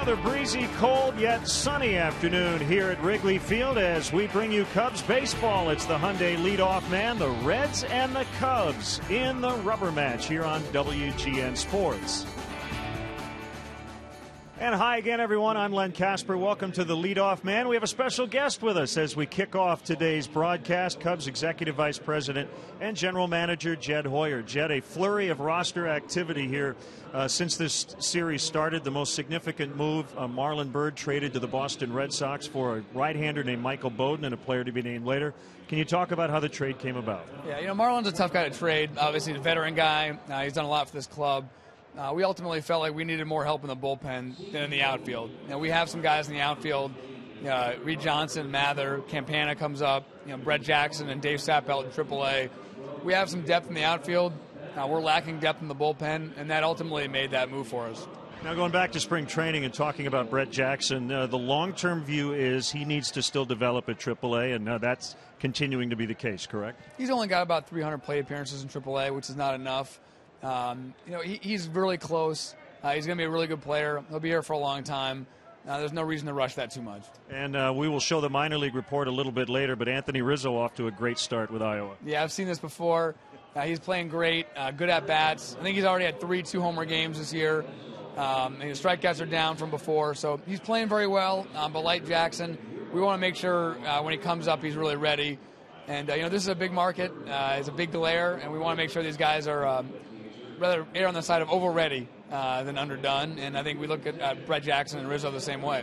Another breezy, cold, yet sunny afternoon here at Wrigley Field as we bring you Cubs baseball. It's the Hyundai leadoff man, the Reds and the Cubs in the rubber match here on WGN Sports. And hi again, everyone. I'm Len Casper. Welcome to the leadoff man. We have a special guest with us as we kick off today's broadcast. Cubs Executive Vice President and General Manager Jed Hoyer. Jed, a flurry of roster activity here since this series started. The most significant move, Marlon Byrd traded to the Boston Red Sox for a right-hander named Michael Bowden and a player to be named later. Can you talk about how the trade came about? Yeah, Marlon's a tough guy to trade. Obviously, he's a veteran guy. He's done a lot for this club. We ultimately felt like we needed more help in the bullpen than in the outfield. We have some guys in the outfield. Reed Johnson, Mather, Campana comes up. Brett Jackson and Dave Sappelt in AAA. We have some depth in the outfield. We're lacking depth in the bullpen, and that ultimately made that move for us. Now, going back to spring training and talking about Brett Jackson, the long-term view is he needs to still develop at AAA, and that's continuing to be the case, correct? He's only got about 300 plate appearances in AAA, which is not enough. He's really close. He's going to be a really good player. He'll be here for a long time. There's no reason to rush that too much. And we will show the minor league report a little bit later, but Anthony Rizzo off to a great start with Iowa. Yeah, I've seen this before. He's playing great, good at-bats. I think he's already had 3 two-homer games this year. And his strikeouts are down from before. So he's playing very well, but like Jackson, we want to make sure when he comes up he's really ready. And, this is a big market. It's a big glare, and we want to make sure these guys are rather err on the side of over-ready than underdone. And I think we look at Brett Jackson and Rizzo the same way.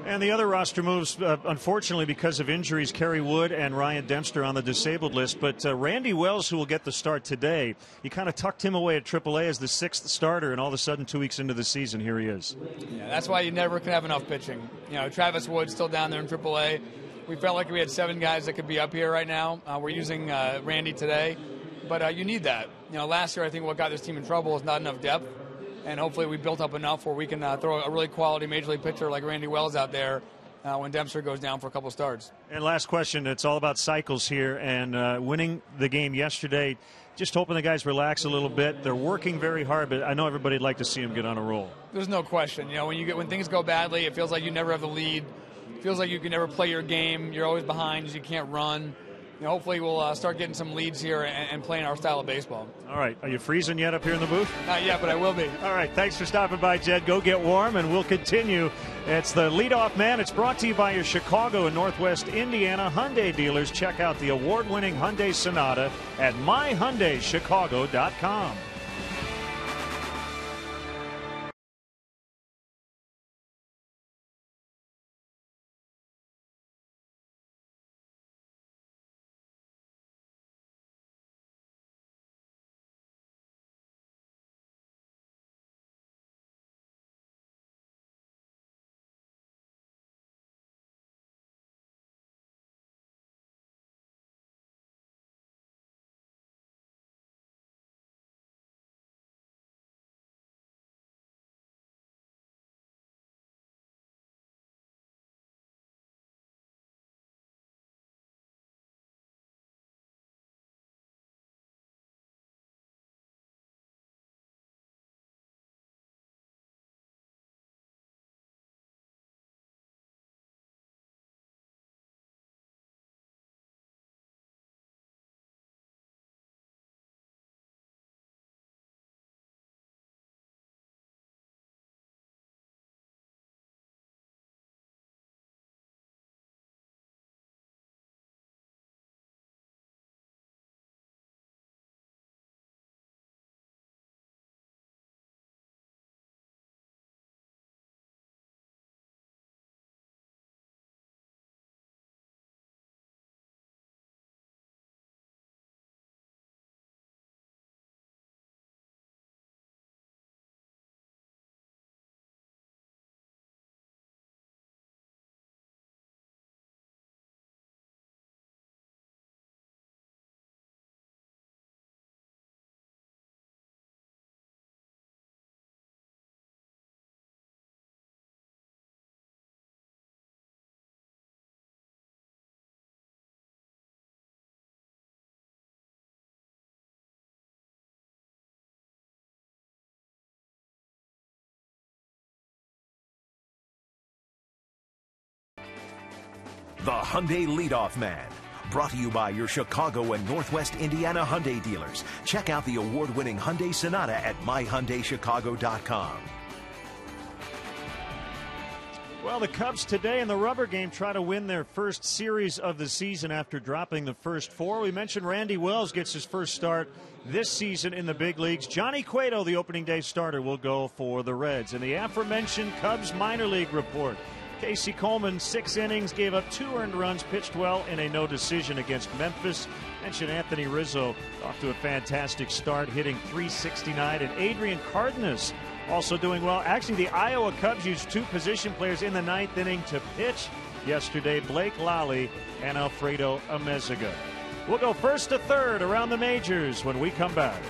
And the other roster moves, unfortunately, because of injuries, Kerry Wood and Ryan Dempster on the disabled list. But Randy Wells, who will get the start today, you kind of tucked him away at AAA as the 6th starter, and all of a sudden, 2 weeks into the season, here he is. Yeah, that's why you never can have enough pitching. Travis Wood's still down there in AAA. We felt like we had 7 guys that could be up here right now. We're using Randy today. But you need that. Last year I think what got this team in trouble is not enough depth, and hopefully we built up enough where we can throw a really quality major league pitcher like Randy Wells out there when Dempster goes down for a couple starts. And last question, it's all about cycles here, and winning the game yesterday, just hoping the guys relax a little bit. They're working very hard, but I know everybody'd like to see them get on a roll. There's no question. When things go badly, it feels like you never have the lead. It feels like you can never play your game. You're always behind because you can't run. Hopefully we'll start getting some leads here and playing our style of baseball. All right. Are you freezing yet up here in the booth? Not yet, but I will be. All right. Thanks for stopping by, Jed. Go get warm, and we'll continue. It's the leadoff man. It's brought to you by your Chicago and Northwest Indiana Hyundai dealers. Check out the award-winning Hyundai Sonata at myhyundaichicago.com. The Hyundai Leadoff Man. Brought to you by your Chicago and Northwest Indiana Hyundai dealers. Check out the award-winning Hyundai Sonata at myhyundaichicago.com. Well, the Cubs today in the rubber game try to win their first series of the season after dropping the first four. We mentioned Randy Wells gets his first start this season in the big leagues. Johnny Cueto, the opening day starter, will go for the Reds. And the aforementioned Cubs minor league report. Casey Coleman, 6 innings, gave up 2 earned runs, pitched well in a no decision against Memphis. Mentioned Anthony Rizzo off to a fantastic start, hitting .369, and Adrian Cardenas also doing well. Actually, the Iowa Cubs used 2 position players in the 9th inning to pitch yesterday, Blake Lally and Alfredo Amezaga. We'll go first to third around the majors when we come back.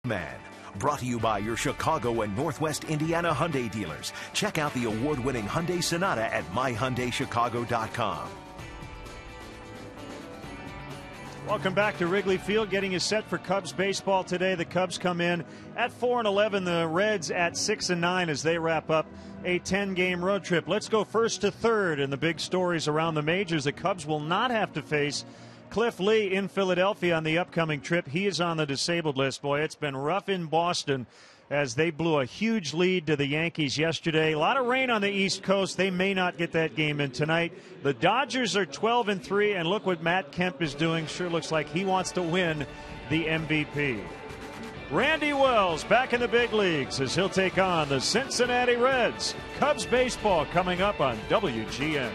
Man. Brought to you by your Chicago and Northwest Indiana Hyundai dealers. Check out the award-winning Hyundai Sonata at myhyundaichicago.com. Welcome back to Wrigley Field, getting you set for Cubs baseball today. The Cubs come in at 4-11, the Reds at 6-9 as they wrap up a 10-game road trip. Let's go first to third in the big stories around the majors. The Cubs will not have to face Cliff Lee in Philadelphia on the upcoming trip. He is on the disabled list. Boy, it's been rough in Boston as they blew a huge lead to the Yankees yesterday. A lot of rain on the East Coast. They may not get that game in tonight. The Dodgers are 12-3, and look what Matt Kemp is doing. Sure looks like he wants to win the MVP. Randy Wells back in the big leagues as he'll take on the Cincinnati Reds. Cubs baseball coming up on WGN.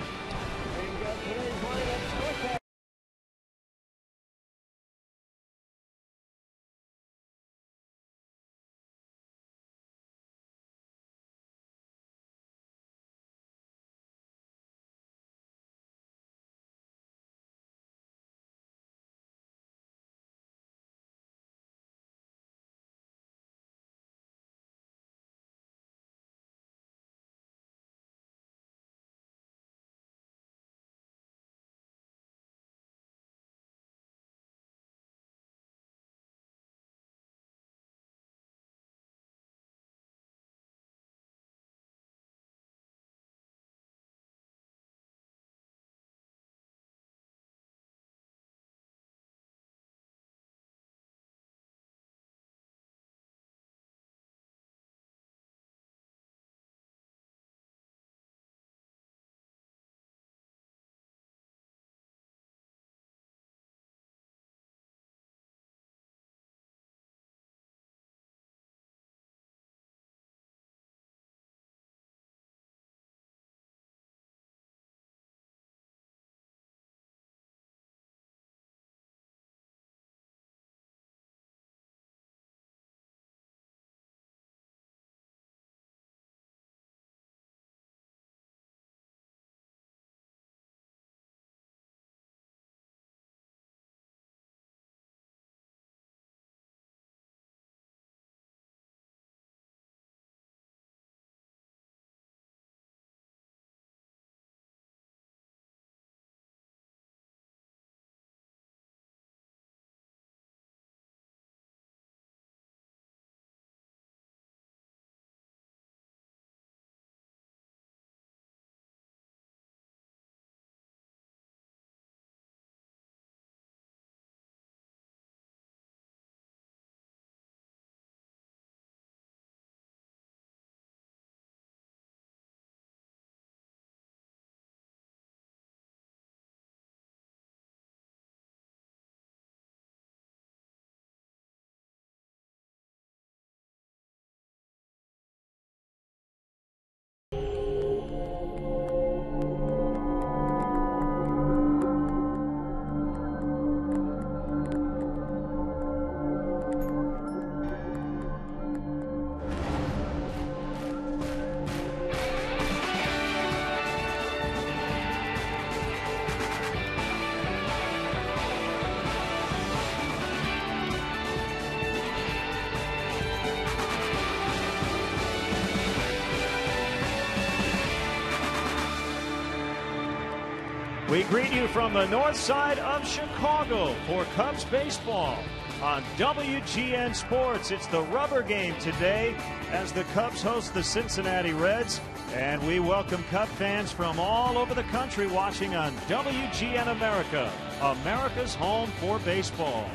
We greet you from the north side of Chicago for Cubs baseball on WGN Sports. It's the rubber game today as the Cubs host the Cincinnati Reds. And we welcome Cub fans from all over the country watching on WGN America, America's home for baseball.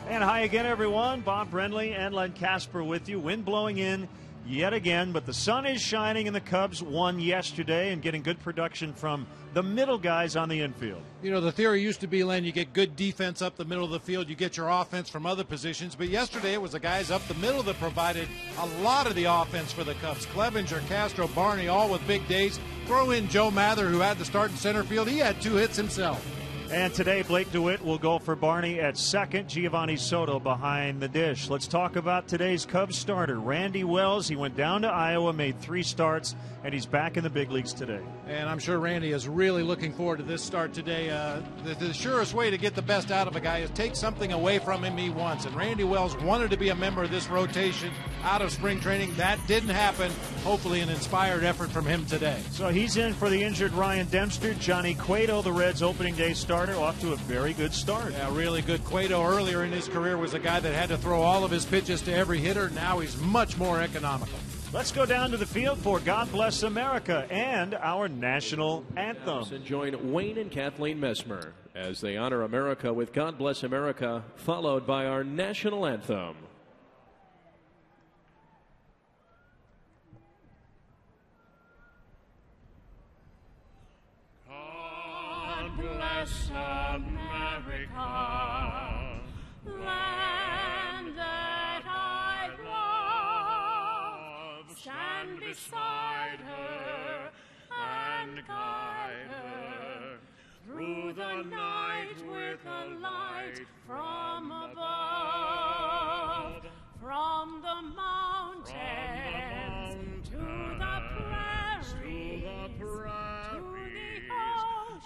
And hi again, everyone. Bob Brenly and Len Casper with you. Wind blowing in yet again, but the sun is shining and the Cubs won yesterday and getting good production from the middle guys on the infield. You know, the theory used to be, Len, you get good defense up the middle of the field, you get your offense from other positions, but yesterday it was the guys up the middle that provided a lot of the offense for the Cubs. Clevenger, Castro, Barney, all with big days. Throw in Joe Mather, who had to start in center field. He had 2 hits himself. And today, Blake DeWitt will go for Barney at second. Giovanni Soto behind the dish. Let's talk about today's Cubs starter, Randy Wells. He went down to Iowa, made 3 starts, and he's back in the big leagues today. And I'm sure Randy is really looking forward to this start today. The surest way to get the best out of a guy is take something away from him he wants. And Randy Wells wanted to be a member of this rotation out of spring training. That didn't happen. Hopefully an inspired effort from him today. So he's in for the injured Ryan Dempster. Johnny Cueto, the Reds' opening day starter, off to a very good start. Yeah, really good. Cueto earlier in his career was a guy that had to throw all of his pitches to every hitter. Now he's much more economical. Let's go down to the field for God Bless America and our national anthem. And join Wayne and Kathleen Messmer as they honor America with God Bless America, followed by our national anthem. God bless America, land that I love. Stand beside her and guide her through the night with a light from above, from the mountains to the prairies,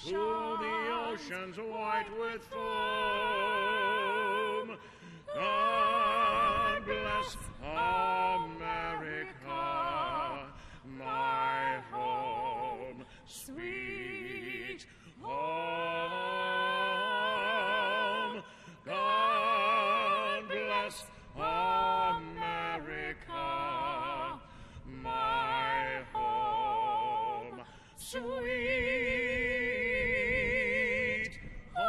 to the oceans white with foam. God bless America, my home, sweet home. God bless America, my home, sweet home.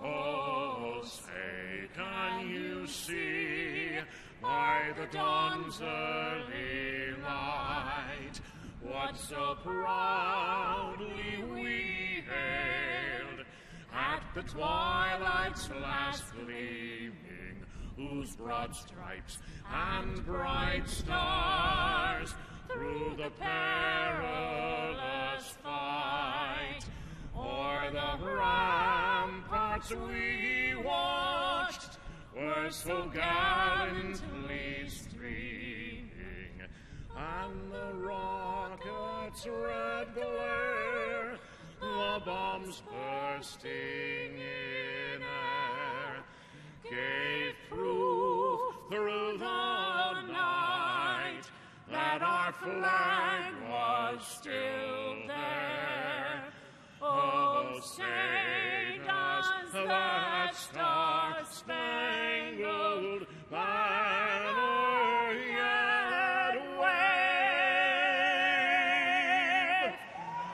Oh, say, can you see by the dawn's early light what so proudly we hailed at the twilight's last gleaming, whose broad stripes and bright stars through the perilous fight o'er the ramparts we watched were so gallantly streaming, and the rockets' red glare, the bombs bursting in air, gave proof through the night that our flag was still there. Oh, say does that star-spangled banner yet wave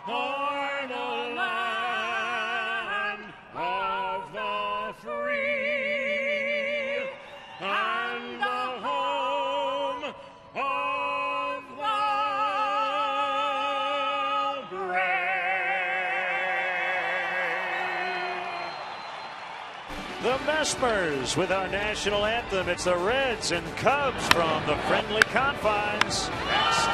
o'er the land of the free and the home of the brave? The Messmers with our national anthem. It's the Reds and Cubs from the friendly confines. Next.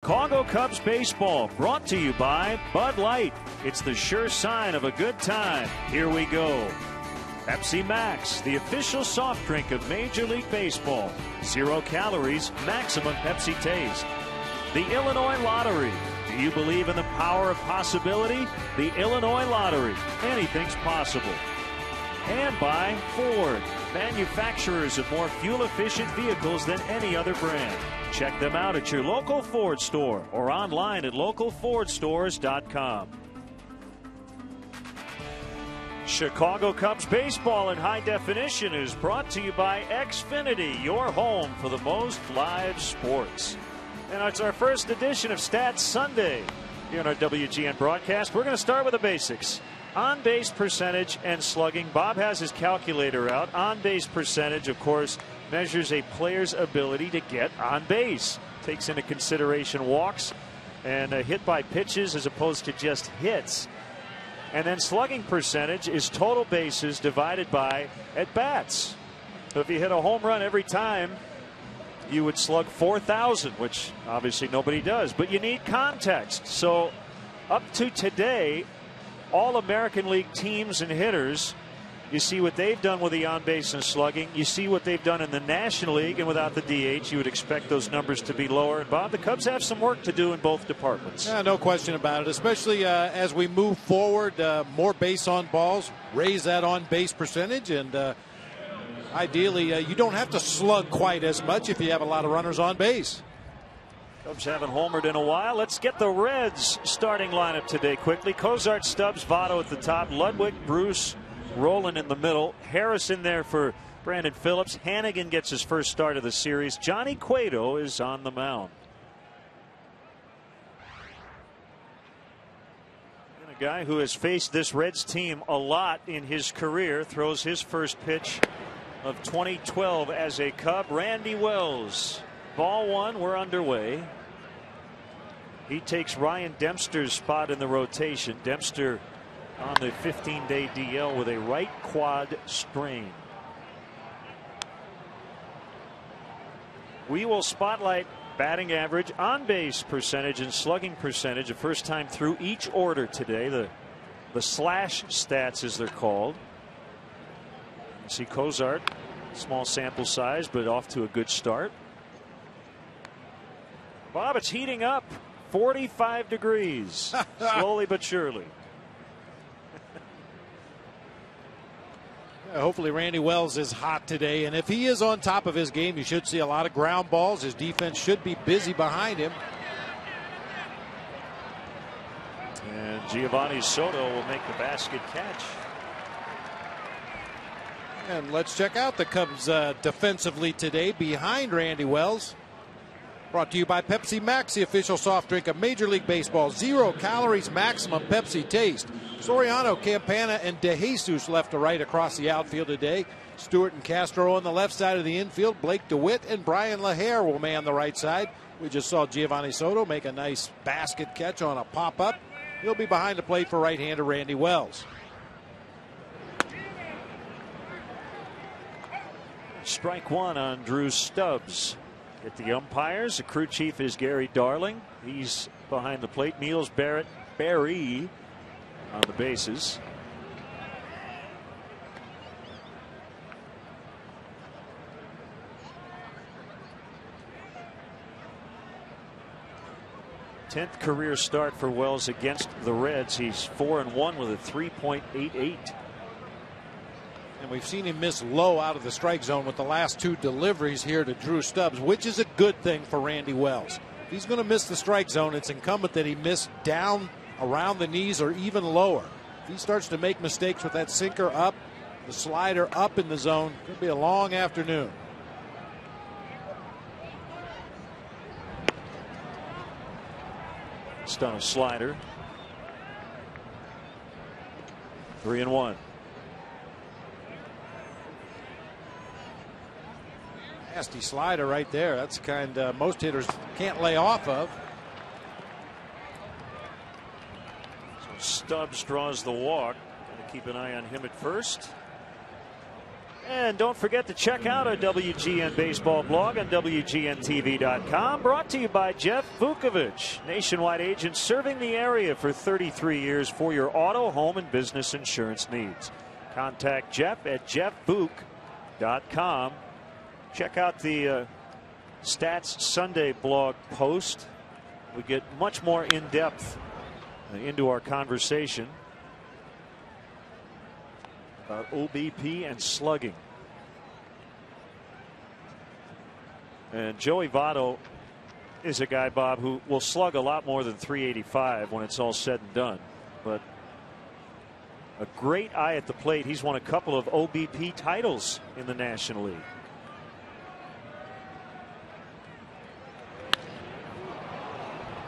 Chicago Cubs baseball brought to you by Bud Light. It's the sure sign of a good time. Here we go. Pepsi Max, the official soft drink of Major League Baseball. 0 calories, maximum Pepsi taste. The Illinois Lottery. Do you believe in the power of possibility? The Illinois Lottery. Anything's possible. And by Ford, manufacturers of more fuel-efficient vehicles than any other brand. Check them out at your local Ford store or online at localfordstores.com. Chicago Cubs baseball in high definition is brought to you by Xfinity, your home for the most live sports. And it's our first edition of Stats Sunday here on our WGN broadcast. We're going to start with the basics. On-base percentage and slugging. Bob has his calculator out. On-base percentage, of course, measures a player's ability to get on base. Takes into consideration walks and hit by pitches as opposed to just hits. And then slugging percentage is total bases divided by at-bats. So if you hit a home run every time, you would slug 4,000, which obviously nobody does. But you need context. So up to today, all American League teams and hitters, you see what they've done with the on-base and slugging. You see what they've done in the National League, and without the DH, you would expect those numbers to be lower. And Bob, the Cubs have some work to do in both departments. Yeah, no question about it, especially as we move forward, more base on balls, raise that on-base percentage, and ideally, you don't have to slug quite as much if you have a lot of runners on base. Cubs haven't homered in a while. Let's get the Reds starting lineup today quickly. Cozart, Stubbs, Votto at the top. Ludwig, Bruce, Rolen in the middle. Harris in there for Brandon Phillips. Hannigan gets his first start of the series. Johnny Cueto is on the mound. And a guy who has faced this Reds team a lot in his career throws his first pitch of 2012 as a Cub. Randy Wells. Ball one, we're underway. He takes Ryan Dempster's spot in the rotation. Dempster on the 15-day DL with a right quad strain. We will spotlight batting average, on-base percentage, and slugging percentage the first time through each order today. The slash stats, as they're called. You see Cozart, small sample size, but off to a good start. Bob, it's heating up. 45 degrees. Slowly but surely. Hopefully Randy Wells is hot today, and if he is on top of his game, you should see a lot of ground balls. His defense should be busy behind him. And Giovanni Soto will make the basket catch. And let's check out the Cubs defensively today behind Randy Wells. Brought to you by Pepsi Max, the official soft drink of Major League Baseball. 0 calories, maximum Pepsi taste. Soriano, Campana, and DeJesus left to right across the outfield today. Stewart and Castro on the left side of the infield. Blake DeWitt and Brian LaHare will man the right side. We just saw Giovanni Soto make a nice basket catch on a pop-up. He'll be behind the plate for right-hander Randy Wells. Strike one on Drew Stubbs. At the umpires, the crew chief is Gary Darling. He's behind the plate. Niels Barry on the bases. Tenth career start for Wells against the Reds. He's 4-1 with a 3.88. And we've seen him miss low out of the strike zone with the last 2 deliveries here to Drew Stubbs, which is a good thing for Randy Wells. If he's going to miss the strike zone, it's incumbent that he miss down around the knees or even lower. If he starts to make mistakes with that sinker up, the slider up in the zone, it'll be a long afternoon. It's on a slider. 3-1. Nasty slider right there. That's the kind most hitters can't lay off of. So Stubbs draws the walk. Got to keep an eye on him at first. And don't forget to check out our WGN Baseball blog on WGNTV.com. Brought to you by Jeff Vukovich, nationwide agent serving the area for 33 years for your auto, home, and business insurance needs. Contact Jeff at jeffvuk.com. Check out the Stats Sunday blog post. We get much more in-depth into our conversation about OBP and slugging. And Joey Votto is a guy, Bob, who will slug a lot more than 385 when it's all said and done. But a great eye at the plate. He's won a couple of OBP titles in the National League.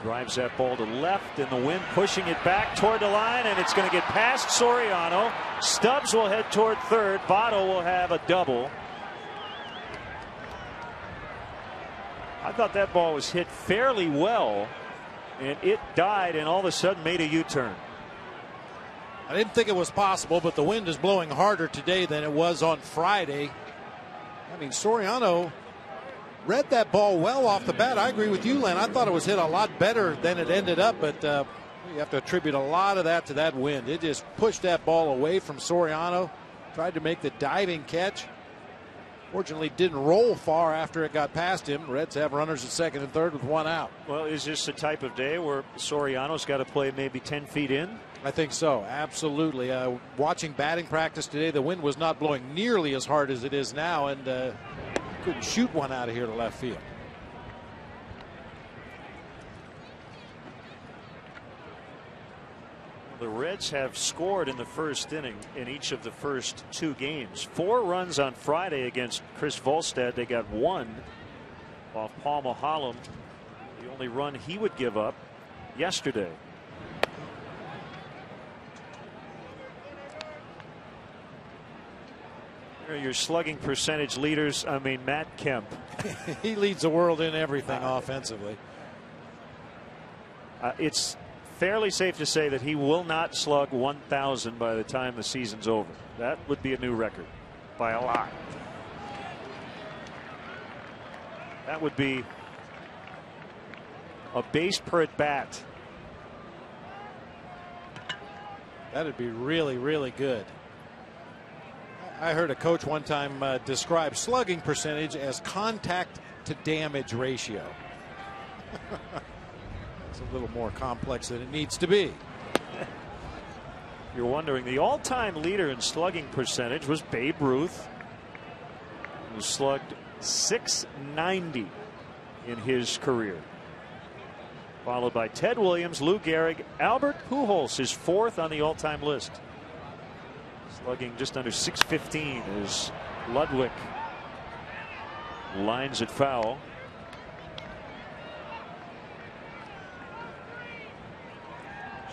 Drives that ball to left in the wind, pushing it back toward the line, and it's going to get past Soriano. Stubbs will head toward third. Votto will have a double. I thought that ball was hit fairly well, and it died and all of a sudden made a U-turn. I didn't think it was possible, but the wind is blowing harder today than it was on Friday. I mean, Soriano read that ball well off the bat. I agree with you, Len. I thought it was hit a lot better than it ended up, but you have to attribute a lot of that to that wind. It just pushed that ball away from Soriano, tried to make the diving catch. Fortunately, didn't roll far after it got past him. Reds have runners at second and third with one out. Well, is this the type of day where Soriano's got to play maybe 10 feet in? I think so, absolutely. Watching batting practice today, the wind was not blowing nearly as hard as it is now, and couldn't shoot one out of here to left field. The Reds have scored in the first inning in each of the first two games. 4 runs on Friday against Chris Volstad. They got 1 off Paul Maholm, the only run he would give up yesterday. Here are your slugging percentage leaders. I mean, Matt Kemp. He leads the world in everything offensively. It's fairly safe to say that he will not slug 1,000 by the time the season's over. That would be a new record by a lot. That would be a base per at bat. That'd be really, really good. I heard a coach one time describe slugging percentage as contact to damage ratio. It's a little more complex than it needs to be. You're wondering, the all-time leader in slugging percentage was Babe Ruth, who slugged .690 in his career. Followed by Ted Williams, Lou Gehrig, Albert Pujols is 4th on the all-time list. Slugging just under .615 as Ludwig lines it foul.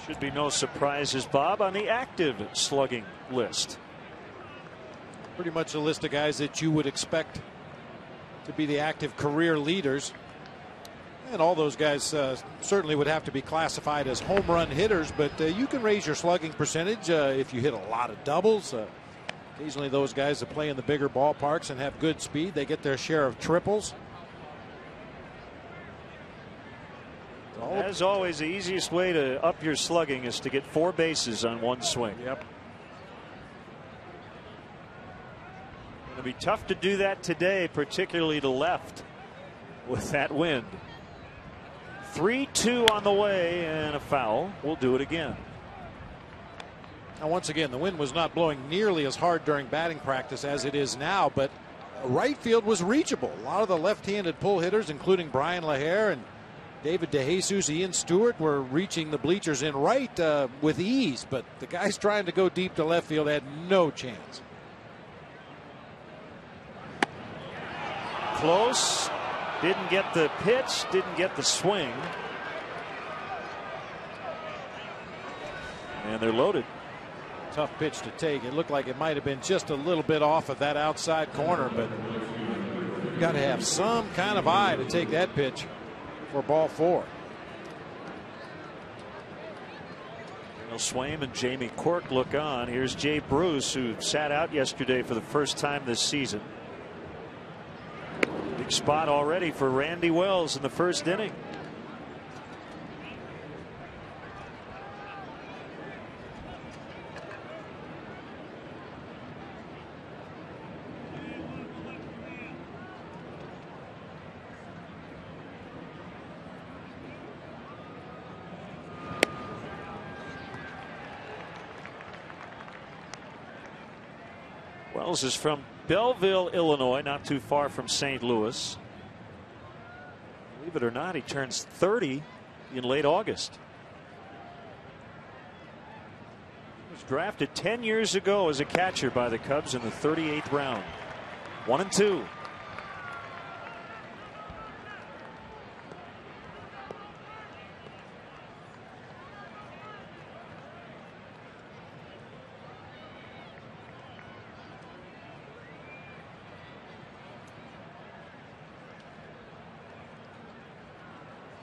Should be no surprises, Bob, on the active slugging list. Pretty much a list of guys that you would expect to be the active career leaders. And all those guys certainly would have to be classified as home run hitters, but you can raise your slugging percentage if you hit a lot of doubles. Occasionally those guys that play in the bigger ballparks and have good speed, they get their share of triples. As always, the easiest way to up your slugging is to get 4 bases on one swing. Yep. It'll be tough to do that today, particularly to left with that wind. 3-2 on the way and a foul. We'll do it again. Now, once again, the wind was not blowing nearly as hard during batting practice as it is now, but right field was reachable. A lot of the left-handed pull hitters, including Brian LaHare and David DeJesus, Ian Stewart, were reaching the bleachers in right with ease, but the guys trying to go deep to left field had no chance. Close. Didn't get the pitch, didn't get the swing. And they're loaded. Tough pitch to take. It looked like it might have been just a little bit off of that outside corner, but you got to have some kind of eye to take that pitch for ball 4. Swaim and Jamie Quirk look on. Here's Jay Bruce, who sat out yesterday for the first time this season. Big spot already for Randy Wells in the first inning. Wells is from Belleville, Illinois, not too far from St. Louis. Believe it or not, he turns 30 in late August. He was drafted 10 years ago as a catcher by the Cubs in the 38th round. 1-2.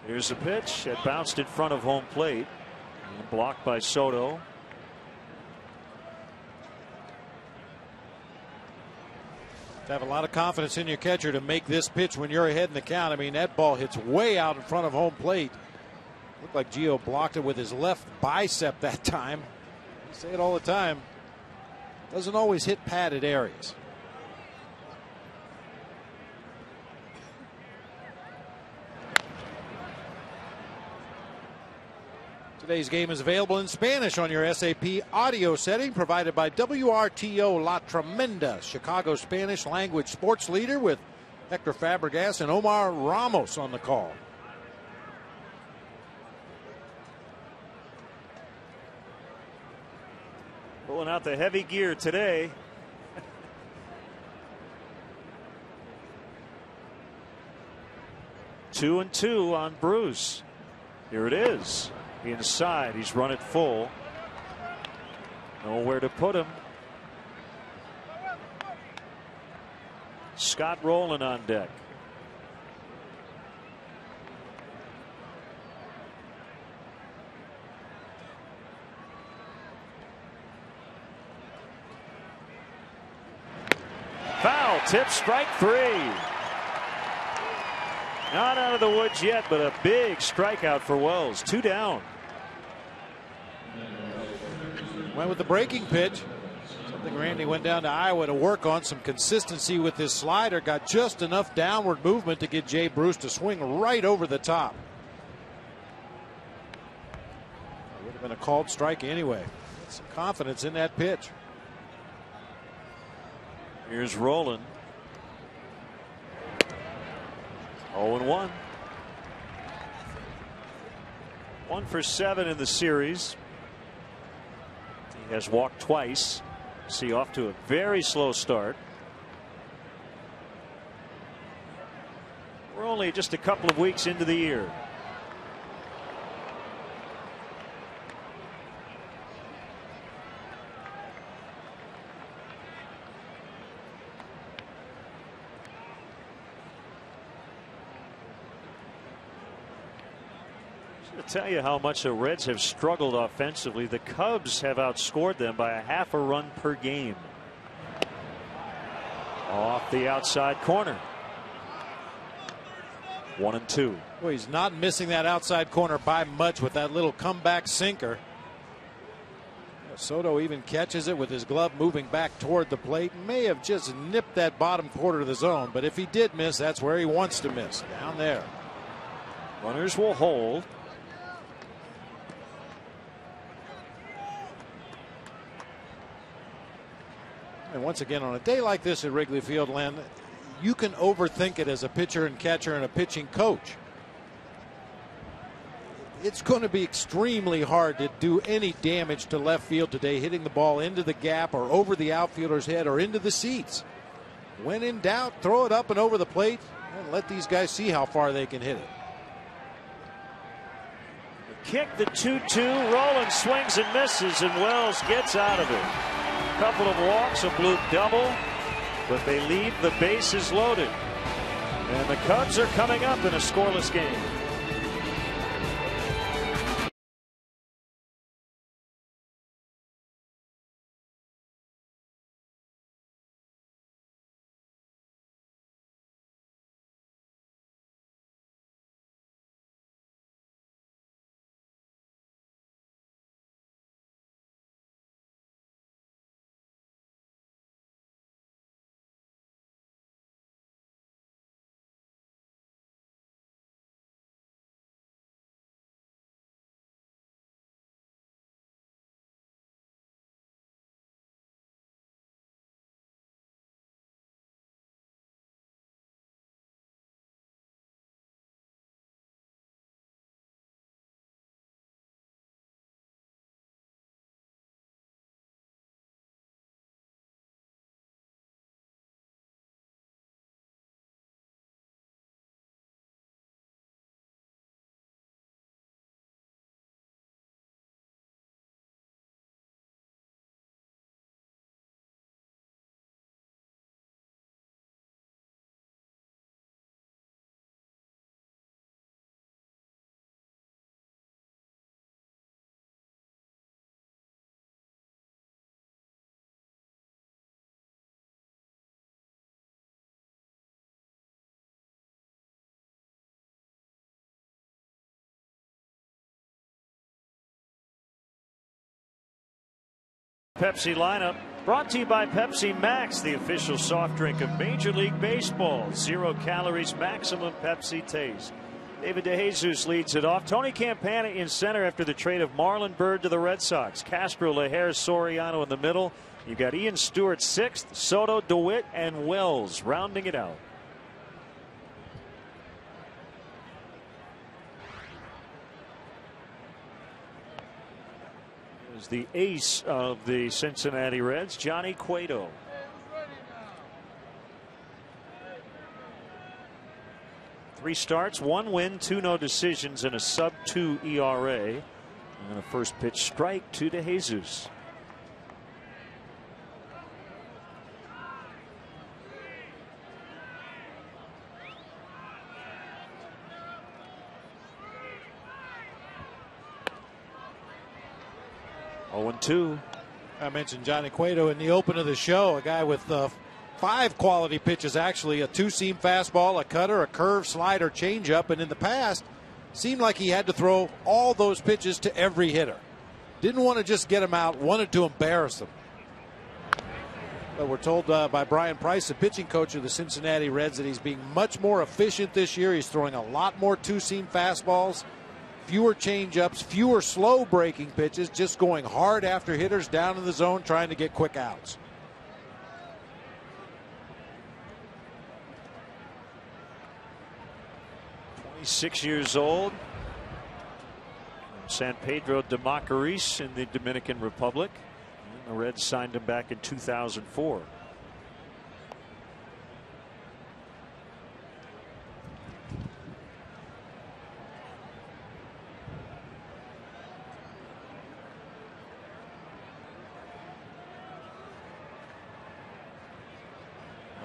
Here's a pitch that bounced in front of home plate and blocked by Soto. To have a lot of confidence in your catcher to make this pitch when you're ahead in the count. I mean, that ball hits way out in front of home plate. Looked like Gio blocked it with his left bicep that time. I say it all the time. Doesn't always hit padded areas. Today's game is available in Spanish on your SAP audio setting, provided by WRTO La Tremenda, Chicago Spanish language sports leader, with Hector Fabregas and Omar Ramos on the call. Pulling out the heavy gear today. Two and two on Bruce. Here it is. Inside, he's run it full. Nowhere to put him. Scott Rowland on deck. Foul tip, strike three. Not out of the woods yet, but a big strikeout for Wells. 2 down. Went with the breaking pitch. Something Randy went down to Iowa to work on. Some consistency with his slider. Got just enough downward movement to get Jay Bruce to swing right over the top. It would have been a called strike anyway. Some confidence in that pitch. Here's Rowland. 0-1. 1 for 7 in the series. He has walked twice. See, off to a very slow start. We're only just a couple of weeks into the year. To tell you how much the Reds have struggled offensively, the Cubs have outscored them by a half a run per game. Off the outside corner. 1-2. Well, he's not missing that outside corner by much with that little comeback sinker. Soto even catches it with his glove moving back toward the plate. May have just nipped that bottom quarter of the zone, but if he did miss, that's where he wants to miss, down there. Runners will hold. And once again, on a day like this at Wrigley Field, Len, you can overthink it as a pitcher and catcher and a pitching coach. It's going to be extremely hard to do any damage to left field today, hitting the ball into the gap or over the outfielder's head or into the seats. When in doubt, throw it up and over the plate and let these guys see how far they can hit it. Kick, the 2-2. Rowland swings and misses, and Wells gets out of it. Couple of walks, a blue double, but they leave the bases loaded. And the Cubs are coming up in a scoreless game. Pepsi lineup brought to you by Pepsi Max, the official soft drink of Major League Baseball. 0 calories, maximum Pepsi taste. David DeJesus leads it off. Tony Campana in center after the trade of Marlon Byrd to the Red Sox. Castro, Lejer, Soriano in the middle. You got Ian Stewart 6th, Soto, DeWitt, and Wells rounding it out. Is the ace of the Cincinnati Reds, Johnny Cueto. Three starts, 1 win, 2 no decisions, and a sub-2 ERA. And a first pitch strike to DeJesus. Oh, 2. I mentioned Johnny Cueto in the open of the show, a guy with 5 quality pitches, actually, a 2-seam fastball, a cutter, a curve, slider, changeup, and in the past seemed like he had to throw all those pitches to every hitter. Didn't want to just get them out, wanted to embarrass them. But we're told by Brian Price, the pitching coach of the Cincinnati Reds, that he's being much more efficient this year. He's throwing a lot more 2-seam fastballs, fewer changeups, fewer slow breaking pitches, just going hard after hitters down in the zone trying to get quick outs. He's 6 years old. San Pedro de Macorís in the Dominican Republic. And the Reds signed him back in 2004.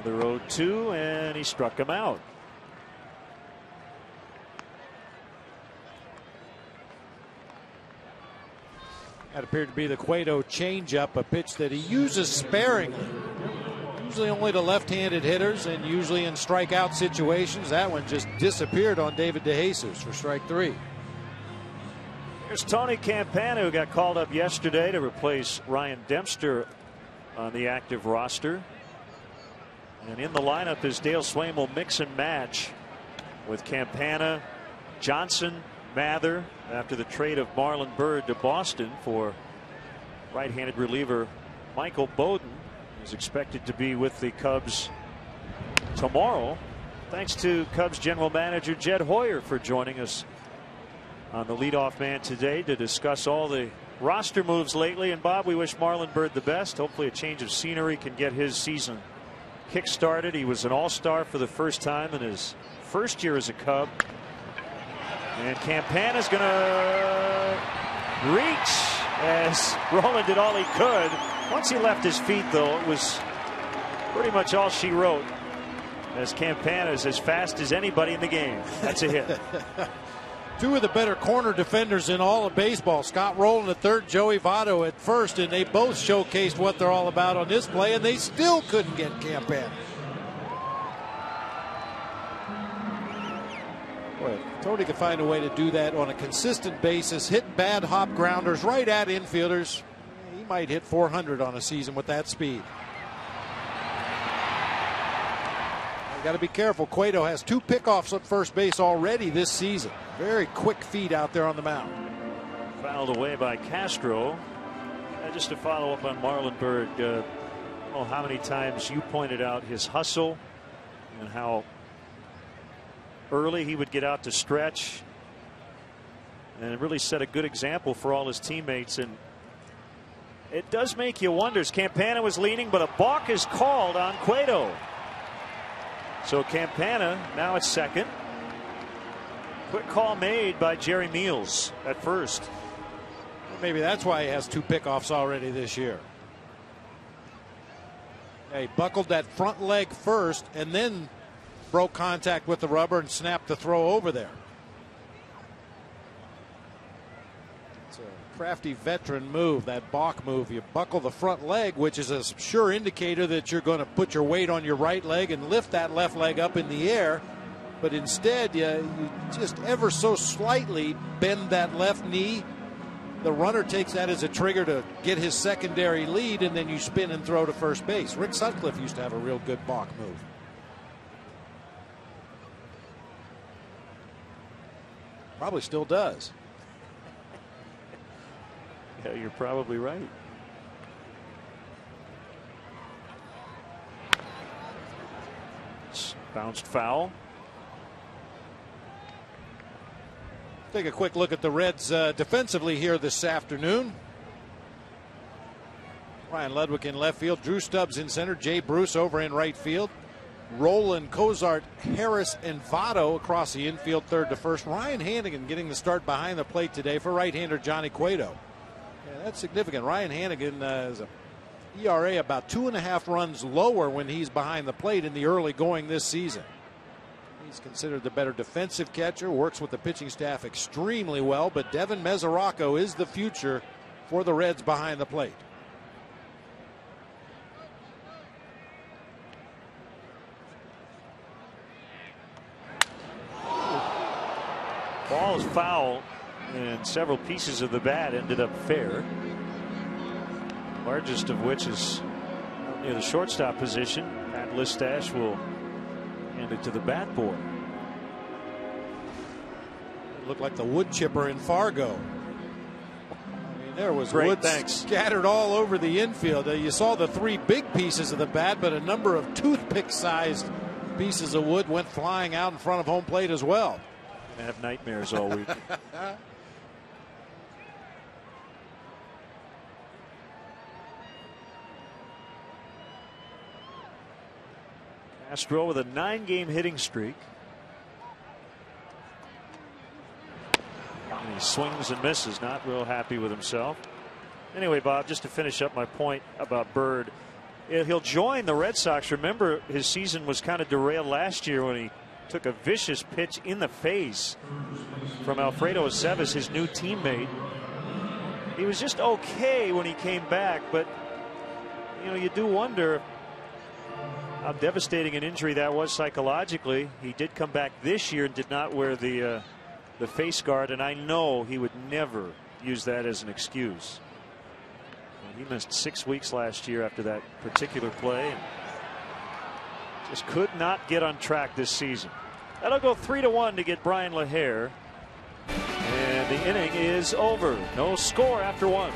Another 0-2, and he struck him out. That appeared to be the Cueto changeup, a pitch that he uses sparingly. Usually only to left-handed hitters and usually in strikeout situations. That one just disappeared on David DeJesus for strike 3. Here's Tony Campana, who got called up yesterday to replace Ryan Dempster on the active roster. And in the lineup is Dale Swain will mix and match with Campana, Johnson, Mather, after the trade of Marlon Byrd to Boston for right-handed reliever Michael Bowden, who's expected to be with the Cubs tomorrow. Thanks to Cubs general manager Jed Hoyer for joining us on the leadoff man today to discuss all the roster moves lately. And Bob, we wish Marlon Byrd the best. Hopefully a change of scenery can get his season kick-started. He was an all-star for the first time in his first year as a Cub. And Campana's going to reach as Roland did all he could. Once he left his feet, though, it was pretty much all she wrote, as Campana's as fast as anybody in the game. That's a hit. Two of the better corner defenders in all of baseball. Scott Rowland at third, Joey Votto at first, and they both showcased what they're all about on this play, and they still couldn't get Campana. Boy, Tony could find a way to do that on a consistent basis, hit bad hop grounders right at infielders. He might hit 400 on a season with that speed. Got to be careful. Cueto has 2 pickoffs at first base already this season. Very quick feet out there on the mound. Fouled away by Castro. Just to follow up on Marlon Byrd, I don't know how many times you pointed out his hustle and how early he would get out to stretch, and it really set a good example for all his teammates. And it does make you wonder. Campana was leading, but a balk is called on Cueto. So Campana now at second. Quick call made by Jerry Meals at first. Maybe that's why he has 2 pickoffs already this year. Yeah, he buckled that front leg first and then broke contact with the rubber and snapped the throw over there. It's a crafty veteran move, that balk move. You buckle the front leg, which is a sure indicator that you're going to put your weight on your right leg and lift that left leg up in the air. But instead, you just ever so slightly bend that left knee. the runner takes that as a trigger to get his secondary lead, and then you spin and throw to first base. Rick Sutcliffe used to have a real good balk move. Probably still does. Yeah, you're probably right. It's bounced foul. Take a quick look at the Reds defensively here this afternoon. Ryan Ludwig in left field, Drew Stubbs in center, Jay Bruce over in right field, Roland, Cozart, Harris, and Votto across the infield, third to first. Ryan Hannigan getting the start behind the plate today for right-hander Johnny Cueto. Yeah, that's significant. Ryan Hannigan is a ERA about 2.5 runs lower when he's behind the plate in the early going this season. He's considered the better defensive catcher, works with the pitching staff extremely well, but Devin Mesoraco is the future for the Reds behind the plate. Ball is foul, and several pieces of the bat ended up fair. Largest of which is near the shortstop position. Pat Listash will hand it to the bat boy. It looked like the wood chipper in Fargo. I mean, there was wood scattered all over the infield. You saw the 3 big pieces of the bat, but a number of toothpick-sized pieces of wood went flying out in front of home plate as well. I have nightmares all week. Castro with a 9-game hitting streak. And he swings and misses, not real happy with himself. Anyway, Bob, just to finish up my point about Bird, he'll join the Red Sox. Remember, his season was kind of derailed last year when he took a vicious pitch in the face from Alfredo Aceves, his new teammate. He was just okay when he came back, but you know, you do wonder how devastating an injury that was psychologically. He did come back this year and did not wear the face guard, and I know he would never use that as an excuse. He missed 6 weeks last year after that particular play. And just could not get on track this season. That'll go 3-1 to get Brian LaHare. And the inning is over. No score after 1.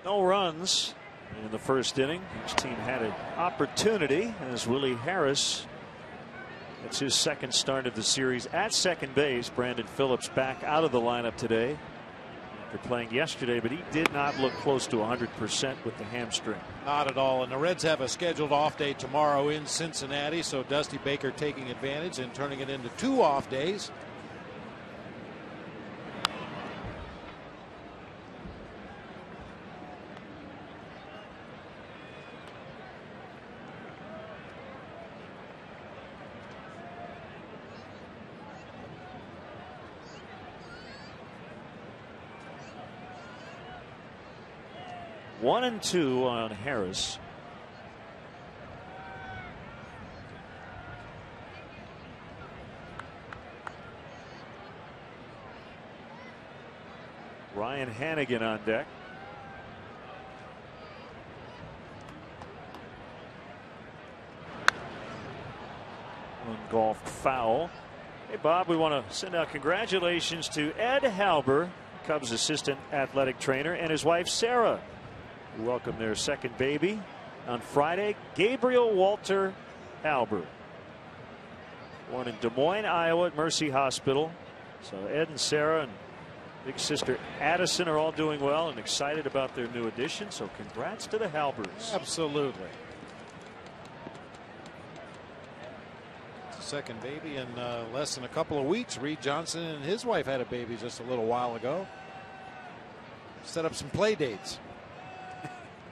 No runs in the first inning. Each team had an opportunity as Willie Harris, that's his second start of the series at second base. Brandon Phillips back out of the lineup today. after playing yesterday, but he did not look close to 100% with the hamstring. Not at all. And the Reds have a scheduled off day tomorrow in Cincinnati, so Dusty Baker taking advantage and turning it into 2 off days. One and 2 on Harris. Ryan Hannigan on deck. Ungolfed foul. Hey Bob, we want to send out congratulations to Ed Halber, Cubs assistant athletic trainer, and his wife Sarah, who welcomed their second baby on Friday, Gabriel Walter Halber, born in Des Moines, Iowa at Mercy Hospital. So Ed and Sarah and big sister Addison are all doing well and excited about their new addition. So congrats to the Halbers. Absolutely. Second baby in less than a couple of weeks. Reed Johnson and his wife had a baby just a little while ago. Set up some play dates.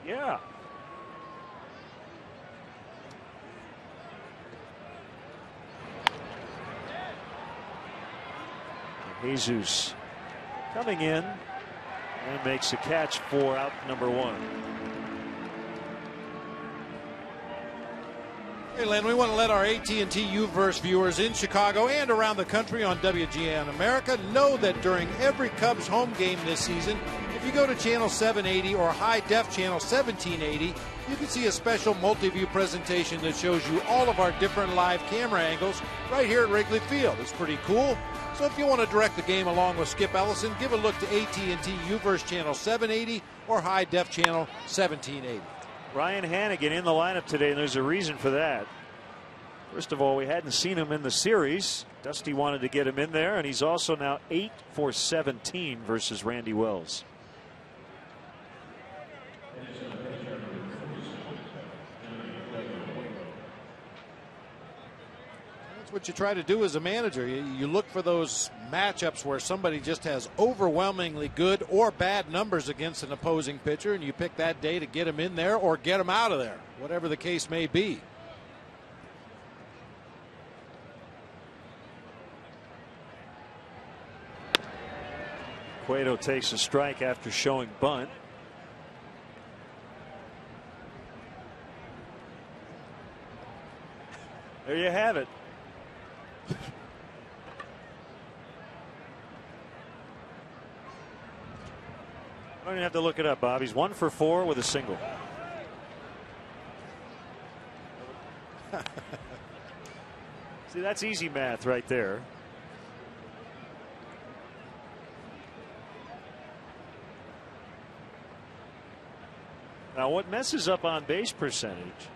Yeah. Jesus coming in and makes a catch for out number 1. Hey Len, we want to let our AT&T Uverse viewers in Chicago and around the country on WGN America know that during every Cubs home game this season, if you go to channel 780 or high def channel 1780, you can see a special multi-view presentation that shows you all of our different live camera angles right here at Wrigley Field. It's pretty cool. So if you want to direct the game along with Skip Ellison, give a look to AT&T Uverse channel 780 or high def channel 1780. Ryan Hannigan in the lineup today, and there's a reason for that. First of all, we hadn't seen him in the series. Dusty wanted to get him in there, and he's also now 8 for 17 versus Randy Wells. That's what you try to do as a manager. You look for those matchups where somebody just has overwhelmingly good or bad numbers against an opposing pitcher, and you pick that day to get him in there or get him out of there, whatever the case may be. Cueto takes a strike after showing bunt. There you have it. I don't even have to look it up, Bob. He's 1 for 4 with a single. See, that's easy math right there. Now, what messes up on base percentage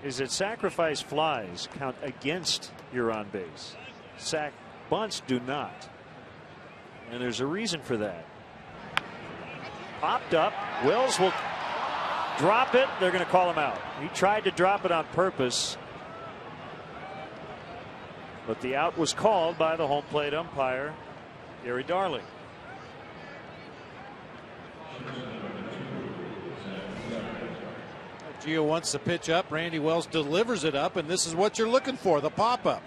is that sacrifice flies count against your on base. Sac bunts do not. And there's a reason for that. Popped up. Wills will drop it. They're going to call him out. He tried to drop it on purpose, but the out was called by the home plate umpire, Gary Darling. Gio wants to pitch up. Randy Wells delivers it up, and this is what you're looking for, the pop-up.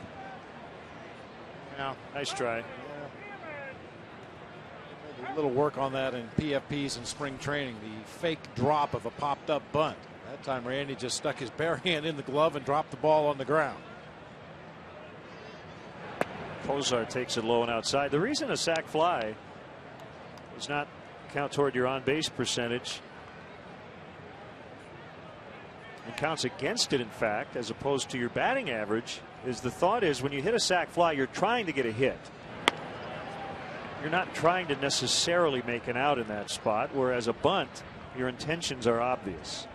Yeah, nice try. A little work on that in PFPs and spring training, the fake drop of a popped-up bunt. That time Randy just stuck his bare hand in the glove and dropped the ball on the ground. Kozar takes it low and outside. The reason a sac fly does not count toward your on-base percentage and counts against it, in fact, as opposed to your batting average, is the thought is when you hit a sac fly, you're trying to get a hit. You're not trying to necessarily make an out in that spot, whereas a bunt, your intentions are obvious.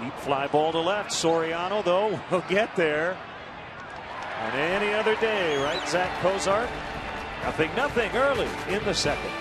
Deep fly ball to left. Soriano, though, will get there. On any other day, right, Zach Cozart? 0-0 early in the second.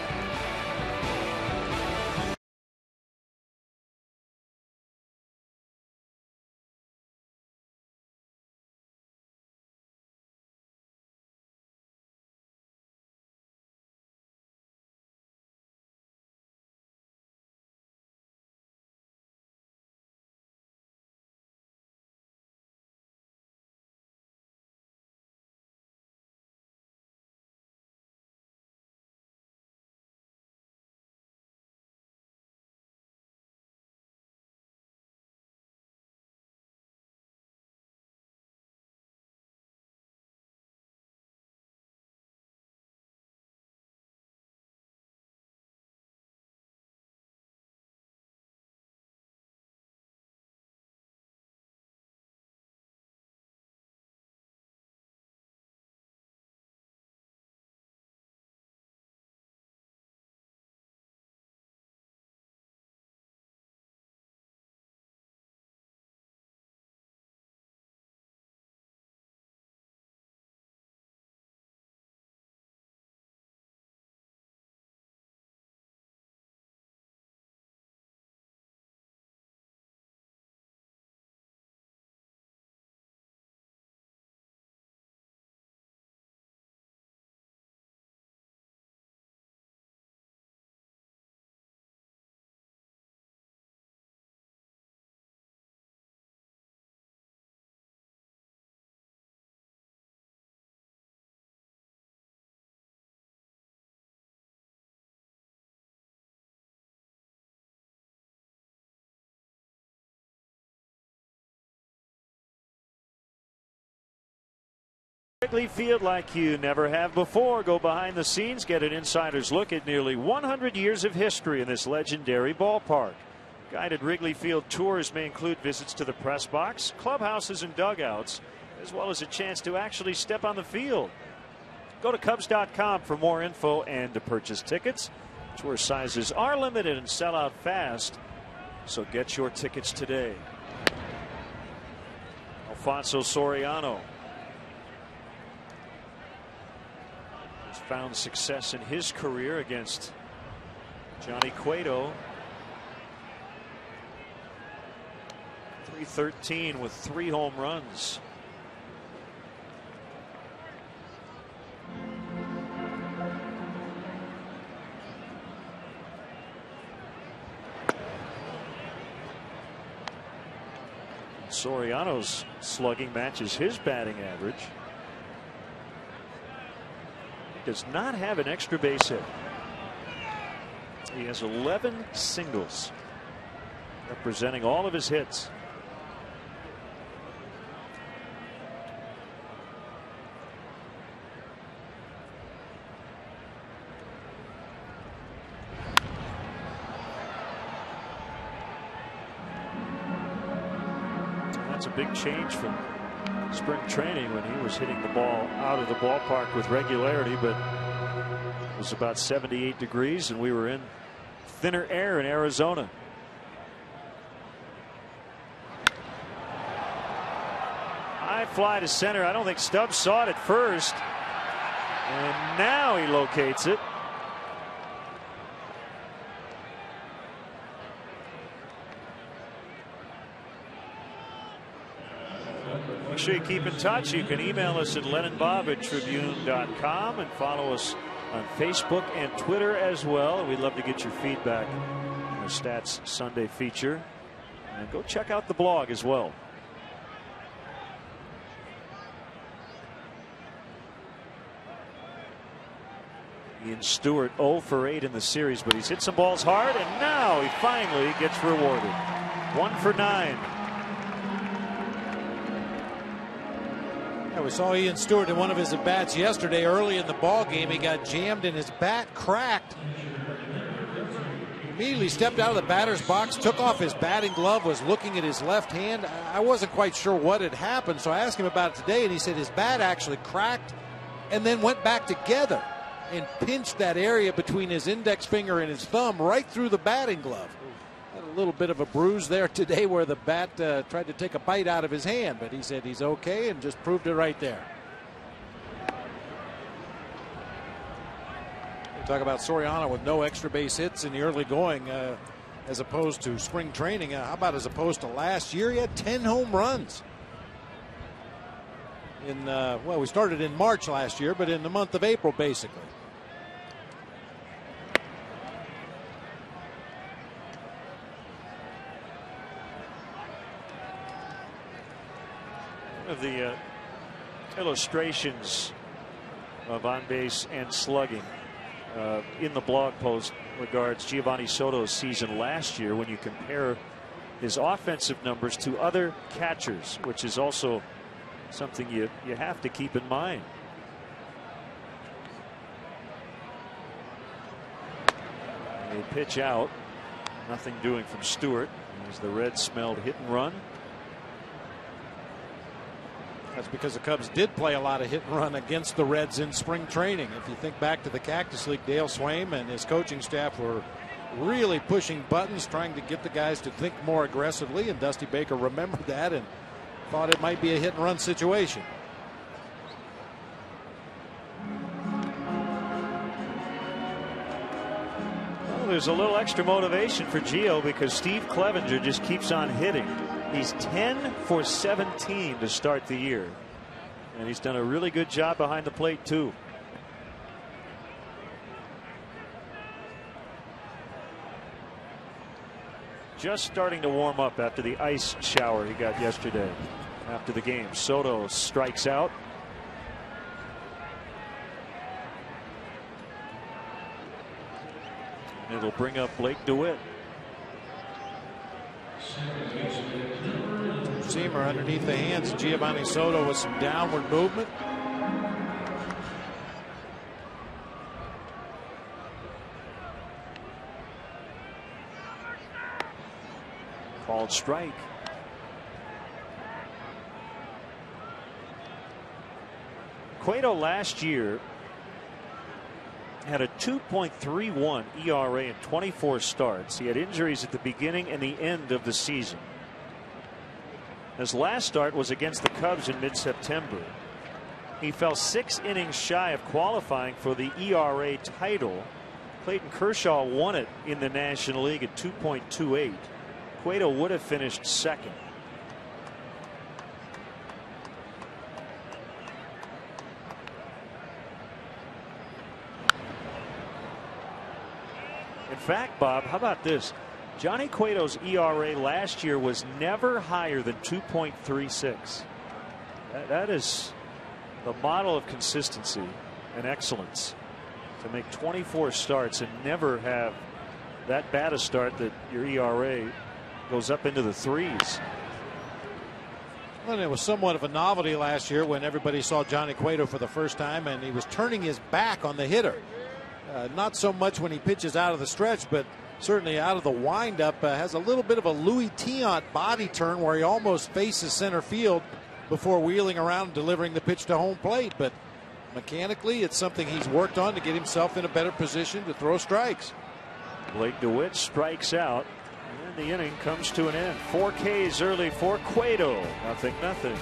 Wrigley Field like you never have before. Go behind the scenes, get an insider's look at nearly 100 years of history in this legendary ballpark. Guided Wrigley Field tours may include visits to the press box, clubhouses, and dugouts, as well as a chance to actually step on the field. Go to Cubs.com for more info and to purchase tickets. Tour sizes are limited and sell out fast, so get your tickets today. Alfonso Soriano has found success in his career against Johnny Cueto. .313 with 3 home runs. Soriano's slugging matches his batting average. He does not have an extra base hit. He has 11 singles, representing all of his hits. That's a big change from spring training when he was hitting the ball out of the ballpark with regularity, but it was about 78 degrees and we were in thinner air in Arizona. High fly to center. I don't think Stubbs saw it at first, and now he locates it. Make sure you keep in touch. You can email us at LennonBob@Tribune.com and follow us on Facebook and Twitter as well. We'd love to get your feedback on the Stats Sunday feature. And go check out the blog as well. Ian Stewart 0 for 8 in the series, but he's hit some balls hard, and now he finally gets rewarded. 1 for 9. Yeah, we saw Ian Stewart in one of his at-bats yesterday. Early in the ball game, he got jammed and his bat cracked. Immediately stepped out of the batter's box, took off his batting glove, was looking at his left hand. I wasn't quite sure what had happened, so I asked him about it today, and he said his bat actually cracked and then went back together and pinched that area between his index finger and his thumb right through the batting glove. little bit of a bruise there today where the bat tried to take a bite out of his hand, but he said he's okay and just proved it right there. We talk about Soriano with no extra base hits in the early going as opposed to spring training. How about as opposed to last year? He had 10 home runs. Well, we started in March last year, but in the month of April, basically. One of the illustrations of on base and slugging in the blog post regards Giovanni Soto's season last year when you compare his offensive numbers to other catchers, which is also something you have to keep in mind. A pitch out, nothing doing from Stewart as the Reds smelled hit and run. That's because the Cubs did play a lot of hit and run against the Reds in spring training. If you think back to the Cactus League, Dale Swaim and his coaching staff were really pushing buttons, trying to get the guys to think more aggressively, and Dusty Baker remembered that and thought it might be a hit and run situation. Well, there's a little extra motivation for Gio because Steve Clevenger just keeps on hitting. He's 10 for 17 to start the year, and he's done a really good job behind the plate too. Just starting to warm up after the ice shower he got yesterday after the game. Soto strikes out. And it'll bring up Blake DeWitt. Seamer underneath the hands of Giovanni Soto with some downward movement. Called strike. Cueto last year had a 2.31 ERA in 24 starts. He had injuries at the beginning and the end of the season. His last start was against the Cubs in mid-September. He fell 6 innings shy of qualifying for the ERA title. Clayton Kershaw won it in the National League at 2.28. Cueto would have finished second. In fact, Bob, how about this? Johnny Cueto's ERA last year was never higher than 2.36. That is the model of consistency and excellence, to make 24 starts and never have that bad a start that your ERA goes up into the threes. Well, it was somewhat of a novelty last year when everybody saw Johnny Cueto for the first time, and he was turning his back on the hitter. Not so much when he pitches out of the stretch, but certainly out of the windup. Has a little bit of a Louis Tiant body turn where he almost faces center field before wheeling around and delivering the pitch to home plate. But mechanically, it's something he's worked on to get himself in a better position to throw strikes. Blake DeWitt strikes out, and the inning comes to an end. 4 Ks early for Cueto. 0-0.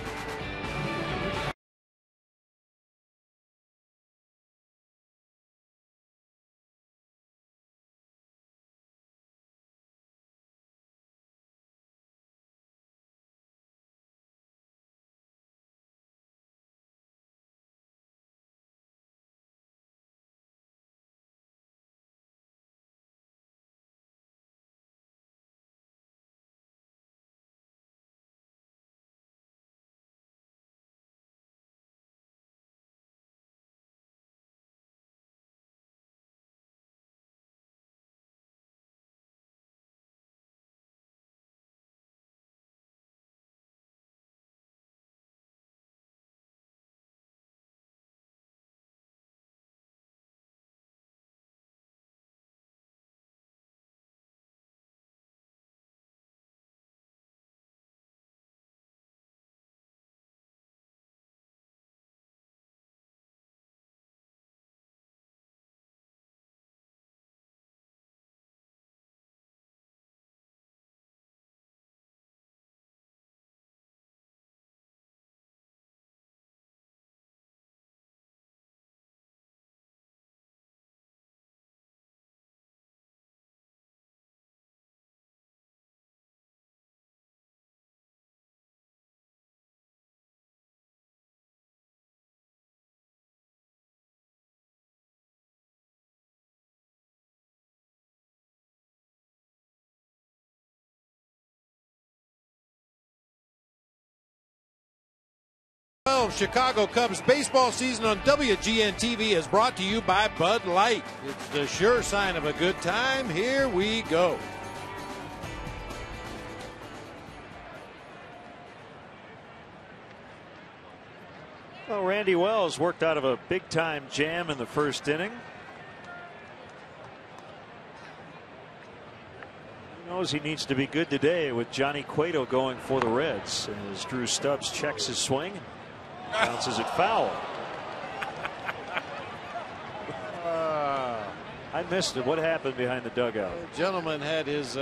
Chicago Cubs baseball season on WGN TV is brought to you by Bud Light. It's the sure sign of a good time. Here we go. Well, Randy Wells worked out of a big-time jam in the first inning. He knows he needs to be good today with Johnny Cueto going for the Reds. And as Drew Stubbs checks his swing, bounces it foul. I missed it. What happened behind the dugout? The gentleman had his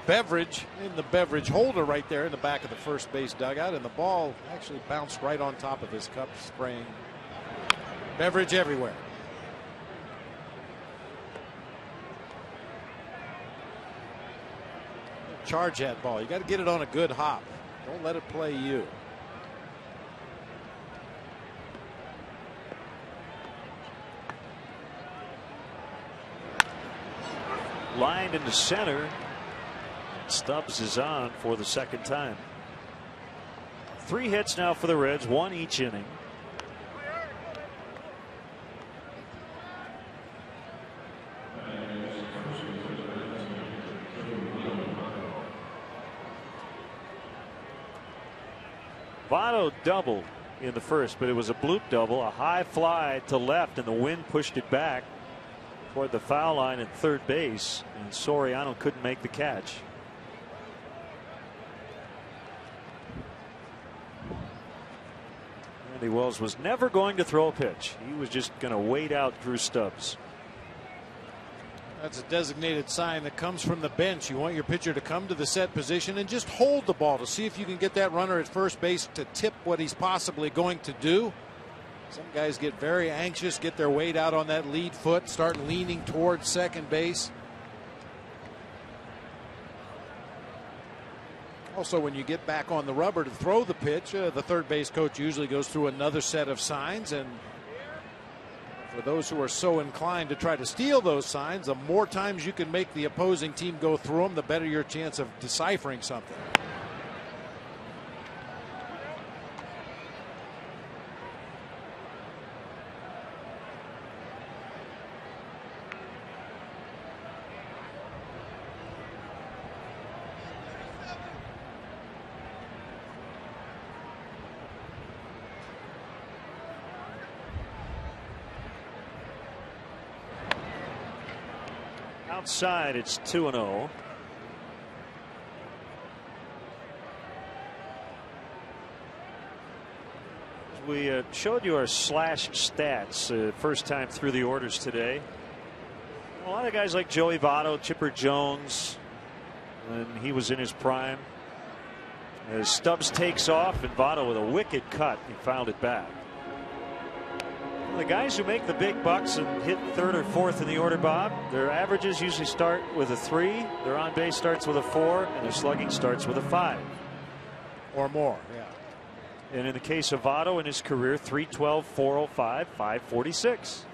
beverage in the beverage holder right there in the back of the first base dugout, and the ball actually bounced right on top of his cup, spraying beverage everywhere. Charge that ball. You got to get it on a good hop. Don't let it play you. Lined into center. Stubbs is on for the second time. 3 hits now for the Reds, 1 each inning. Votto doubled in the first, but it was a bloop double, a high fly to left, and the wind pushed it back toward the foul line at third base, and Soriano couldn't make the catch. Randy Wells was never going to throw a pitch. He was just going to wait out Drew Stubbs. That's a designated sign that comes from the bench. You want your pitcher to come to the set position and just hold the ball to see if you can get that runner at first base to tip what he's possibly going to do. Some guys get very anxious, get their weight out on that lead foot, start leaning towards second base. Also, when you get back on the rubber to throw the pitch, the third base coach usually goes through another set of signs, and for those who are so inclined to try to steal those signs, the more times you can make the opposing team go through them, the better your chance of deciphering something. Outside, it's 2-0. We showed you our slash stats first time through the orders today. A lot of guys like Joey Votto, Chipper Jones, when he was in his prime. As Stubbs takes off, and Votto with a wicked cut, he fouled it back. The guys who make the big bucks and hit third or fourth in the order, Bob, their averages usually start with a 3, their on base starts with a 4, and their slugging starts with a 5. Or more, yeah. And in the case of Votto in his career, 312, 405, 546.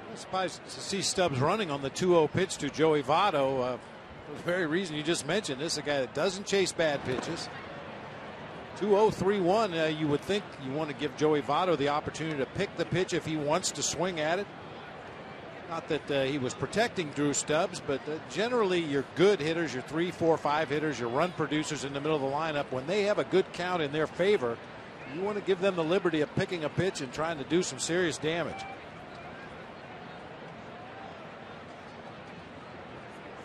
I'm surprised to see Stubbs running on the 2-0 pitch to Joey Votto. For the very reason you just mentioned, this is a guy that doesn't chase bad pitches. 2-0, 3-1. You would think you want to give Joey Votto the opportunity to pick the pitch if he wants to swing at it. Not that he was protecting Drew Stubbs, but generally your good hitters, your 3, 4, 5 hitters, your run producers in the middle of the lineup, when they have a good count in their favor, you want to give them the liberty of picking a pitch and trying to do some serious damage.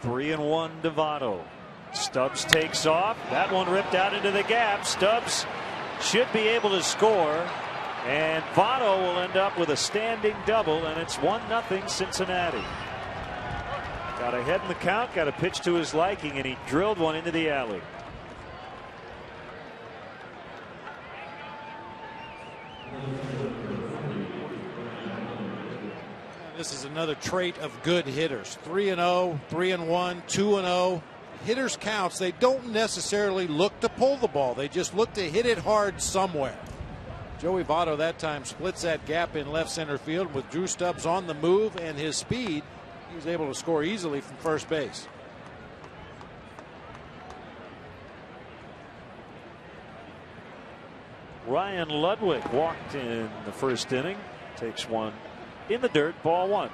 3-1 to Votto. Stubbs takes off. That one ripped out into the gap. Stubbs should be able to score, and Votto will end up with a standing double, and it's 1-0 Cincinnati. Got ahead in the count, got a pitch to his liking, and he drilled one into the alley. This is another trait of good hitters. 3-0, 3-1, 2-0. Hitters' counts, they don't necessarily look to pull the ball. They just look to hit it hard somewhere. Joey Votto that time splits that gap in left center field with Drew Stubbs on the move, and his speed, he was able to score easily from first base. Ryan Ludwig walked in the first inning. Takes one in the dirt. Ball one.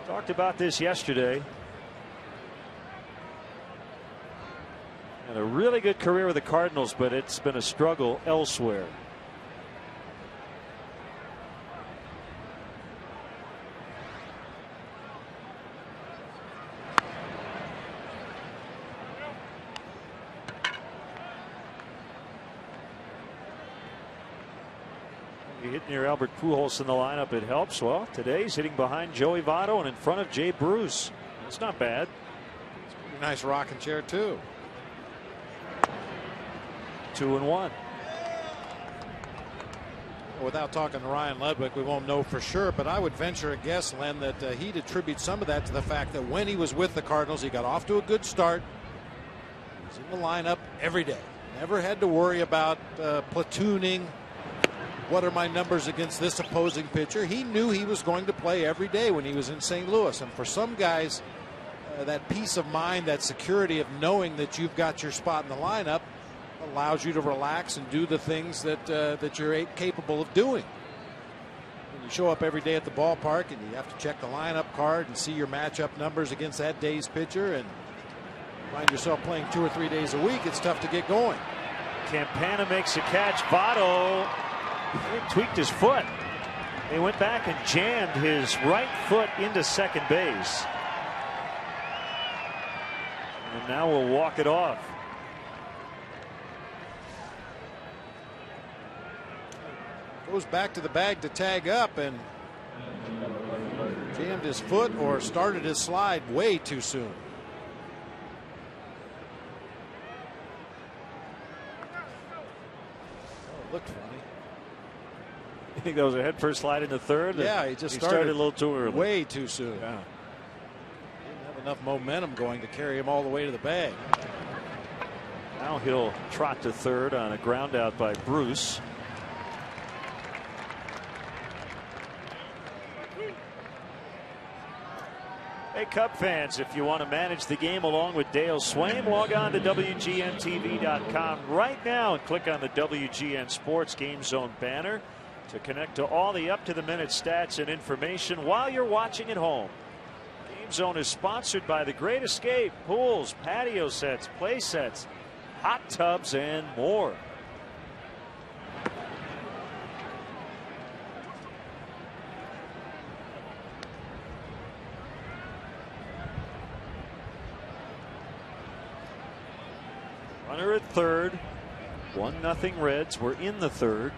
Talked about this yesterday. And a really good career with the Cardinals, but it's been a struggle elsewhere. You hit near Albert Pujols in the lineup, it helps. Well, today he's hitting behind Joey Votto and in front of Jay Bruce. That's not bad. It's a pretty nice rocking chair, too. 2-1. Without talking to Ryan Ludwig, we won't know for sure, but I would venture a guess, Len, that he'd attribute some of that to the fact that when he was with the Cardinals, he got off to a good start. He was in the lineup every day. Never had to worry about platooning. What are my numbers against this opposing pitcher? He knew he was going to play every day when he was in St. Louis. And for some guys, that peace of mind, that security of knowing that you've got your spot in the lineup allows you to relax and do the things that you're capable of doing. When you show up every day at the ballpark and you have to check the lineup card and see your matchup numbers against that day's pitcher and find yourself playing 2 or 3 days a week, it's tough to get going. Campana makes a catch. Votto tweaked his foot. He went back and jammed his right foot into second base. And now we'll walk it off. Goes back to the bag to tag up and jammed his foot or started his slide way too soon. Oh, it looked funny. You think that was a head first slide in the third? Yeah, he just started a little too early. Way too soon. Yeah. Didn't have enough momentum going to carry him all the way to the bag. Now he'll trot to third on a ground out by Bruce. Hey, Cub fans, if you want to manage the game along with Dale Swain, log on to WGNTV.com right now and click on the WGN Sports Game Zone banner to connect to all the up-to-the-minute stats and information while you're watching at home. Game Zone is sponsored by The Great Escape, pools, patio sets, play sets, hot tubs, and more. Runner at third. 1-0 Reds. We're in the third.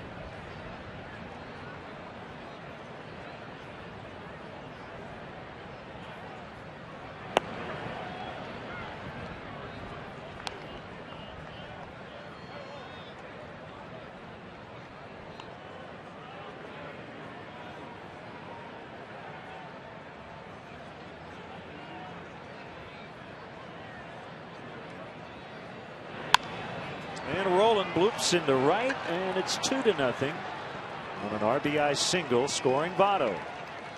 And Roland bloops into right, and it's 2-0 on an RBI single, scoring Votto.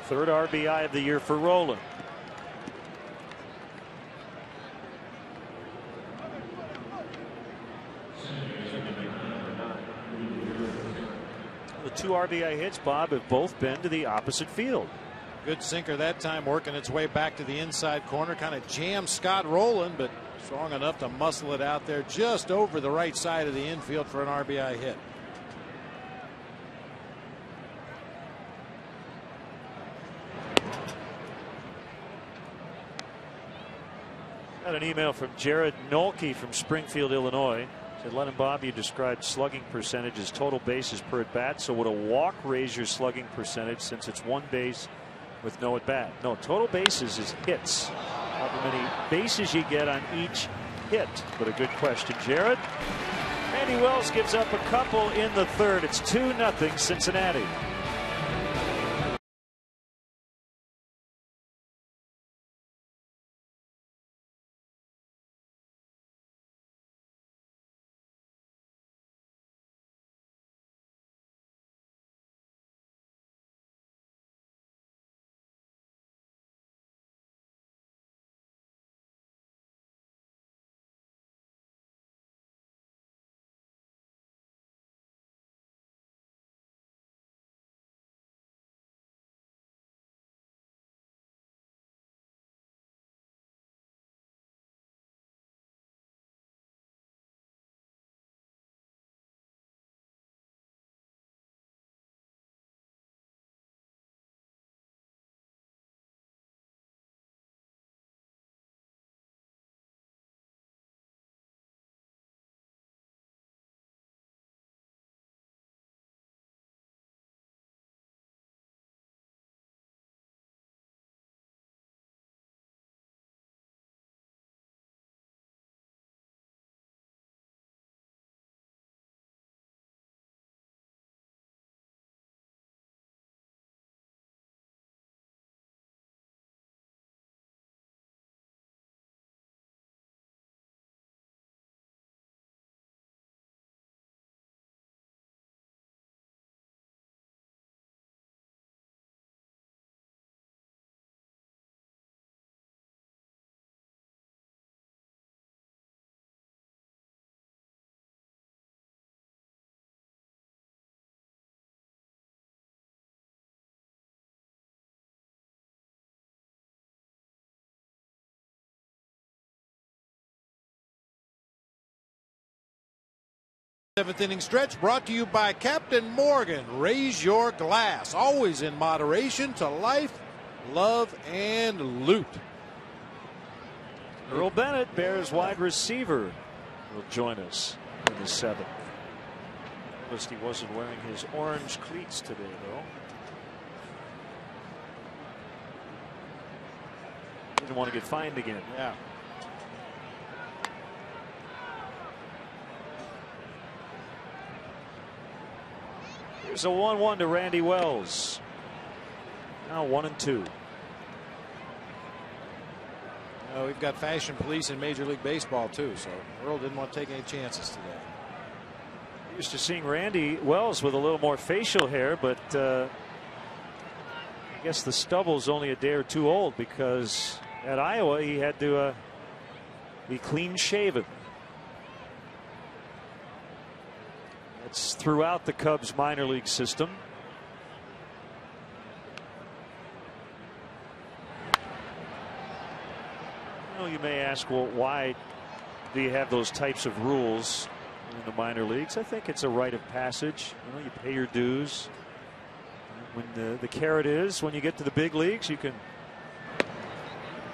Third RBI of the year for Roland. The 2 RBI hits, Bob, have both been to the opposite field. Good sinker that time, working its way back to the inside corner. Kind of jammed Scott Rowland, but strong enough to muscle it out there just over the right side of the infield for an RBI hit. Got an email from Jared Nolke from Springfield, Illinois. Said, Len and Bob, you described slugging percentage as total bases per at bat. So would a walk raise your slugging percentage since it's one base with no at bat? No, total bases is hits. How many bases you get on each hit. But a good question, Jared. Randy Wells gives up a couple in the third. It's 2-0 Cincinnati. Seventh inning stretch brought to you by Captain Morgan. Raise your glass, always in moderation, to life, love, and loot. Earl Bennett, Bears wide receiver, will join us in the seventh. Noticed he wasn't wearing his orange cleats today, though. Didn't want to get fined again. Yeah. Here's a 1-1 to Randy Wells. Now 1-2. We've got fashion police in Major League Baseball too, so Earl didn't want to take any chances today. Used to seeing Randy Wells with a little more facial hair, but I guess the stubble's only a day or two old, because at Iowa he had to be clean shaven. It's throughout the Cubs minor league system. You may ask, well, why do you have those types of rules in the minor leagues? I think it's a rite of passage. You pay your dues. When the carrot is, when you get to the big leagues, you can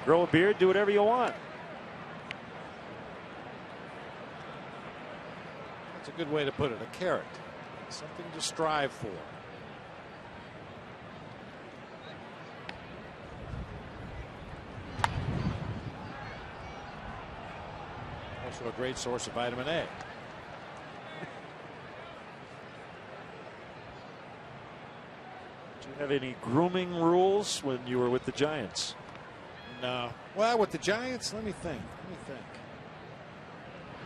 grow a beard, do whatever you want. That's a good way to put it. A carrot, something to strive for. Also a great source of vitamin A. Do you have any grooming rules when you were with the Giants? No. Well, with the Giants, let me think.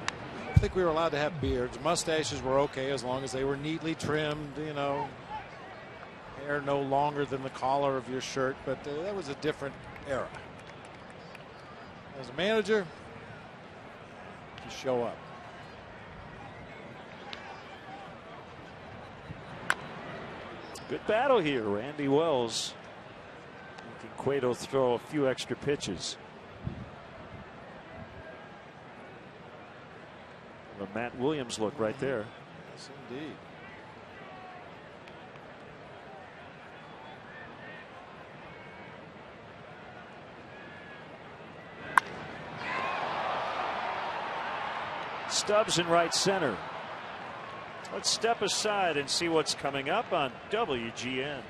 I don't think we were allowed to have beards. Mustaches were okay as long as they were neatly trimmed, hair no longer than the collar of your shirt, but that was a different era. As a manager, just show up. Good battle here. Randy Wells making Cueto throw a few extra pitches. A Matt Williams look right there. Yes, indeed. Stubbs in right center. Let's step aside and see what's coming up on WGN.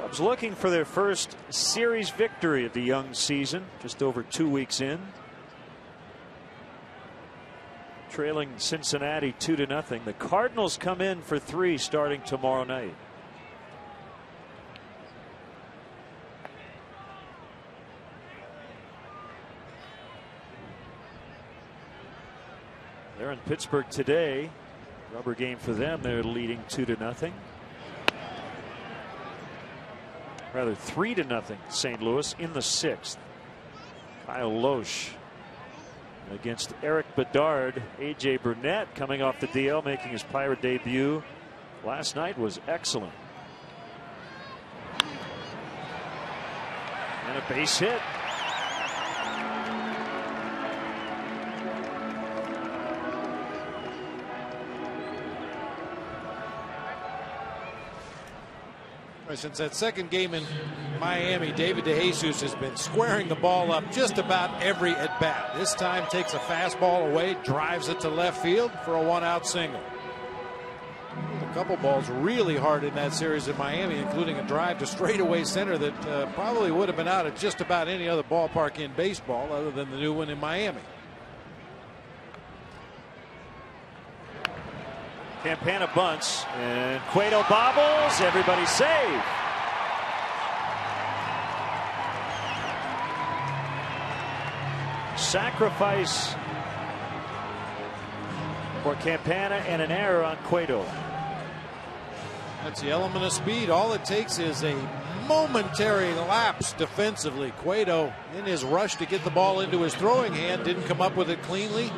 Cubs looking for their first series victory of the young season, just over 2 weeks in. Trailing Cincinnati 2-0. The Cardinals come in for 3 starting tomorrow night. They're in Pittsburgh today. Rubber game for them. They're leading 2-0. Rather 3-0 St. Louis in the 6th. Kyle Loesch against Eric Bedard. A.J. Burnett coming off the DL, making his Pirate debut last night, was excellent. And a base hit. Since that second game in Miami, David DeJesus has been squaring the ball up just about every at bat. This time takes a fastball away, drives it to left field for a 1-out single. A couple balls really hard in that series in Miami, including a drive to straightaway center that probably would have been out at just about any other ballpark in baseball other than the new one in Miami. Campana bunts and Cueto bobbles. Everybody safe. Sacrifice for Campana and an error on Cueto. That's the element of speed. All it takes is a momentary lapse defensively. Cueto, in his rush to get the ball into his throwing hand, didn't come up with it cleanly.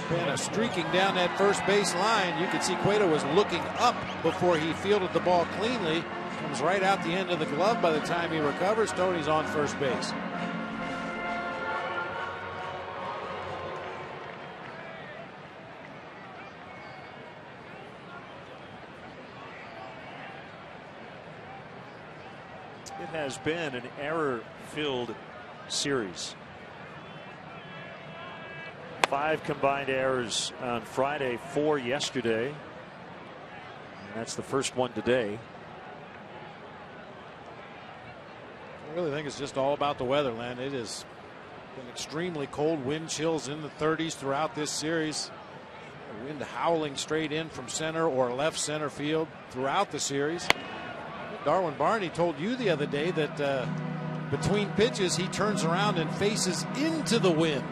Pena streaking down that first base line. You could see Cueto was looking up before he fielded the ball cleanly. Comes right out the end of the glove by the time he recovers. Tony's on first base. It has been an error-filled series. 5 combined errors on Friday, 4 yesterday. And that's the first one today. I really think it's just all about the weather, Len. It has been extremely cold, wind chills in the 30s throughout this series. Wind howling straight in from center or left center field throughout the series. Darwin Barney told you the other day that between pitches he turns around and faces into the wind,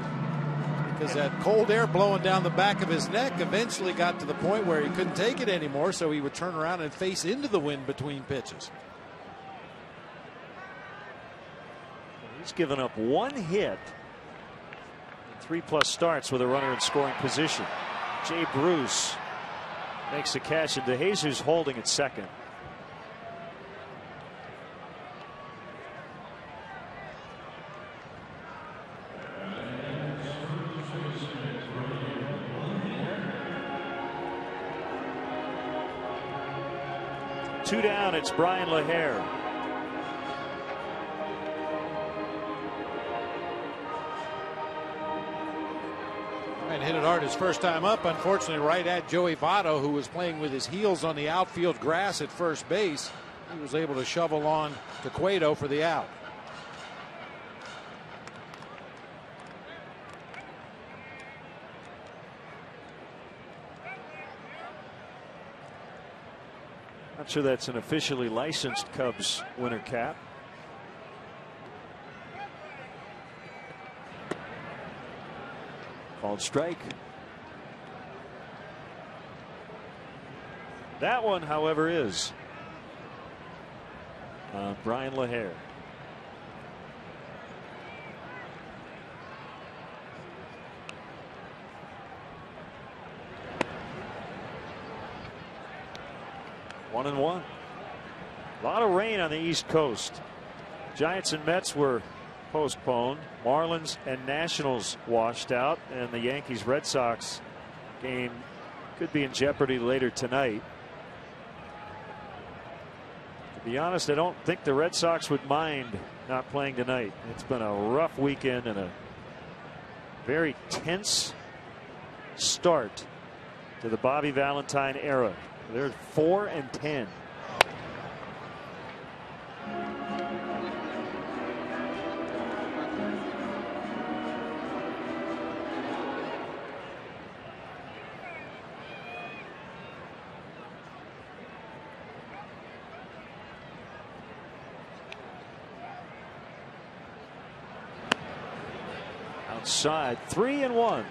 because that cold air blowing down the back of his neck eventually got to the point where he couldn't take it anymore, so he would turn around and face into the wind between pitches. He's given up 1 hit in 3+ starts with a runner in scoring position. Jay Bruce makes the catch, and DeJesus holding at second. Two down, it's Brian LaHare. And hit it hard his first time up, unfortunately right at Joey Votto, who was playing with his heels on the outfield grass at first base. He was able to shovel on to Cueto for the out. Not sure that's an officially licensed Cubs winter cap. Called strike. That one, however, is Brian LaHare. One and one. A lot of rain on the East Coast. Giants and Mets were postponed. Marlins and Nationals washed out, and the Yankees Red Sox game could be in jeopardy later tonight. To be honest, I don't think the Red Sox would mind not playing tonight. It's been a rough weekend and a very tense start to the Bobby Valentine era. They're 4-10. Outside, 3-1.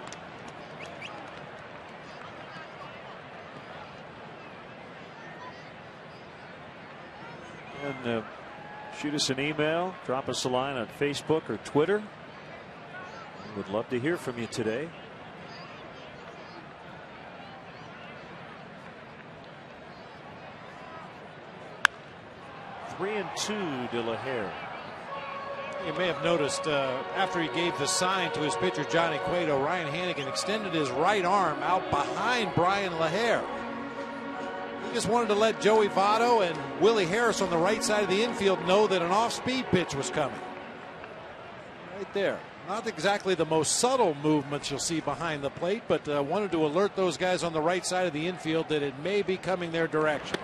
And shoot us an email, drop us a line on Facebook or Twitter. We would love to hear from you today. Three and 2 to LaHare. You may have noticed after he gave the sign to his pitcher Johnny Cueto, Ryan Hannigan extended his right arm out behind Brian LaHare. He just wanted to let Joey Votto and Willie Harris on the right side of the infield know that an off-speed pitch was coming. Right there. Not exactly the most subtle movements you'll see behind the plate, but wanted to alert those guys on the right side of the infield that it may be coming their direction.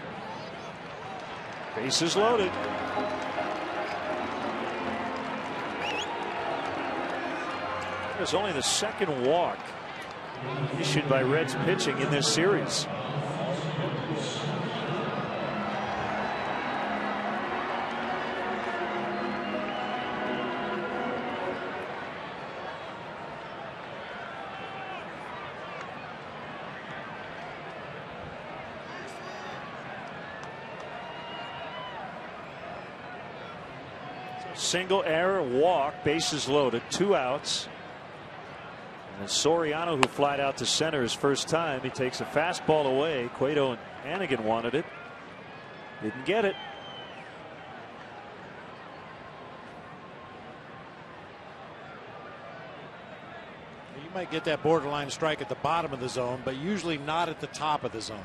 Bases loaded. It was only the second walk issued by Reds pitching in this series. Single error, walk, bases loaded, 2 outs. And Soriano, who flied out to center his first time, he takes a fastball away. Cueto and Hannigan wanted it. Didn't get it. You might get that borderline strike at the bottom of the zone, but usually not at the top of the zone.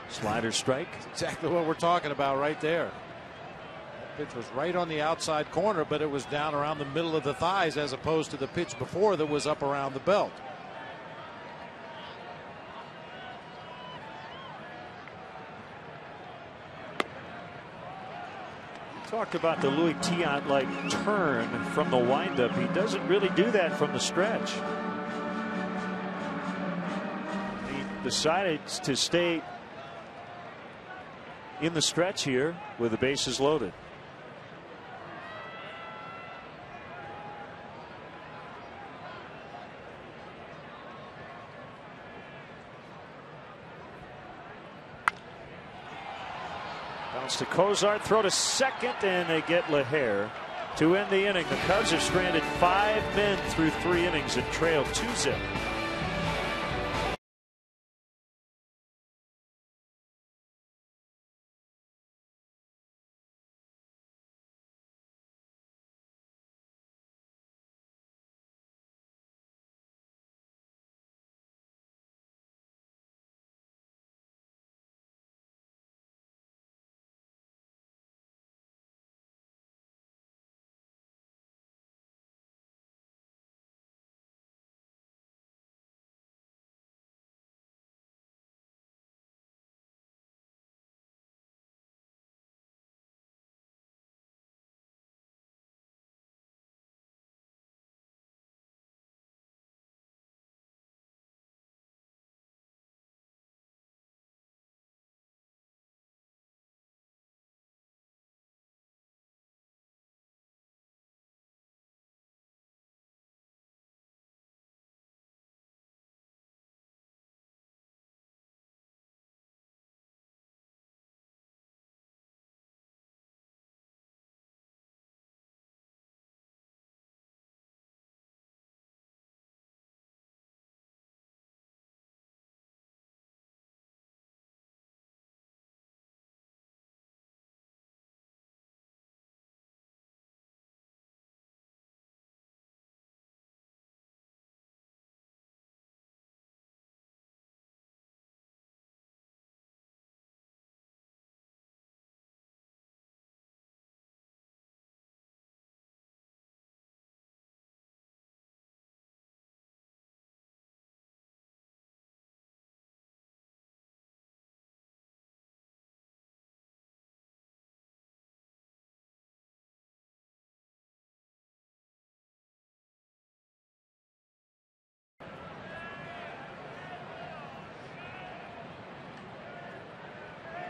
Slider strike. Exactly what we're talking about right there. That pitch was right on the outside corner, but it was down around the middle of the thighs as opposed to the pitch before that was up around the belt. Talked about the Louis Tiant like turn from the windup. He doesn't really do that from the stretch. He decided to stay in the stretch here with the bases loaded. Bounce to Cozart, throw to second, and they get LaHare to end the inning. The Cubs have stranded 5 men through 3 innings and trail 2-0.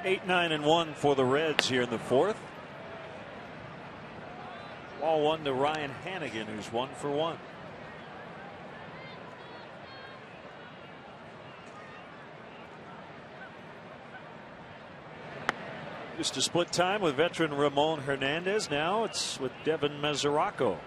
Eight, 9, and 1 for the Reds here in the 4th. Ball 1 to Ryan Hannigan, who's 1 for 1. Used to split time with veteran Ramon Hernandez. Now it's with Devin Mesoraco.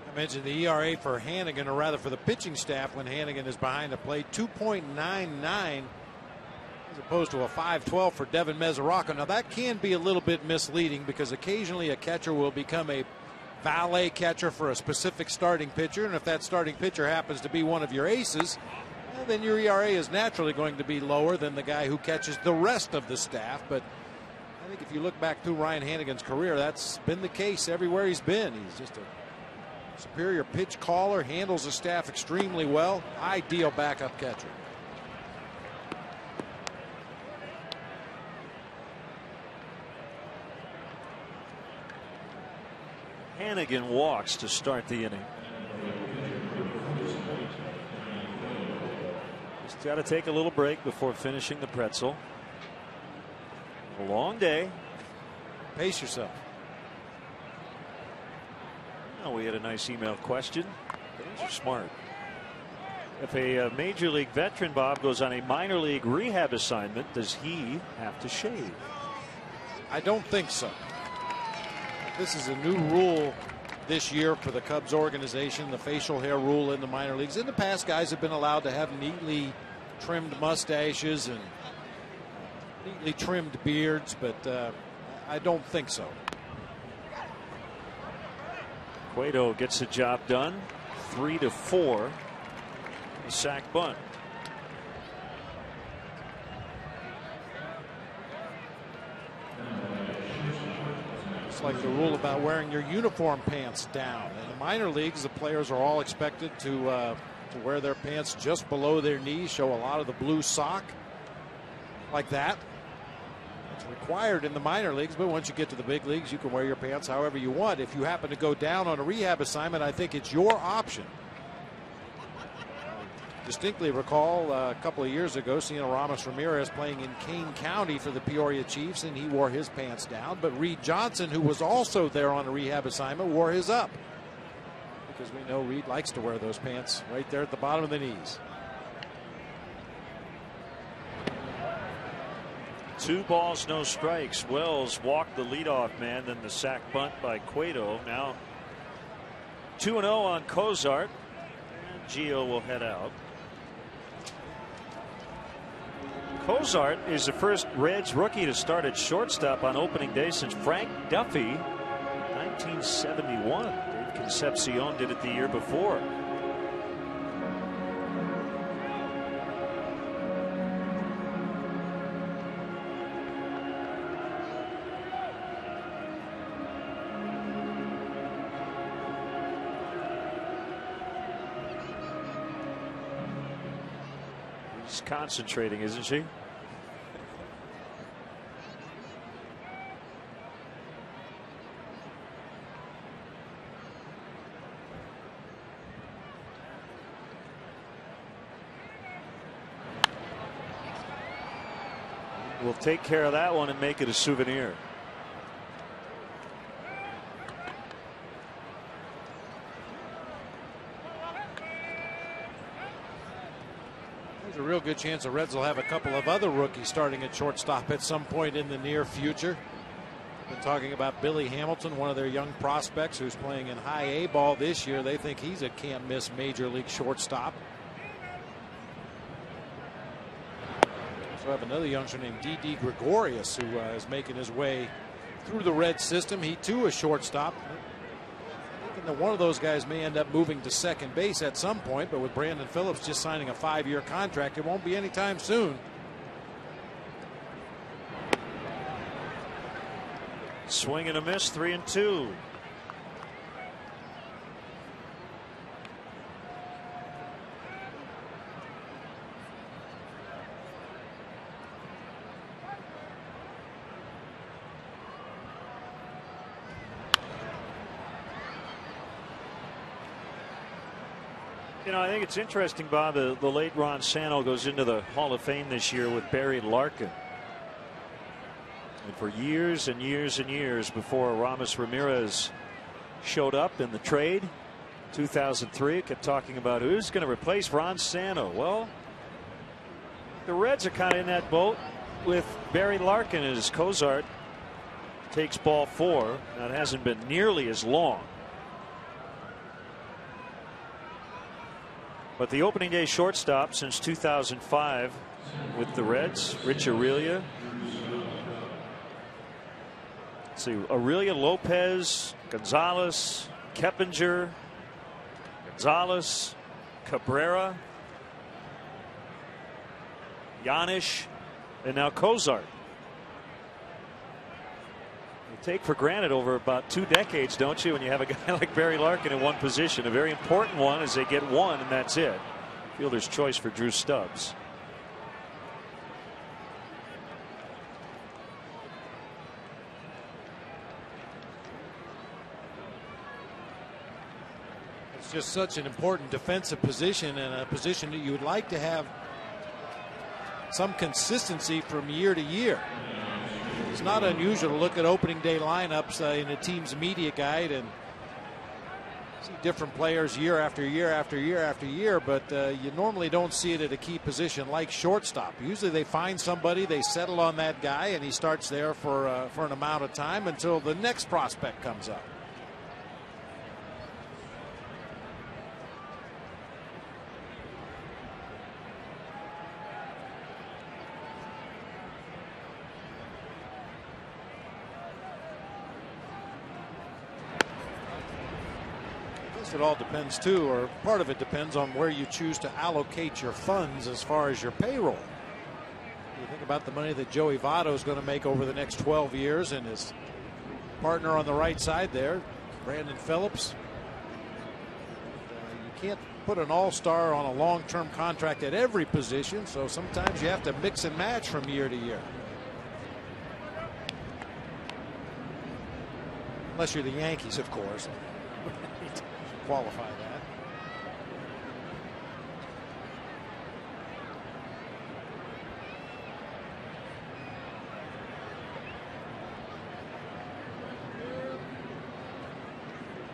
I mentioned the ERA for Hannigan, or rather for the pitching staff when Hannigan is behind the plate, 2.99 as opposed to a 5.12 for Devin Mesoraco. Now that can be a little bit misleading because occasionally a catcher will become a valet catcher for a specific starting pitcher, and if that starting pitcher happens to be one of your aces, then your ERA is naturally going to be lower than the guy who catches the rest of the staff. But I think if you look back through Ryan Hannigan's career, that's been the case everywhere he's been. He's just a superior pitch caller, handles the staff extremely well, ideal backup catcher. Hannigan walks to start the inning. His He's got to take a little break before finishing the pretzel. A long day. Pace yourself. Oh, we had a nice email question. Those are smart. If a major league veteran, Bob, goes on a minor league rehab assignment, does he have to shave? I don't think so. This is a new rule this year for the Cubs organization, the facial hair rule in the minor leagues. In the past, guys have been allowed to have neatly trimmed mustaches and neatly trimmed beards, but I don't think so. Cueto gets the job done. 3-4. A sac bunt. It's like the rule about wearing your uniform pants down. In the minor leagues, the players are all expected to wear their pants just below their knees, show a lot of the blue sock like that. It's required in the minor leagues, but once you get to the big leagues, you can wear your pants however you want. If you happen to go down on a rehab assignment, I think it's your option. Distinctly recall a couple of years ago seeing Aramis Ramirez playing in Kane County for the Peoria Chiefs, and he wore his pants down. But Reed Johnson, who was also there on a rehab assignment, wore his up. Because we know Reed likes to wear those pants right there at the bottom of the knees. 2 balls, no strikes. Wells walked the leadoff man, then the sac bunt by Cueto. Now 2-0 on Cozart. And Gio will head out. Cozart is the first Reds rookie to start at shortstop on opening day since Frank Duffy, 1971. Dave Concepcion did it the year before. She's concentrating, isn't she? We'll take care of that one and make it a souvenir. There's a real good chance the Reds will have a couple of other rookies starting at shortstop at some point in the near future. Been talking about Billy Hamilton, one of their young prospects who's playing in high A ball this year. They think he's a can't miss major league shortstop. So have another youngster named D.D. Gregorius who is making his way through the Red system. He too is shortstop. Thinking that one of those guys may end up moving to second base at some point, but with Brandon Phillips just signing a 5-year contract, it won't be anytime soon. Swing and a miss, 3-2. You know, I think it's interesting, Bob. The late Ron Santo goes into the Hall of Fame this year with Barry Larkin. And for years and years and years before Aramis Ramirez showed up in the trade, 2003, kept talking about who's going to replace Ron Santo. Well, the Reds are kind of in that boat with Barry Larkin as Cozart takes ball 4. That hasn't been nearly as long. But the opening day shortstop since 2005 with the Reds, Rich Aurelia. Let's see, Aurelia, Lopez, Gonzalez, Keppinger, Gonzalez, Cabrera, Yanish, and now Cozart. You take for granted over about 2 decades, don't you, when you have a guy like Barry Larkin in one position. A very important one as they get one, and that's it. Fielder's choice for Drew Stubbs. It's just such an important defensive position, and a position that you would like to have some consistency from year to year. It's not unusual to look at opening day lineups in a team's media guide and see different players year after year after year after year, but you normally don't see it at a key position like shortstop. Usually they find somebody, they settle on that guy, and he starts there for an amount of time until the next prospect comes up. It all depends too, or part of it depends on where you choose to allocate your funds as far as your payroll. You think about the money that Joey Votto is going to make over the next 12 years, and his partner on the right side there, Brandon Phillips. You can't put an all-star on a long-term contract at every position, so sometimes you have to mix and match from year to year. Unless you're the Yankees, of course. Qualify that.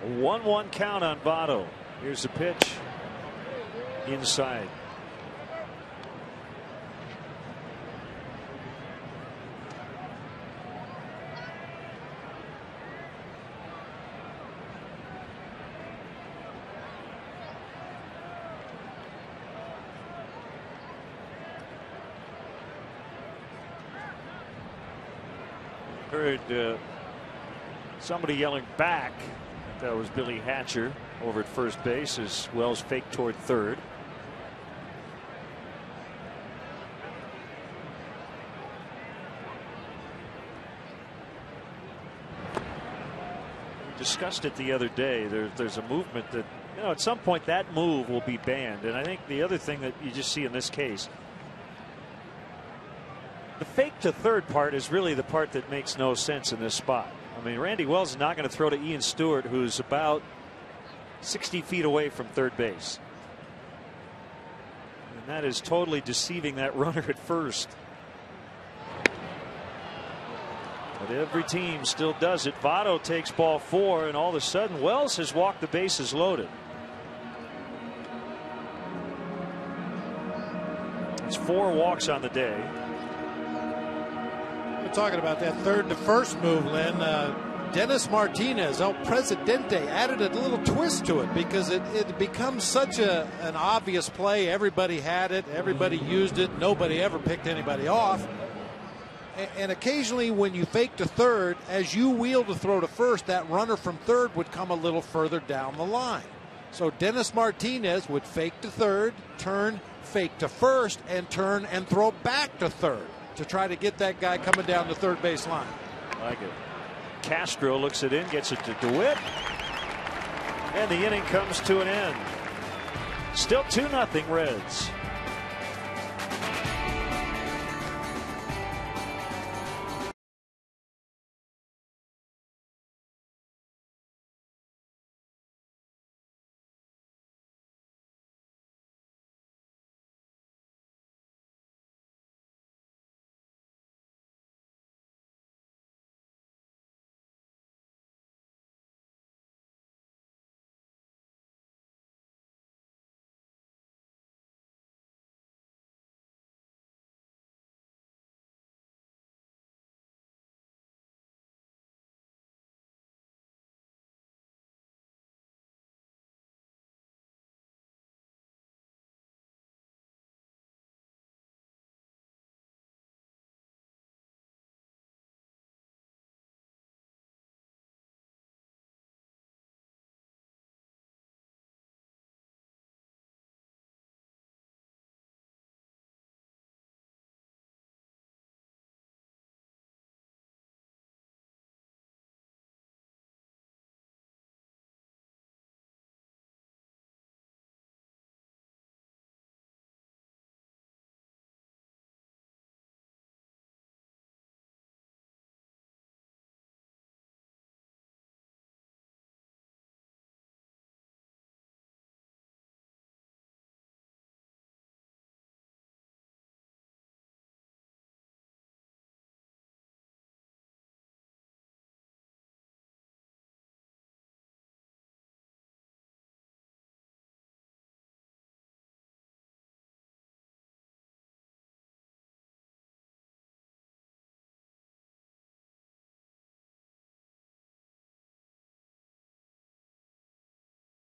A 1-1 count on Votto. Here's the pitch. Inside. Heard somebody yelling back. That was Billy Hatcher over at first base as Wells faked toward third. We discussed it the other day. There's a movement that, you know, at some point that move will be banned. And I think the other thing that you just see in this case, the fake to third part is really the part that makes no sense in this spot. I mean, Randy Wells is not going to throw to Ian Stewart, who's about 60 feet away from third base. And that is totally deceiving that runner at first. But every team still does it. Votto takes ball 4, and all of a sudden Wells has walked the bases loaded. It's 4 walks on the day. Talking about that third to first move, Lynn, Dennis Martinez, El Presidente, added a little twist to it because it becomes such an obvious play. Everybody had it, everybody used it, nobody ever picked anybody off. And occasionally when you fake to third, as you wheel to throw to first, that runner from third would come a little further down the line. So Dennis Martinez would fake to third, turn, fake to first, and turn and throw back to third to try to get that guy coming down the third base line. Like it. Castro looks it in, gets it to DeWitt, and the inning comes to an end. Still 2-0 Reds.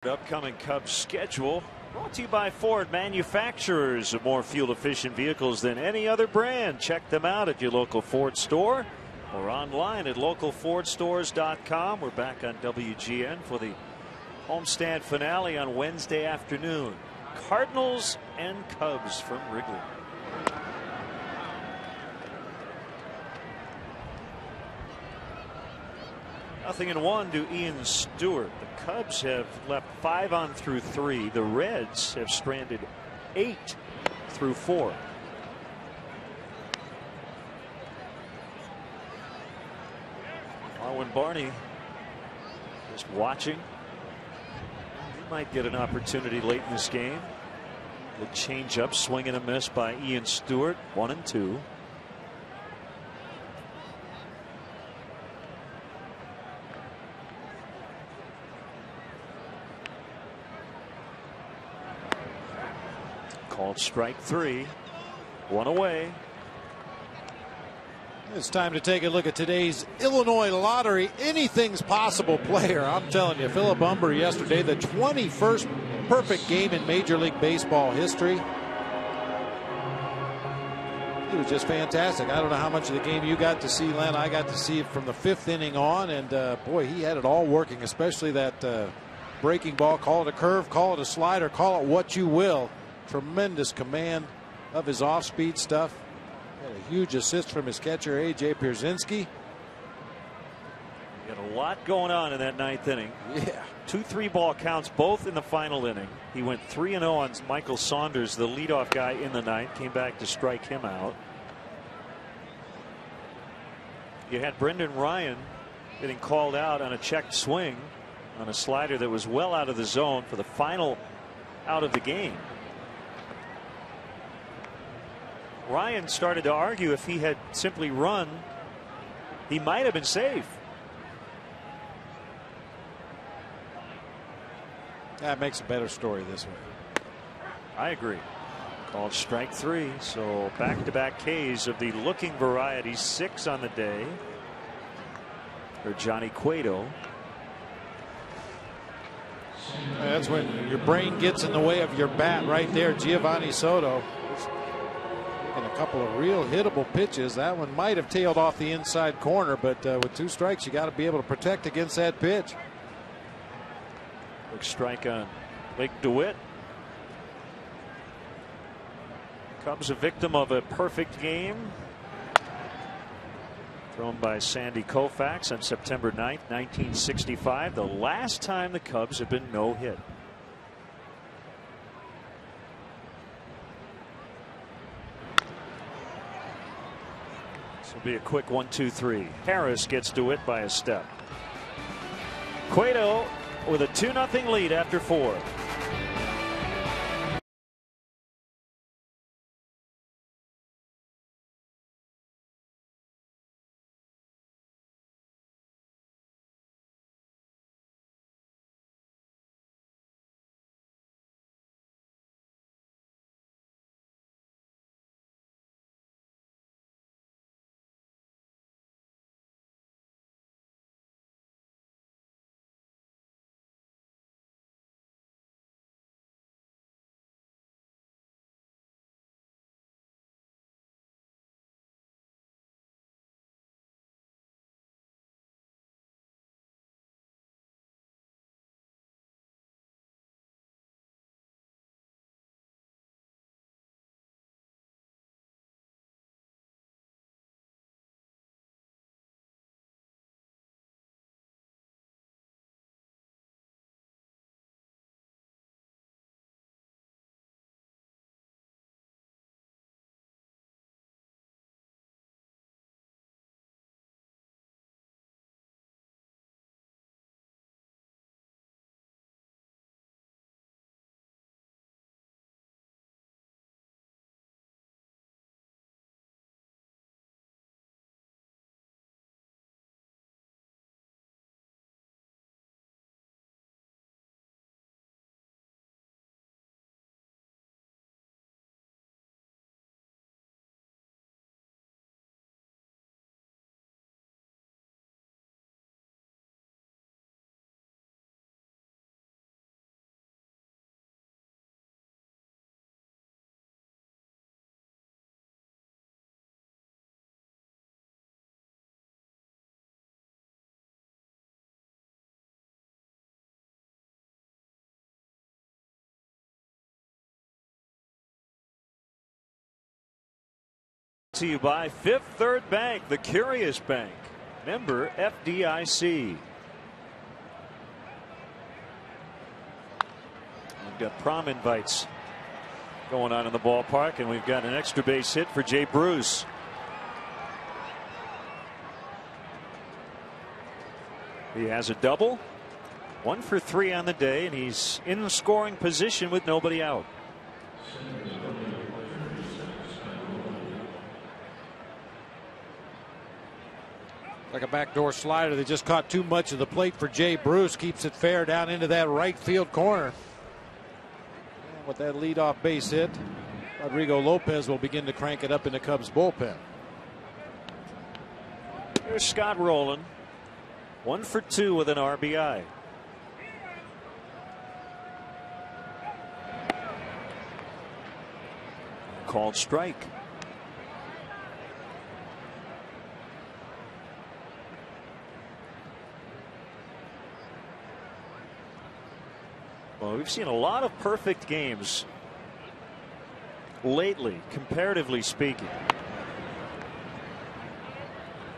Upcoming Cubs schedule brought to you by Ford, manufacturers of more fuel-efficient vehicles than any other brand. Check them out at your local Ford store or online at localfordstores.com. We're back on WGN for the homestand finale on Wednesday afternoon. Cardinals and Cubs from Wrigley. Nothing in one to Ian Stewart. The Cubs have left 5 on through 3. The Reds have stranded 8 through 4. When Barney just watching, he might get an opportunity late in this game. The changeup, swing and a miss by Ian Stewart. 1-2. Called strike 3. 1 away. It's time to take a look at today's Illinois Lottery. Anything's possible player. I'm telling you, Philip Humber yesterday, the 21st perfect game in Major League Baseball history. He was just fantastic. I don't know how much of the game you got to see, Len. I got to see it from the 5th inning on, and boy, he had it all working, especially that breaking ball. Call it a curve, call it a slider, call it what you will. Tremendous command of his off-speed stuff. Had a huge assist from his catcher, A.J. Pierzynski. Got a lot going on in that 9th inning. Yeah. 2 3-ball counts, both in the final inning. He went 3-0 on Michael Saunders, the leadoff guy in the 9th. Came back to strike him out. You had Brendan Ryan getting called out on a checked swing on a slider that was well out of the zone for the final out of the game. Ryan started to argue if he had simply run, he might have been safe. That makes a better story this way. I agree. Called strike 3. So back-to-back Ks of the looking variety. 6 on the day for Johnny Cueto. That's when your brain gets in the way of your bat right there. Giovanni Soto. And a couple of real hittable pitches. That one might have tailed off the inside corner, but with 2 strikes, you got to be able to protect against that pitch. Quick strike on Blake DeWitt. Cubs a victim of a perfect game thrown by Sandy Koufax on September 9th, 1965. The last time the Cubs have been no hit. This will be a quick 1-2-3. Harris gets DeWitt by a step. Cueto with a 2-0 lead after 4. to you by Fifth Third Bank, the Curious Bank, member FDIC. We've got prom invites going on in the ballpark, and we've got an extra base hit for Jay Bruce. He has a double, 1 for 3 on the day, and he's in scoring position with nobody out. Like a backdoor slider that just caught too much of the plate for Jay Bruce. Keeps it fair down into that right field corner. And with that leadoff base hit, Rodrigo Lopez will begin to crank it up in the Cubs bullpen. Here's Scott Rowland, 1 for 2 with an RBI. Called strike. Well, we've seen a lot of perfect games lately, comparatively speaking.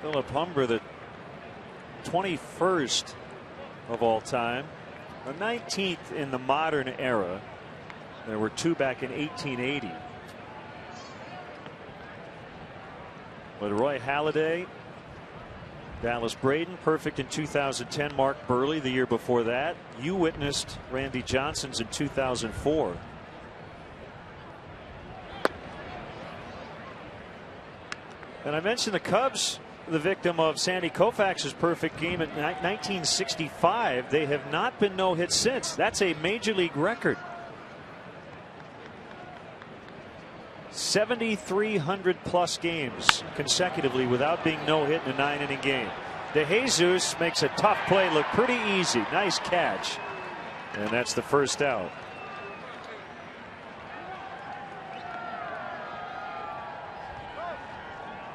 Philip Humber, the 21st of all time, the 19th in the modern era. There were 2 back in 1880. But Roy Halladay, Dallas Braden, perfect in 2010. Mark Burley the year before that. You witnessed Randy Johnson's in 2004. And I mentioned the Cubs, the victim of Sandy Koufax's perfect game in 1965. They have not been no-hit since. That's a major league record. 7,300 plus games consecutively without being no-hit in a 9-inning game. De Jesus makes a tough play look pretty easy. Nice catch. And that's the first out.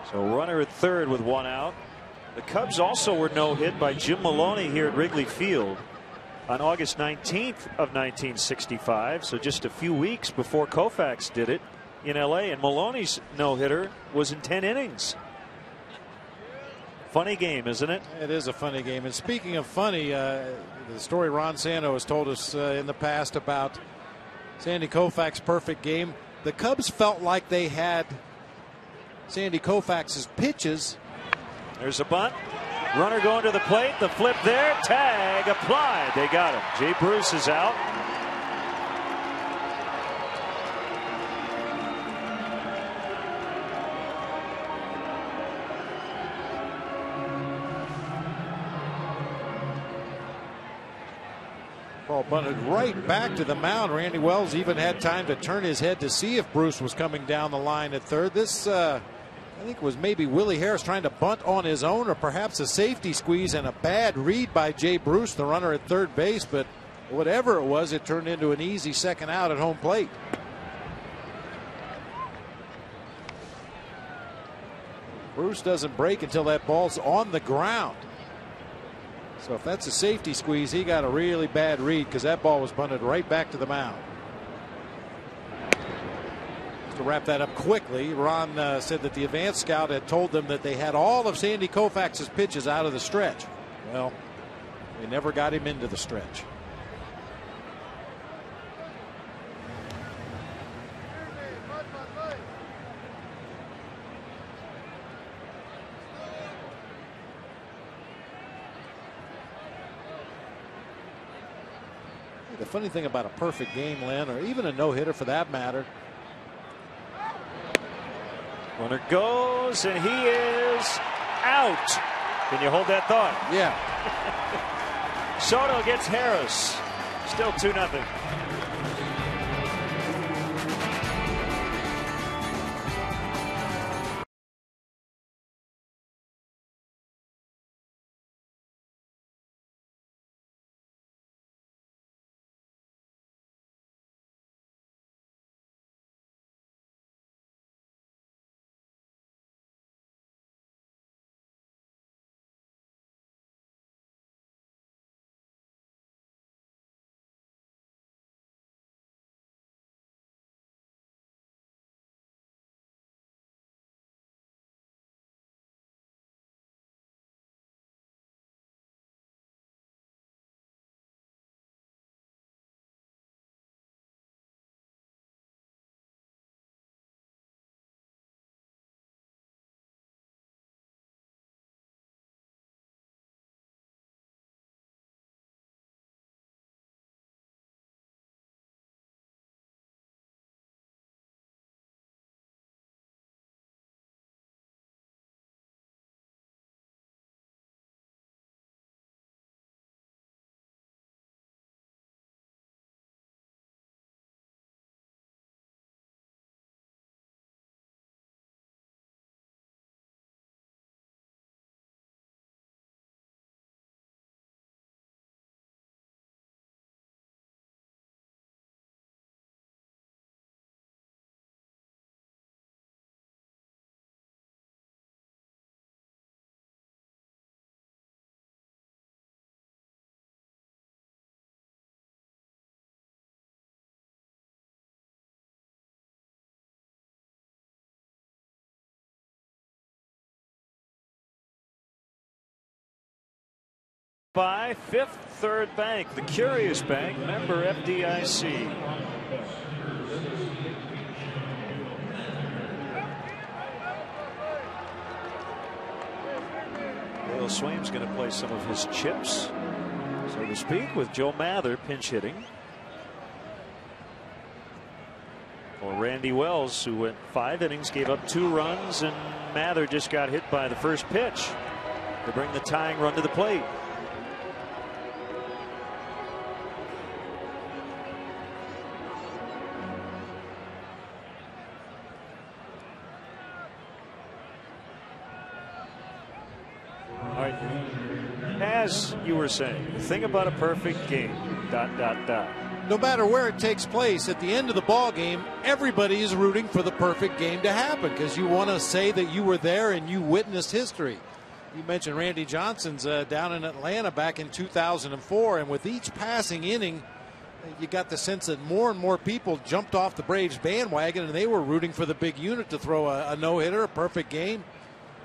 So runner at third with 1 out. The Cubs also were no-hit by Jim Maloney here at Wrigley Field on August 19th of 1965. So just a few weeks before Koufax did it in LA, and Maloney's no-hitter was in 10 innings. Funny game, isn't it? It is a funny game. And speaking of funny, the story Ron Santo has told us in the past about Sandy Koufax's perfect game, the Cubs felt like they had Sandy Koufax's pitches. There's a bunt. Runner going to the plate. The flip there. Tag applied. They got him. Jay Bruce is out. Ball bunted right back to the mound. Randy Wells even had time to turn his head to see if Bruce was coming down the line at third. This, I think, was maybe Willie Harris trying to bunt on his own, or perhaps a safety squeeze and a bad read by Jay Bruce, the runner at third base. But whatever it was, it turned into an easy second out at home plate. Bruce doesn't break until that ball's on the ground. So if that's a safety squeeze, he got a really bad read because that ball was bunted right back to the mound. To wrap that up quickly, Ron said that the advanced scout had told them that they had all of Sandy Koufax's pitches out of the stretch. Well, they never got him into the stretch. The funny thing about a perfect game, Len, or even a no-hitter for that matter. Runner goes, and he is out. Can you hold that thought? Yeah. Soto gets Harris. Still 2-0. by Fifth Third Bank, the Curious Bank, member FDIC. Dale Swaim's going to play some of his chips, so to speak, with Joe Mather pinch hitting. Or Randy Wells, who went 5 innings, gave up 2 runs, and Mather just got hit by the first pitch to bring the tying run to the plate. All right. As you were saying, the thing about a perfect game, ... No matter where it takes place, at the end of the ball game, everybody is rooting for the perfect game to happen because you want to say that you were there and you witnessed history. You mentioned Randy Johnson's down in Atlanta back in 2004, and with each passing inning, you got the sense that more and more people jumped off the Braves bandwagon and they were rooting for the big unit to throw a no-hitter, a perfect game.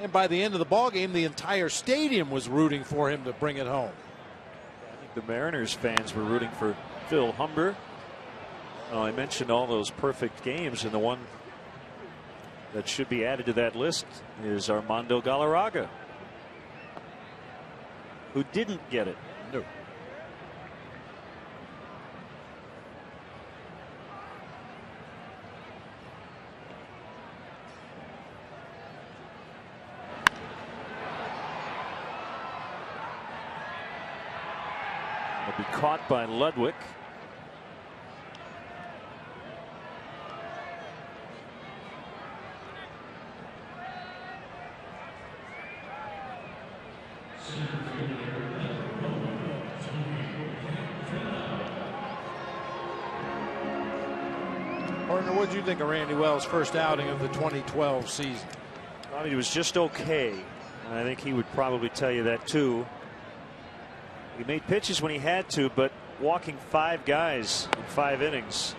And by the end of the ball game, the entire stadium was rooting for him to bring it home. I think the Mariners fans were rooting for Phil Humber. I mentioned all those perfect games, and the one that should be added to that list is Armando Galarraga, who didn't get it. No. Will be caught by Ludwig. Partner, what did you think of Randy Wells' first outing of the 2012 season? I mean, he was just okay. And I think he would probably tell you that too. He made pitches when he had to, but walking 5 guys in 5 innings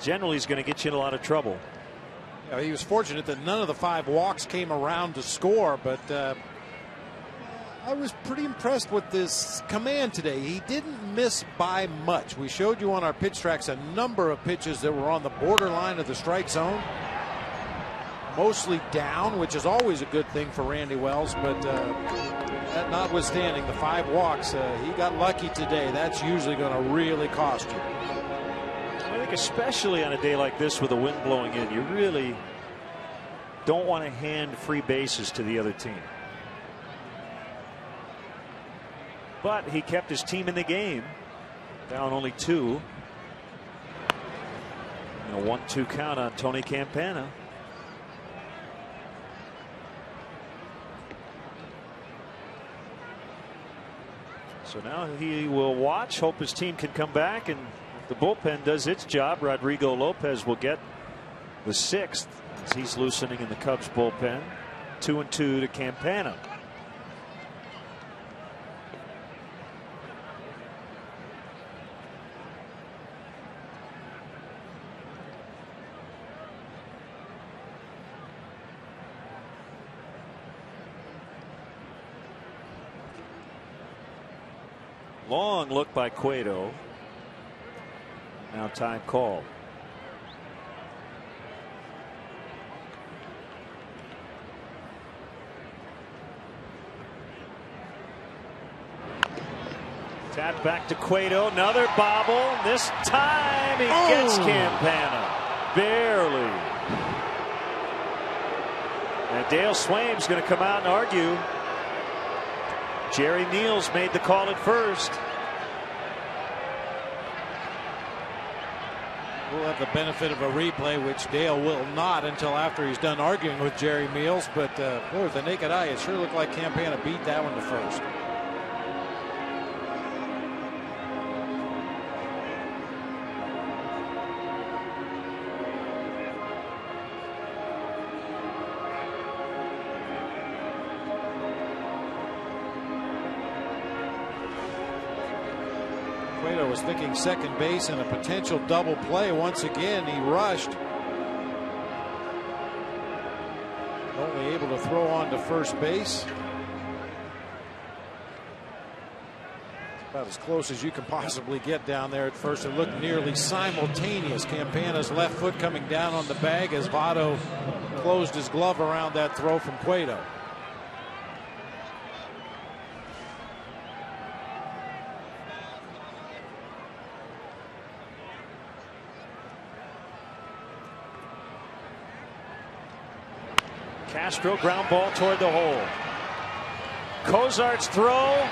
generally is going to get you in a lot of trouble. Yeah, he was fortunate that none of the 5 walks came around to score, but I was pretty impressed with this command today. He didn't miss by much. We showed you on our pitch tracks a number of pitches that were on the borderline of the strike zone. Mostly down, which is always a good thing for Randy Wells, but that notwithstanding the 5 walks, he got lucky today. That's usually going to really cost you. I think especially on a day like this with the wind blowing in, you really don't want to hand free bases to the other team. But he kept his team in the game, down only 2. And a 1-2 count on Tony Campana. So now he will watch, hope his team can come back, and if the bullpen does its job, Rodrigo Lopez will get the 6th as he's loosening in the Cubs bullpen. 2-2 to Campana. Long look by Cueto. Now time called. Tap back to Cueto. Another bobble. This time he gets Campana. Barely. And Dale Swaim's going to come out and argue. Jerry Neals made the call at first. We'll have the benefit of a replay, which Dale will not until after he's done arguing with Jerry Meals. But boy, with the naked eye, it sure looked like Campana beat that one to first. Was thinking second base and a potential double play. Once again, he rushed. Only able to throw on to first base. About as close as you can possibly get down there at first. It looked nearly simultaneous. Campana's left foot coming down on the bag as Votto closed his glove around that throw from Cueto. Castro ground ball toward the hole. Cozart's throw,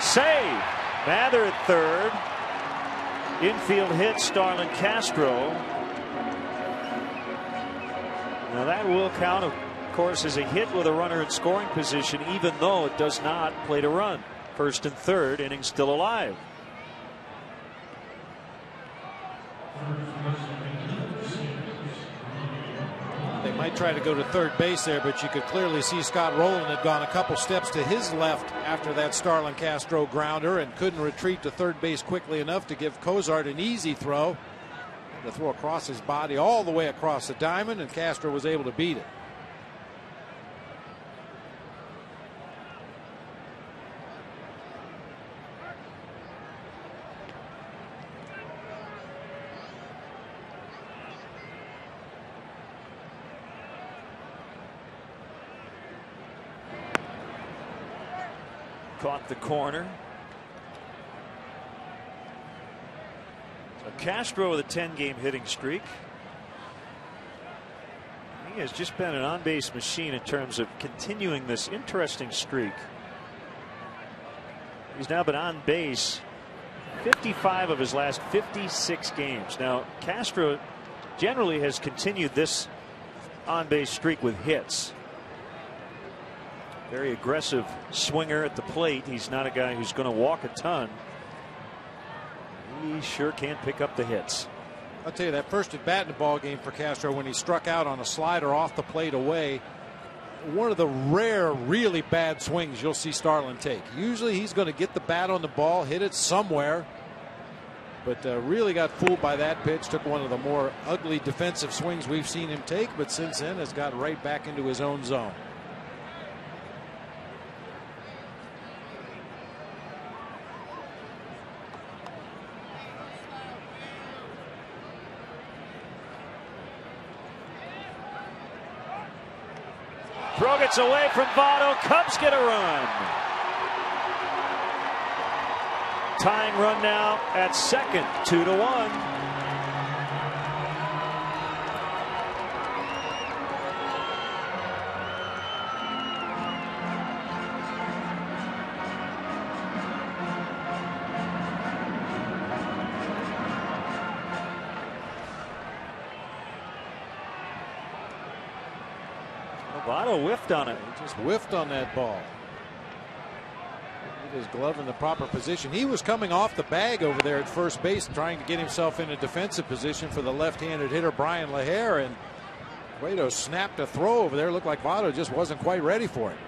save. Mather at third. Infield hit Starlin Castro. Now that will count, of course, as a hit with a runner in scoring position, even though it does not play to run. First and third, inning still alive. They might try to go to third base there, but you could clearly see Scott Rowland had gone a couple steps to his left after that Starlin Castro grounder and couldn't retreat to third base quickly enough to give Cozart an easy throw. The throw across his body all the way across the diamond, and Castro was able to beat it. Caught the corner. So Castro with a 10-game hitting streak. He has just been an on-base machine in terms of continuing this interesting streak. He's now been on base 55 of his last 56 games. Now Castro generally has continued this on-base streak with hits. Very aggressive swinger at the plate. He's not a guy who's going to walk a ton. He sure can pick up the hits. I'll tell you, that first at bat in the ball game for Castro when he struck out on a slider off the plate away, one of the rare really bad swings you'll see Starlin take. Usually he's going to get the bat on the ball, hit it somewhere, but really got fooled by that pitch. Took one of the more ugly defensive swings we've seen him take, but since then has got right back into his own zone. Throw gets away from Votto. Cubs get a run. Tying run now at second, 2-1. Votto whiffed on it. He just whiffed on that ball. With his glove in the proper position. He was coming off the bag over there at first base, trying to get himself in a defensive position for the left-handed hitter Brian LaHare, and Cueto snapped a throw over there. Looked like Votto just wasn't quite ready for it.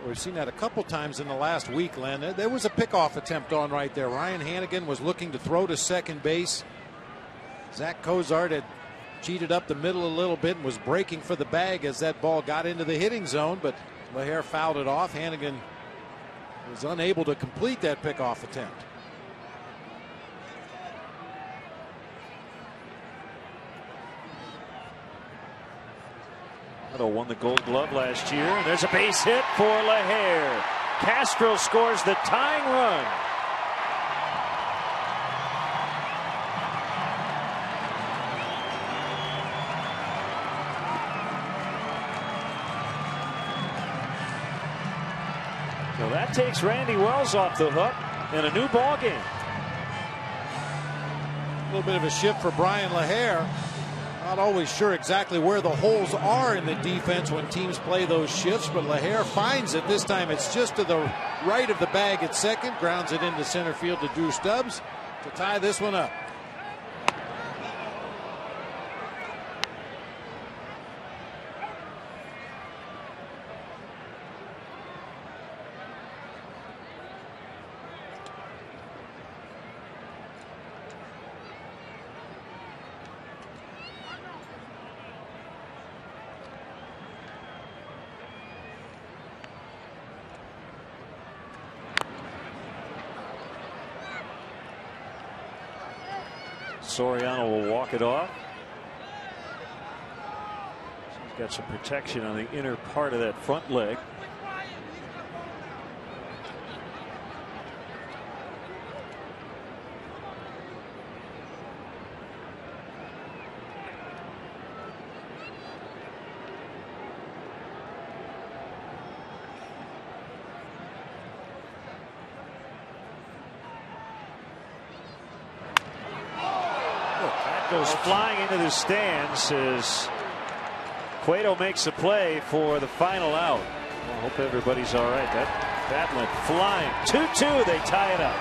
We've seen that a couple times in the last week, Len. There was a pickoff attempt on right there. Ryan Hannigan was looking to throw to second base. Zach Cozart had cheated up the middle a little bit and was breaking for the bag as that ball got into the hitting zone, but LaHare fouled it off. Hannigan was unable to complete that pickoff attempt. Votto won the Gold Glove last year, and there's a base hit for LaHare. Castro scores the tying run. So that takes Randy Wells off the hook in a new ball game. A little bit of a shift for Brian LaHare. Not always sure exactly where the holes are in the defense when teams play those shifts, but LaHare finds it. This time it's just to the right of the bag at second, grounds it into center field to Drew Stubbs to tie this one up. Soriano will walk it off. He's got some protection on the inner part of that front leg. Goes flying into the stands as Cueto makes a play for the final out. I hope everybody's all right. That went flying. 2-2. They tie it up.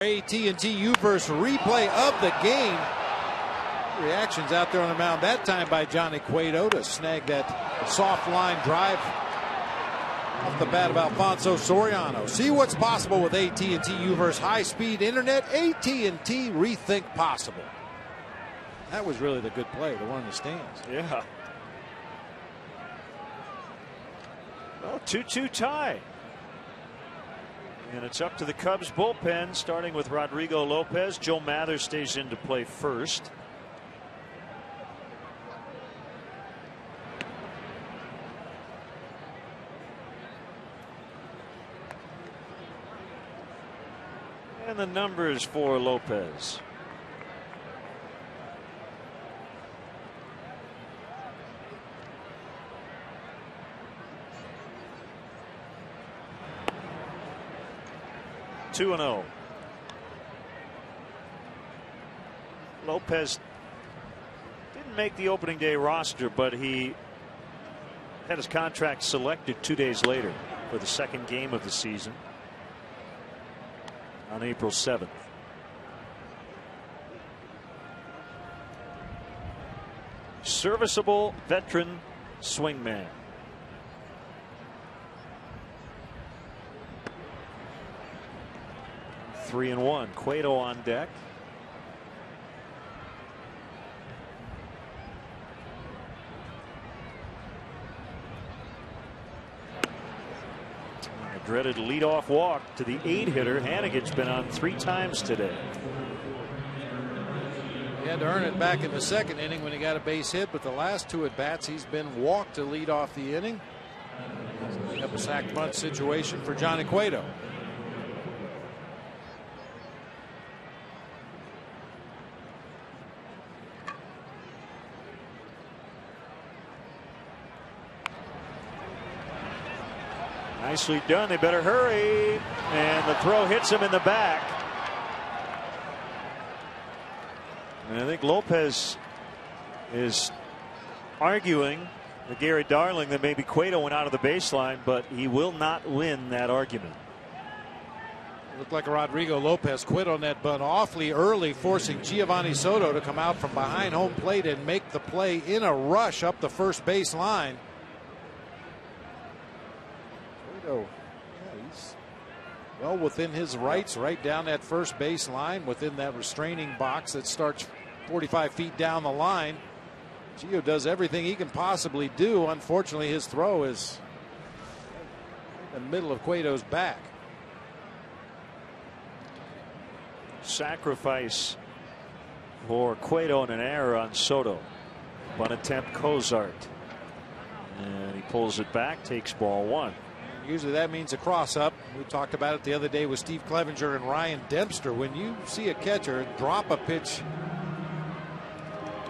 AT&T U-verse replay of the game. Reactions out there on the mound that time by Johnny Cueto to snag that soft line drive off the bat of Alfonso Soriano. See what's possible with AT&T U-verse high-speed internet. AT&T rethink possible. That was really the good play, the one in the stands. Yeah. Well, 2-2 tie. And it's up to the Cubs bullpen, starting with Rodrigo Lopez. Joe Mather stays in to play first. And the numbers for Lopez. Two and 0. Lopez didn't make the opening day roster, but he had his contract selected 2 days later for the second game of the season on April 7th. Serviceable veteran swingman. 3-1. Cueto on deck. A dreaded leadoff walk to the 8-hitter. Hannigan's been on 3 times today. He had to earn it back in the second inning when he got a base hit, but the last 2 at bats he's been walked to lead off the inning. Up a sack bunt situation for Johnny Cueto. Nicely done. They better hurry. And the throw hits him in the back. And I think Lopez is arguing Gary Darling that maybe Cueto went out of the baseline, but he will not win that argument. Looked like Rodrigo Lopez quit on that bunt awfully early, forcing Giovanni Soto to come out from behind home plate and make the play in a rush up the first base line. Cueto, yeah, he's well within his rights, right down that first base line, within that restraining box that starts 45 feet down the line. Gio does everything he can possibly do. Unfortunately, his throw is in the middle of Cueto's back. Sacrifice for Cueto and an error on Soto. Bunt attempt Cozart. And he pulls it back, takes ball one. Usually that means a cross up. We talked about it the other day with Steve Clevenger and Ryan Dempster. When you see a catcher drop a pitch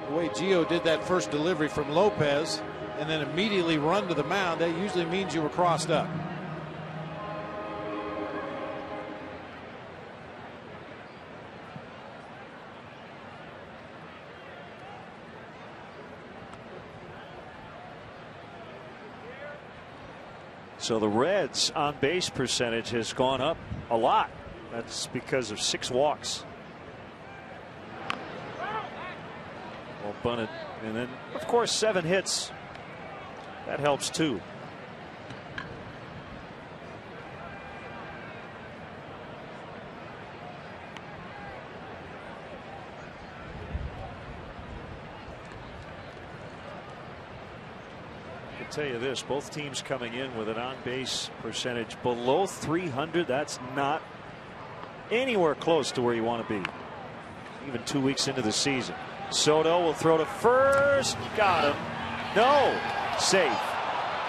the way Gio did that first delivery from Lopez and then immediately run to the mound, that usually means you were crossed up. So the Reds' on base percentage has gone up a lot. That's because of 6 walks. Well bunted, and then of course 7 hits. That helps too. I tell you this, both teams coming in with an on-base percentage below 300. That's not anywhere close to where you want to be, even 2 weeks into the season. Soto will throw to first. Got him. No. Safe.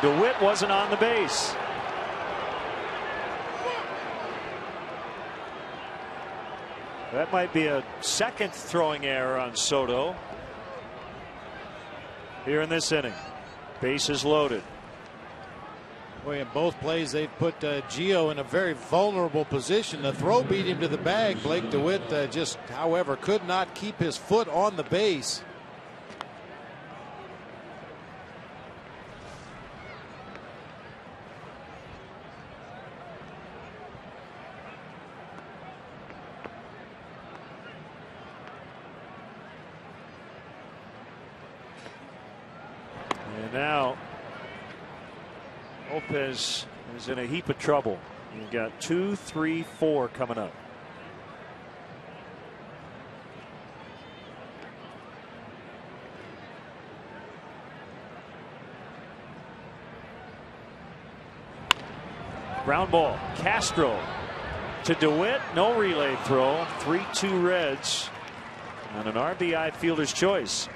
DeWitt wasn't on the base. That might be a second throwing error on Soto here in this inning. Bases loaded. Boy, in both plays they've put Gio in a very vulnerable position. The throw beat him to the bag. Blake DeWitt just, however, could not keep his foot on the base. And now Lopez is in a heap of trouble. You've got 2, 3, 4 coming up. Ground ball. Castro to DeWitt. No relay throw. 3-2 Reds on an RBI fielder's choice.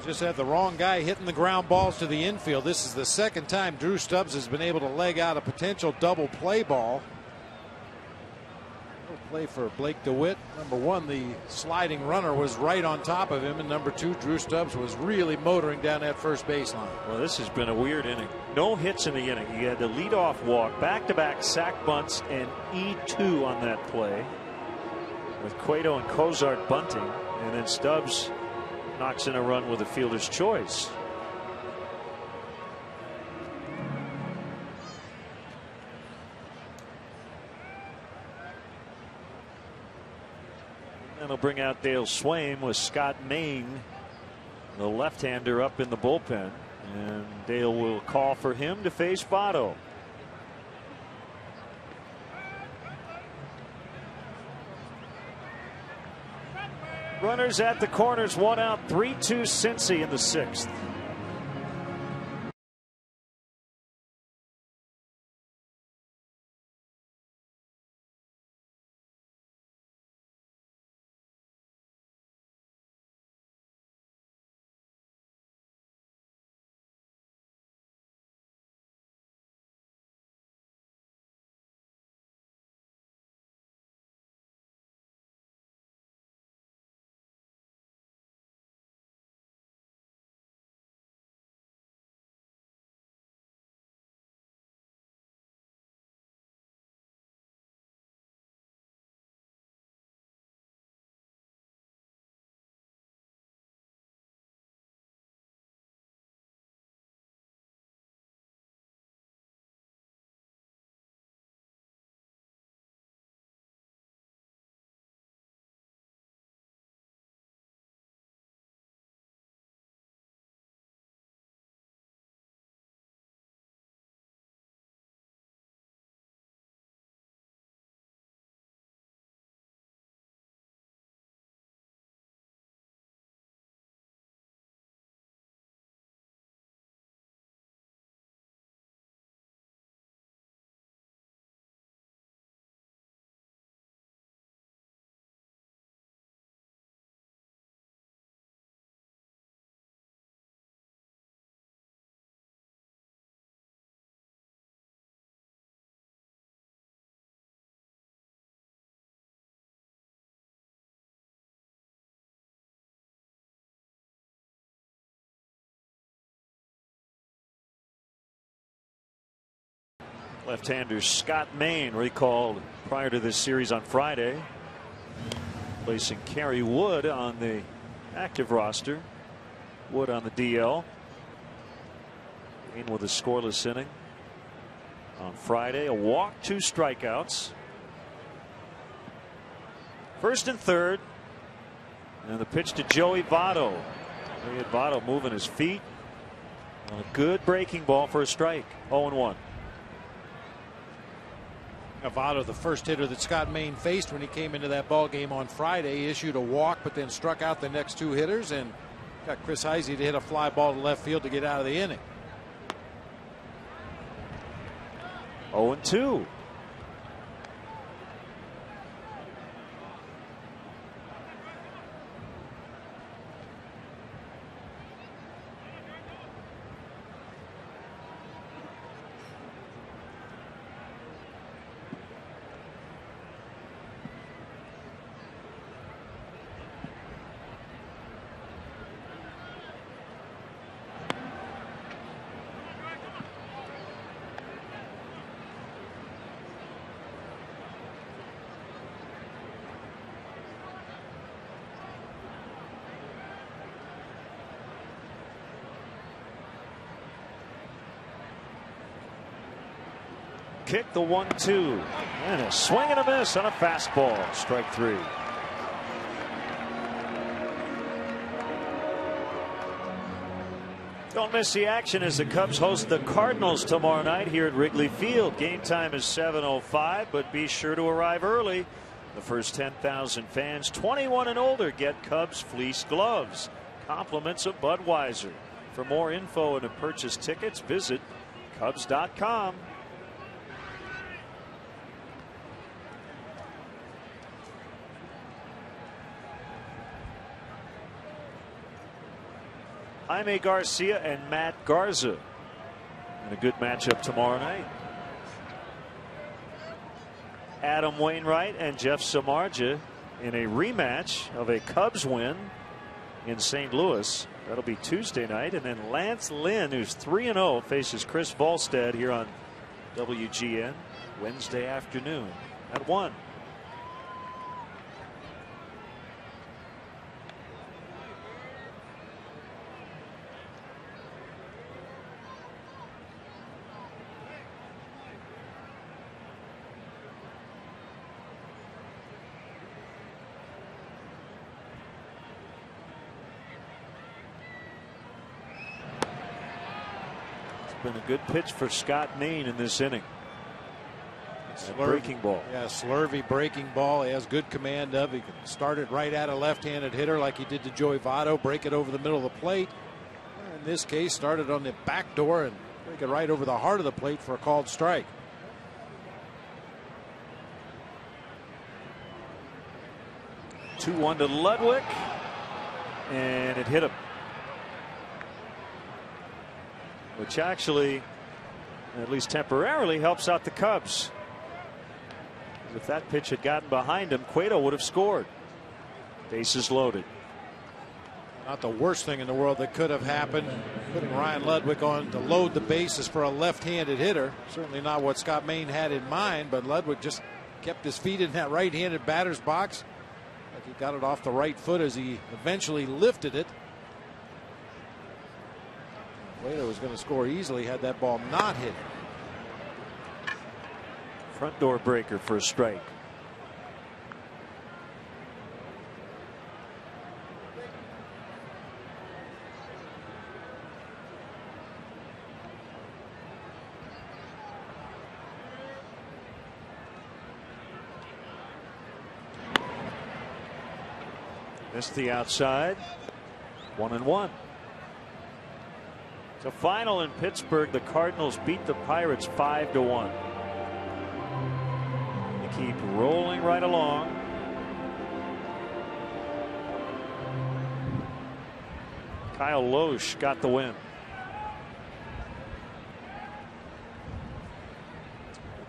Just had the wrong guy hitting the ground balls to the infield. This is the second time Drew Stubbs has been able to leg out a potential double play ball. No play for Blake DeWitt. Number one, the sliding runner was right on top of him, and number two, Drew Stubbs was really motoring down that first baseline. Well, this has been a weird inning. No hits in the inning. You had the leadoff walk, back-to-back sac bunts, and E2 on that play, with Cueto and Cozart bunting, and then Stubbs knocks in a run with a fielder's choice. And they'll bring out Dale Swaim with Scott Main, the left-hander, up in the bullpen, and Dale will call for him to face Votto. Runners at the corners, 1 out, 3-2 Cincy in the 6th. Left-hander Scott Main recalled prior to this series on Friday, placing Kerry Wood on the active roster. Wood on the DL. Main with a scoreless inning on Friday. A walk, 2 strikeouts. First and third. And the pitch to Joey Votto. Joey Votto moving his feet. A good breaking ball for a strike. 0-1. Votto, the first hitter that Scott Main faced when he came into that ball game on Friday, issued a walk but then struck out the next 2 hitters and got Chris Heisey to hit a fly ball to left field to get out of the inning. 0-2. Kick the 1-2 and a swing and a miss on a fastball. Strike 3. Don't miss the action as the Cubs host the Cardinals tomorrow night here at Wrigley Field. Game time is 7:05, but be sure to arrive early. The first 10,000 fans 21 and older get Cubs fleece gloves. Compliments of Budweiser. For more info and to purchase tickets, visit Cubs.com. Jaime Garcia and Matt Garza in a good matchup tomorrow night. Adam Wainwright and Jeff Samardzija in a rematch of a Cubs win in St. Louis. That'll be Tuesday night. And then Lance Lynn, who's 3-0, faces Chris Volstad here on WGN Wednesday afternoon at 1. Been a good pitch for Scott Main in this inning. Breaking ball. Yeah, slurvy breaking ball. He has good command of. He can start it right at a left-handed hitter like he did to Joey Votto. Break it over the middle of the plate. In this case, started on the back door and break it right over the heart of the plate for a called strike. Two 2-1 to Ludwig, and it hit him, which actually, at least temporarily, helps out the Cubs. If that pitch had gotten behind him, Cueto would have scored. Bases loaded. Not the worst thing in the world that could have happened. Putting Ryan Ludwig on to load the bases for a left-handed hitter. Certainly not what Scott Main had in mind, but Ludwig just kept his feet in that right-handed batter's box. Like he got it off the right foot as he eventually lifted it. Cueto was going to score easily had that ball not hit him. Front door breaker for a strike. Missed the outside. 1-1. So final in Pittsburgh, the Cardinals beat the Pirates 5-1. They keep rolling right along. Kyle Loesch got the win.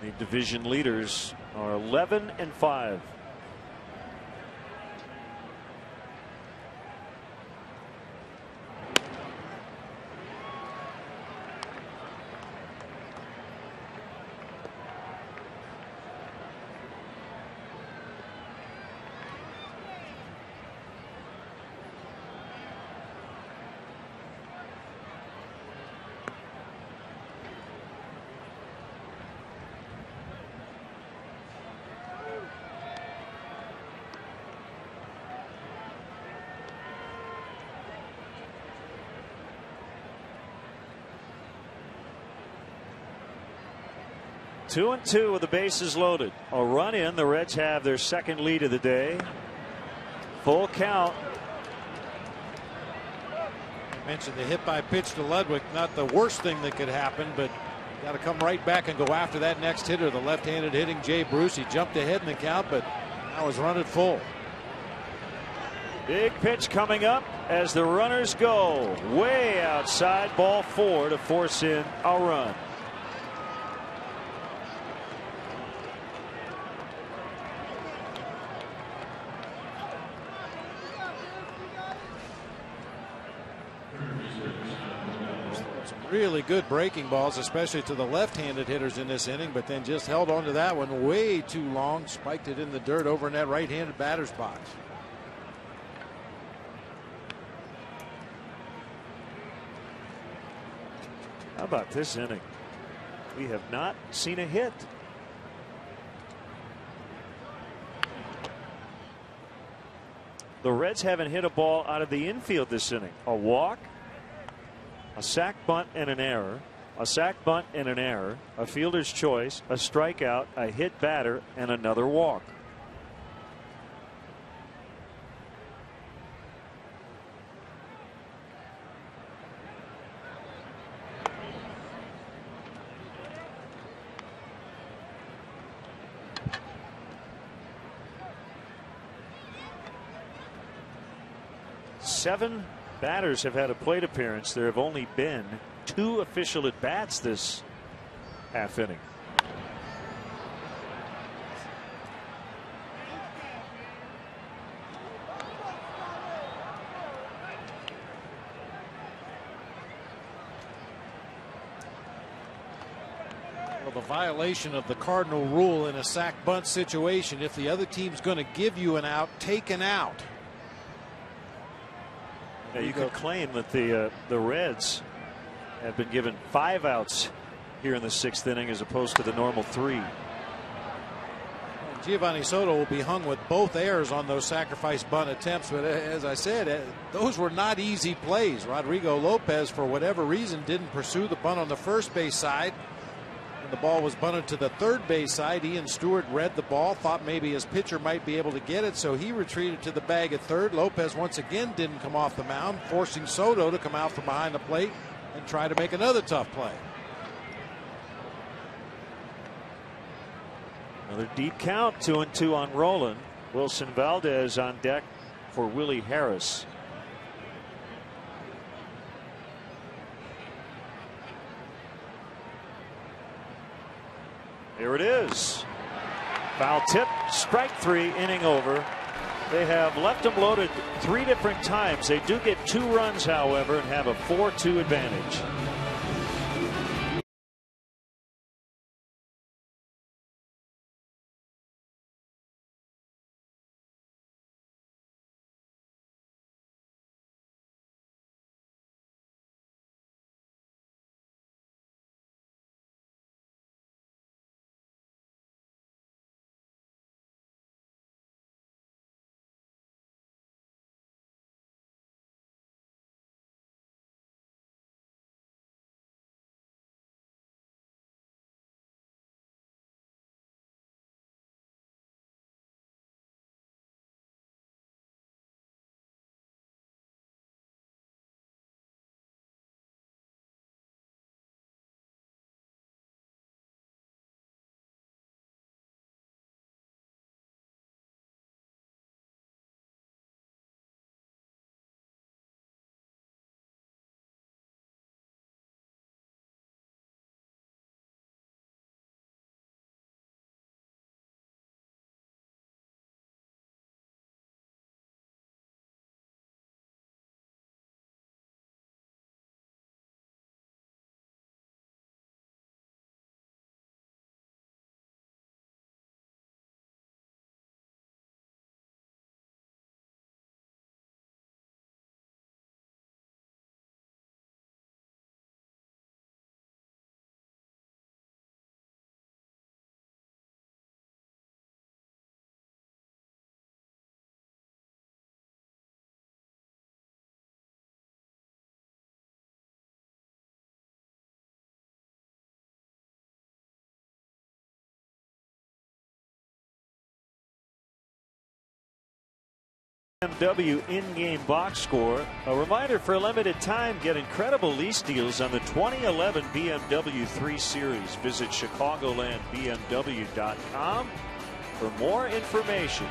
The division leaders are 11-5. 2-2 with the bases loaded. A run in. The Reds have their second lead of the day. Full count. I mentioned the hit by pitch to Ludwig, not the worst thing that could happen, but got to come right back and go after that next hitter, the left-handed hitting Jay Bruce. He jumped ahead in the count, but now is run at full. Big pitch coming up as the runners go way outside, ball 4 to force in a run. Really good breaking balls, especially to the left-handed hitters in this inning, but then just held on to that one way too long, spiked it in the dirt over in that right-handed batter's box. How about this inning? We have not seen a hit. The Reds haven't hit a ball out of the infield this inning. A walk, a sac bunt and an error, a sac bunt and an error, a fielder's choice, a strikeout, a hit batter, and another walk. Seven batters have had a plate appearance. There have only been 2 official at bats this half inning. Well, the violation of the cardinal rule in a sac bunt situation, if the other team's going to give you an out, take an out. Yeah, you could claim that the Reds have been given 5 outs here in the 6th inning as opposed to the normal 3. Giovanni Soto will be hung with both errors on those sacrifice bunt attempts, but as I said, those were not easy plays. Rodrigo Lopez, for whatever reason, didn't pursue the bunt on the first base side. The ball was bunted to the third base side. Ian Stewart read the ball, thought maybe his pitcher might be able to get it, so he retreated to the bag at third. Lopez once again didn't come off the mound, forcing Soto to come out from behind the plate and try to make another tough play. Another deep count, 2-2 on Roland. Wilson Valdez on deck for Willie Harris. Here it is. Foul tip, strike 3, inning over. They have left them loaded 3 different times. They do get 2 runs, however, and have a 4-2 advantage. BMW in-game box score. A reminder, for a limited time, get incredible lease deals on the 2011 BMW 3 Series. Visit ChicagolandBMW.com for more information.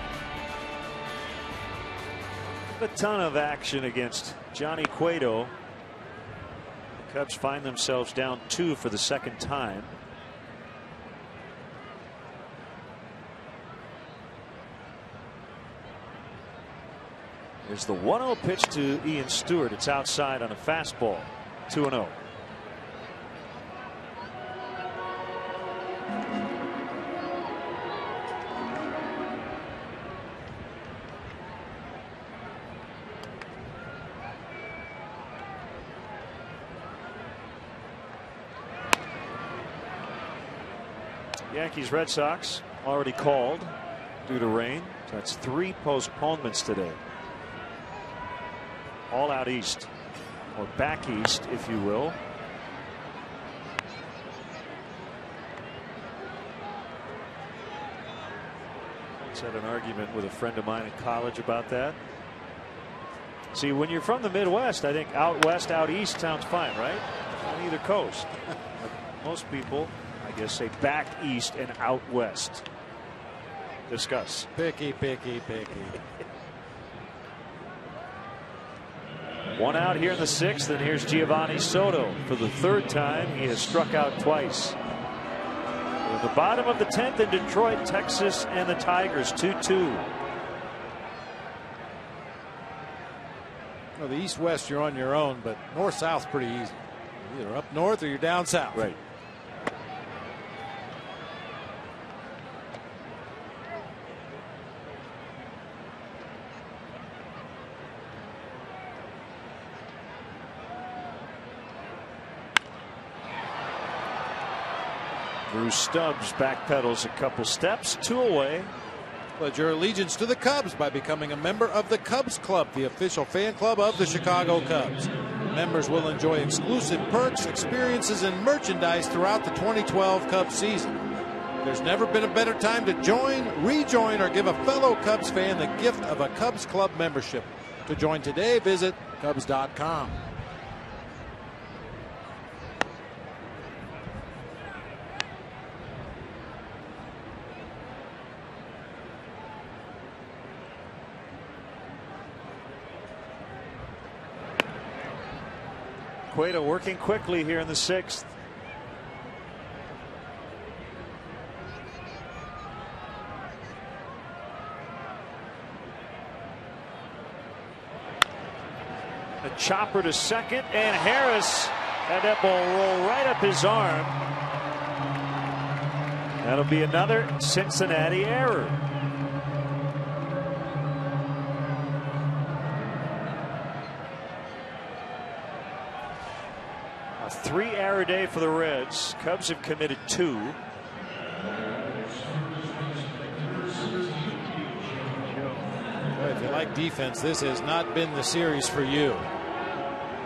A ton of action against Johnny Cueto. The Cubs find themselves down 2 for the second time. There's the 1-0 pitch to Ian Stewart. It's outside on a fastball. 2-0. Yankees Red Sox already called due to rain. So that's 3 postponements today. All out east, or back east, if you will. I once had an argument with a friend of mine in college about that. See, when you're from the Midwest, I think out west, out east sounds fine, right? On either coast. Most people, I guess, say back east and out west. Discuss. Picky. 1 out here in the 6th, and here's Giovanni Soto. For the 3rd time, he has struck out twice. At the bottom of the 10th in Detroit, Texas, and the Tigers 2-2. Well, the east-west, you're on your own, but north-south's pretty easy. You're either up north or you're down south. Right. Bruce Stubbs backpedals a couple steps, 2 away. Pledge your allegiance to the Cubs by becoming a member of the Cubs Club, the official fan club of the Chicago Cubs. Members will enjoy exclusive perks, experiences, and merchandise throughout the 2012 Cubs season. There's never been a better time to join, rejoin, or give a fellow Cubs fan the gift of a Cubs Club membership. To join today, visit Cubs.com. Cueto working quickly here in the 6th. A chopper to second, and Harris had that ball roll right up his arm. That'll be another Cincinnati error. A 3-error day for the Reds. Cubs have committed 2. If you like defense, this has not been the series for you.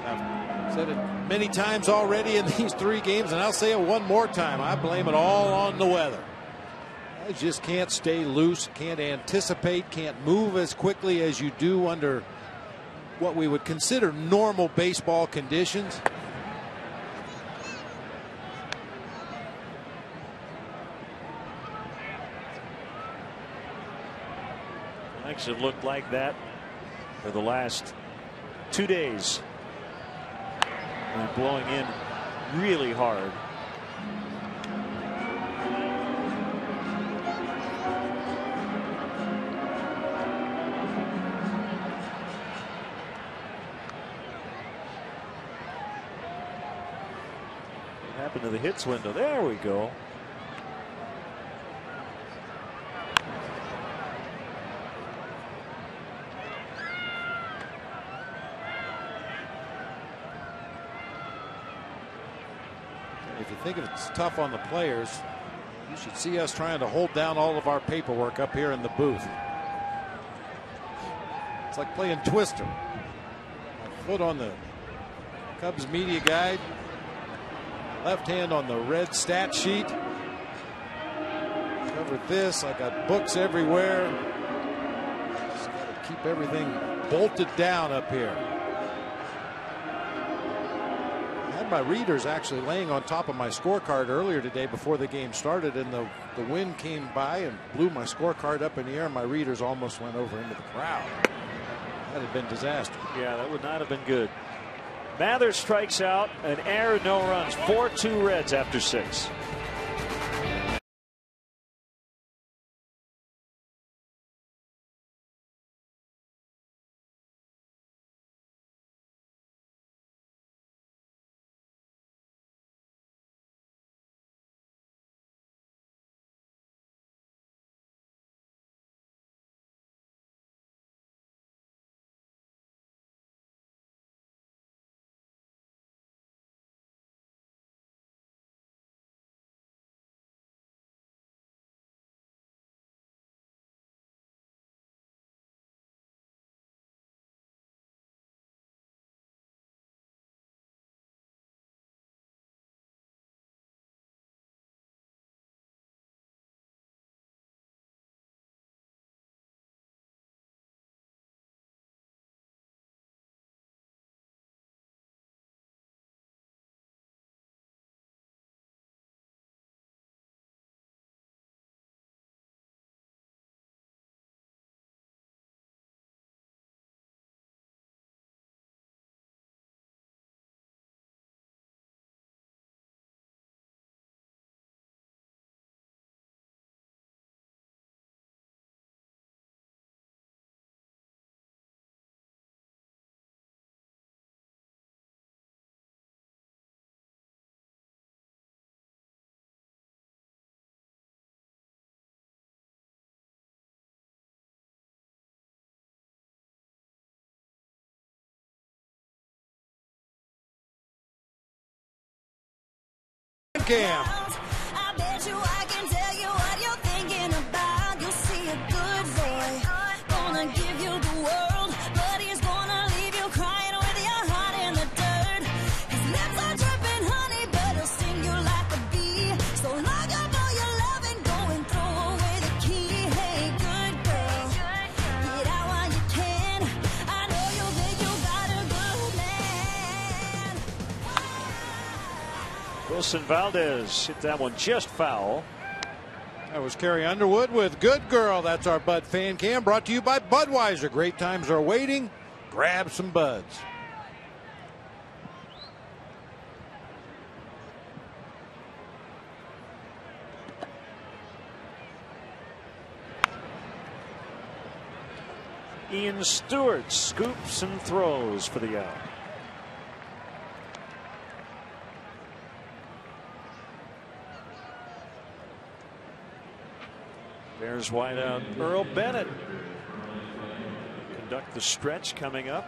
I've said it many times already in these 3 games, and I'll say it one more time. I blame it all on the weather. I just can't stay loose, can't anticipate, can't move as quickly as you do under what we would consider normal baseball conditions. It looked like that for the last 2 days. And blowing in really hard. What happened to the hits window? There we go. If you think it's tough on the players, you should see us trying to hold down all of our paperwork up here in the booth. It's like playing Twister. My foot on the Cubs media guide, left hand on the red stat sheet. Covered this. I got books everywhere. Just gotta keep everything bolted down up here. I had my readers actually laying on top of my scorecard earlier today before the game started, and the wind came by and blew my scorecard up in the air, and my readers almost went over into the crowd. That had been disaster. Yeah, that would not have been good. Mather strikes out, an error, no runs. 4-2 Reds after 6. Cam. I bet you I can tell you what you're thinking about. You'll see a good boy, gonna give you the world, but he's gonna leave you crying with your heart in the dirt. His lips are dripping honey, but he'll sting you like a bee. So lock up all your love and go and throw away the key. Hey, good girl, get out while you can. I know you think you got a good man. Wilson Valdez hit that one just foul. That was Carrie Underwood with Good Girl. That's our Bud Fan Cam, brought to you by Budweiser. Great times are waiting. Grab some Buds. Ian Stewart scoops and throws for the out. Bears wide out. Earl Bennett conduct the stretch coming up.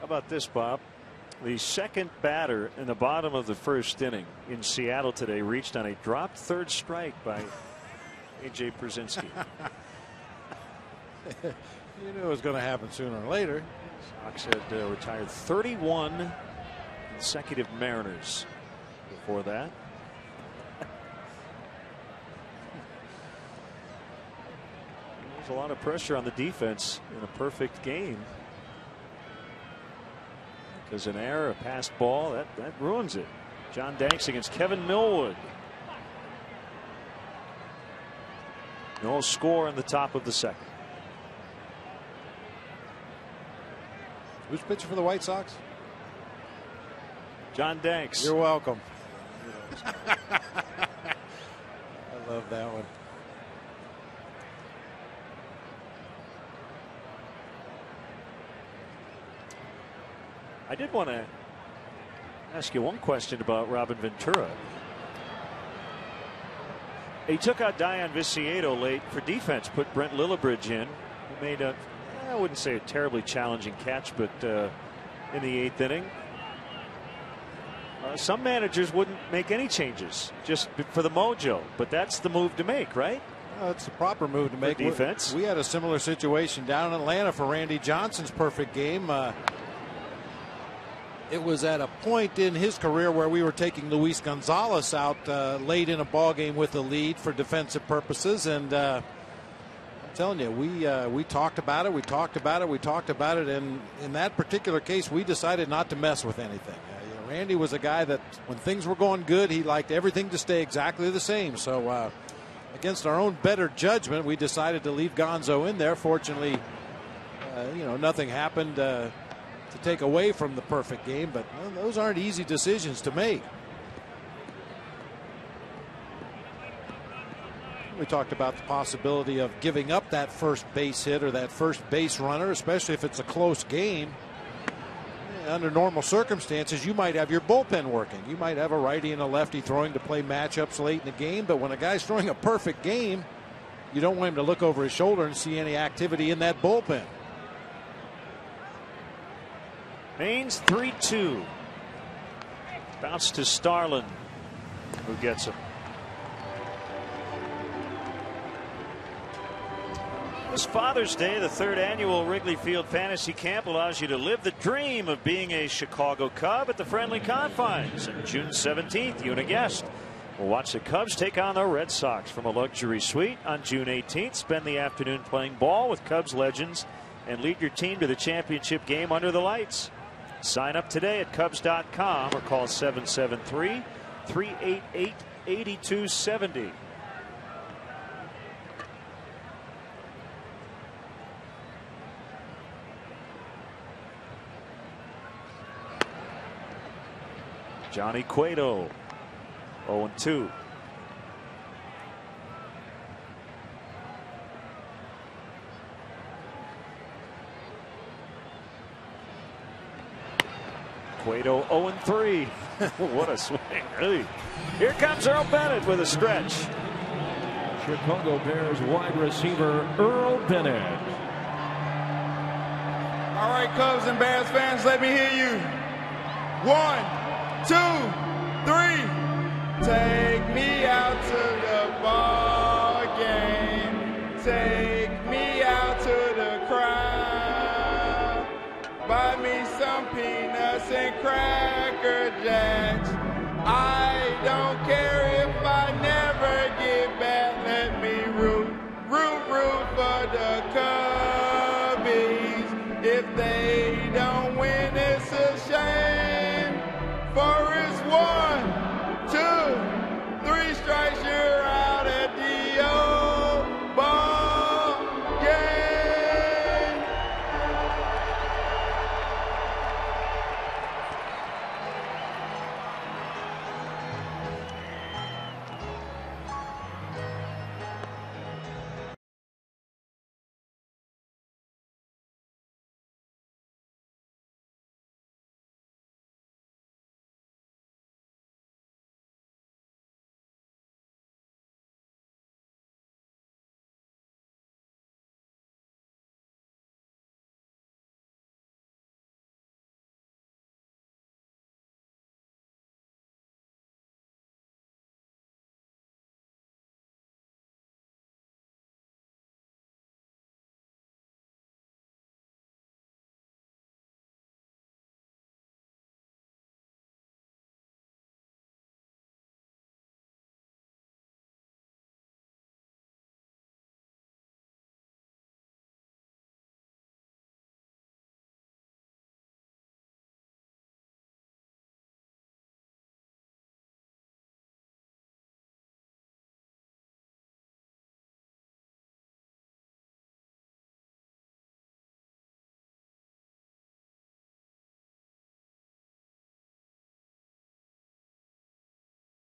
How about this, Bob? The second batter in the bottom of the first inning in Seattle today reached on a dropped third strike by A.J. Brzezinski. You knew it was going to happen sooner or later. Sox had retired 31 consecutive Mariners before that. There's a lot of pressure on the defense in a perfect game. Because an error, a passed ball, that ruins it. John Danks against Kevin Millwood. No score in the top of the second. Who's pitching for the White Sox? John Danks. You're welcome. I love that one. I did want to ask you one question about Robin Ventura. He took out Dion Viciedo late for defense, put Brent Lillibridge in, who made a, I wouldn't say a terribly challenging catch, but in the 8th inning. Some managers wouldn't make any changes just for the mojo, but that's the move to make, right? It's the proper move to make. Defense. We had a similar situation down in Atlanta for Randy Johnson's perfect game. It was at a point in his career where we were taking Luis Gonzalez out late in a ball game with a lead for defensive purposes, and I'm telling you, we talked about it, we talked about it, and in that particular case, we decided not to mess with anything. Randy was a guy that when things were going good, he liked everything to stay exactly the same. So against our own better judgment, we decided to leave Gonzo in there. Fortunately, nothing happened to take away from the perfect game, but those aren't easy decisions to make. We talked about the possibility of giving up that first base hit or that first base runner, especially if it's a close game. Under normal circumstances, you might have your bullpen working. You might have a righty and a lefty throwing to play matchups late in the game, but when a guy's throwing a perfect game, you don't want him to look over his shoulder and see any activity in that bullpen. Haynes 3-2. Bounce to Starlin, who gets him. This Father's Day, the third annual Wrigley Field Fantasy Camp allows you to live the dream of being a Chicago Cub at the friendly confines. And June 17th, you and a guest will watch the Cubs take on the Red Sox from a luxury suite. On June 18th, spend the afternoon playing ball with Cubs legends and lead your team to the championship game under the lights. Sign up today at Cubs.com or call 773-388-8270. Johnny Cueto, 0-2. Cueto 0-3. What a swing. Hey. Here comes Earl Bennett with a stretch. Chicago Bears wide receiver Earl Bennett. All right, Cubs and Bears fans, let me hear you. 1, 2, 3. Take me out to the ball game. Take me out to the crowd. Buy me some peanuts and Cracker Jacks. I don't care if I never get back. Let me root for the Cubbies. If they don't win, it's a shame. For it's 1, 2, 3 strikes, you're out at the old ball game.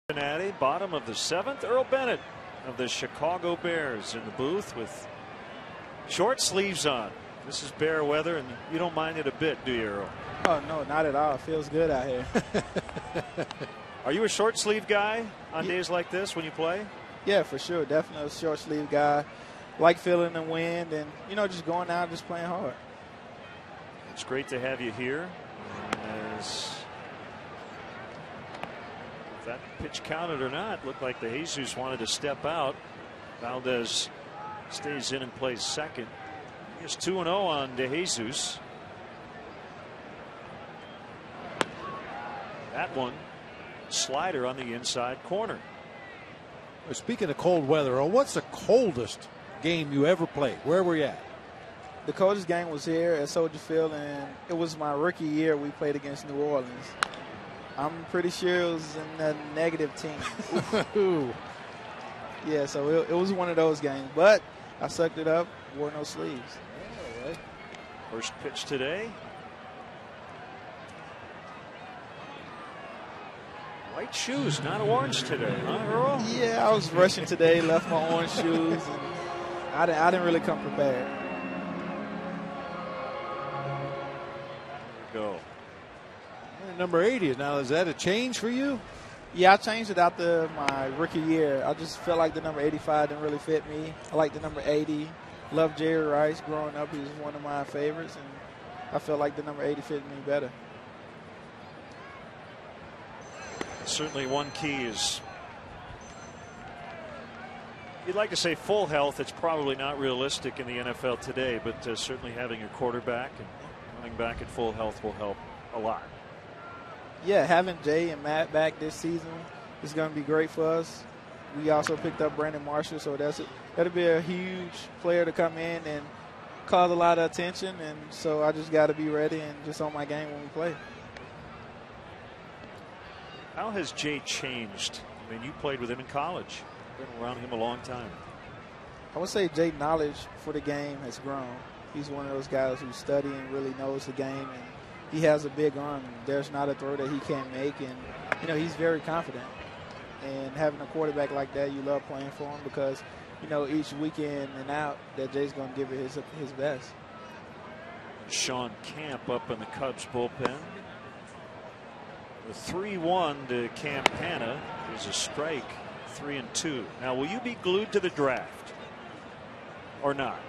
Cincinnati, bottom of the 7th. Earl Bennett of the Chicago Bears in the booth with short sleeves on. This is bear weather, and you don't mind it a bit, do you, Earl? Oh, no, not at all. It feels good out here. Are you a short sleeve guy on days like this when you play? Yeah, for sure. Definitely a short sleeve guy. Like feeling the wind and, just going out and just playing hard. It's great to have you here. As If that pitch counted or not, looked like the Jesus wanted to step out. Valdez stays in and plays second. He's 2-0 on De Jesus. That one, slider on the inside corner. Speaking of cold weather, what's the coldest game you ever played? Where were you at? The coldest game was here at Soldier Field, and it was my rookie year. We played against New Orleans. I'm pretty sure it was in the negative teens. Yeah, so it was one of those games. But I sucked it up, wore no sleeves. All right. First pitch today. White shoes, not orange today, huh, Earl? Yeah, I was rushing today, left my orange shoes, and I didn't really come prepared. There we go. And number 80, now is that a change for you? Yeah, I changed it after my rookie year. I just felt like the number 85 didn't really fit me. I like the number 80. Loved Jerry Rice growing up. He was one of my favorites, and I felt like the number 80 fit me better. Certainly one key is, you'd like to say full health. It's probably not realistic in the NFL today, but certainly having your quarterback and running back at full health will help a lot. Yeah, having Jay and Matt back this season is going to be great for us. We also picked up Brandon Marshall, so that'll be a huge player to come in and cause a lot of attention, and so I just got to be ready and just on my game when we play. How has Jay changed? I mean, you played with him in college. Been around him a long time. I would say Jay's knowledge for the game has grown. He's one of those guys who study and really knows the game, and he has a big arm. There's not a throw that he can't make, and he's very confident. And having a quarterback like that, you love playing for him because each weekend and out that Jay's going to give it his best. Sean Camp up in the Cubs bullpen. The 3-1 to Campana is a strike, 3-2. Now, will you be glued to the draft or not?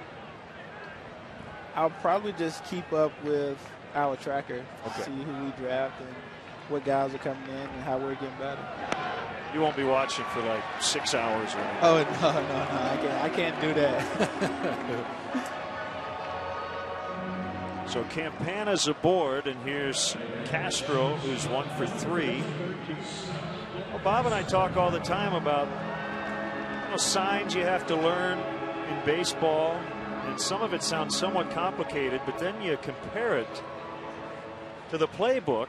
I'll probably just keep up with our tracker, see who we draft and what guys are coming in and how we're getting better. You won't be watching for like 6 hours or anything. Oh, no, I can't do that. So Campana's aboard, and here's Castro, who's 1 for 3. Well, Bob and I talk all the time about signs you have to learn in baseball, and some of it sounds somewhat complicated, but then you compare it to the playbook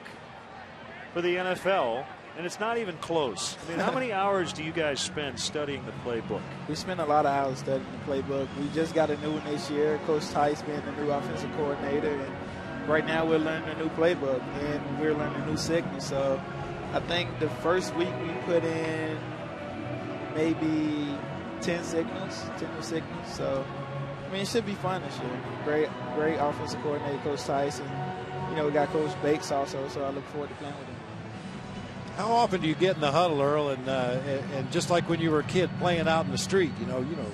for the NFL, and it's not even close. I mean, how many hours do you guys spend studying the playbook? We spend a lot of hours studying the playbook. We just got a new one this year. Coach Tice being the new offensive coordinator. And right now we're learning a new playbook, and we're learning a new signals. So I think the first week we put in maybe 10 new signals. So, I mean, it should be fun this year. Great offensive coordinator, Coach Tice. And, we got Coach Bakes also, so I look forward to playing with him. How often do you get in the huddle, Earl, and just like when you were a kid playing out in the street,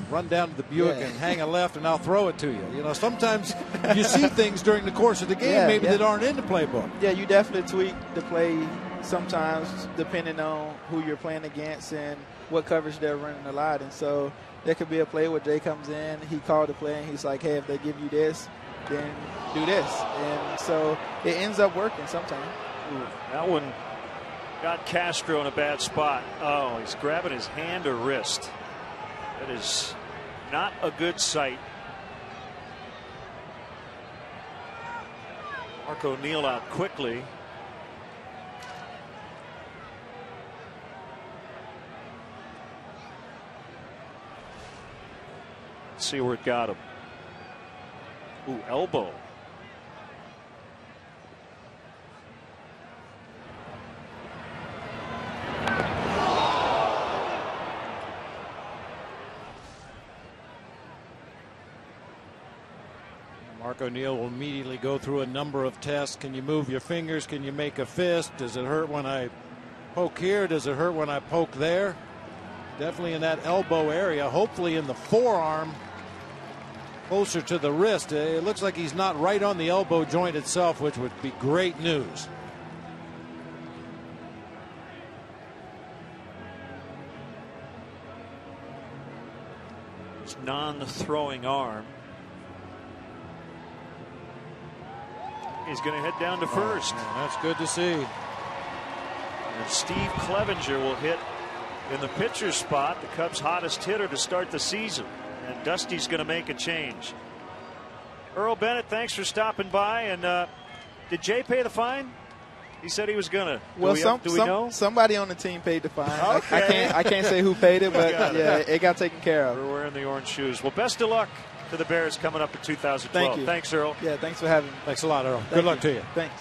run down to the Buick and hang a left and I'll throw it to you. Sometimes you see things during the course of the game that aren't in the playbook. Yeah, you definitely tweak the play sometimes depending on who you're playing against and what coverage they're running a lot. And so there could be a play where Jay comes in, he called the play, and he's like, hey, if they give you this, then do this. And so it ends up working sometimes. Ooh, that one got Castro in a bad spot. Oh, he's grabbing his hand or wrist. That is not a good sight. Mark O'Neill out quickly. Let's see where it got him. Ooh, elbow. Mark O'Neill will immediately go through a number of tests. Can you move your fingers? Can you make a fist? Does it hurt when I poke here? Does it hurt when I poke there? Definitely in that elbow area, hopefully in the forearm, closer to the wrist. It looks like he's not right on the elbow joint itself, which would be great news. his non-throwing arm. He's going to head down to first. Man, that's good to see. And Steve Clevenger will hit in the pitcher's spot, the Cubs' hottest hitter to start the season. And Dusty's going to make a change. Earl Bennett, thanks for stopping by. And did Jay pay the fine? He said he was going to. Well, do we know? Somebody on the team paid the fine. Okay. I can't say who paid it, but it got taken care of. We're wearing the orange shoes. Well, best of luck to the Bears coming up in 2012. Thank you. Thanks, Earl. Yeah, thanks for having me. Thanks a lot, Earl. Good luck to you. Thanks.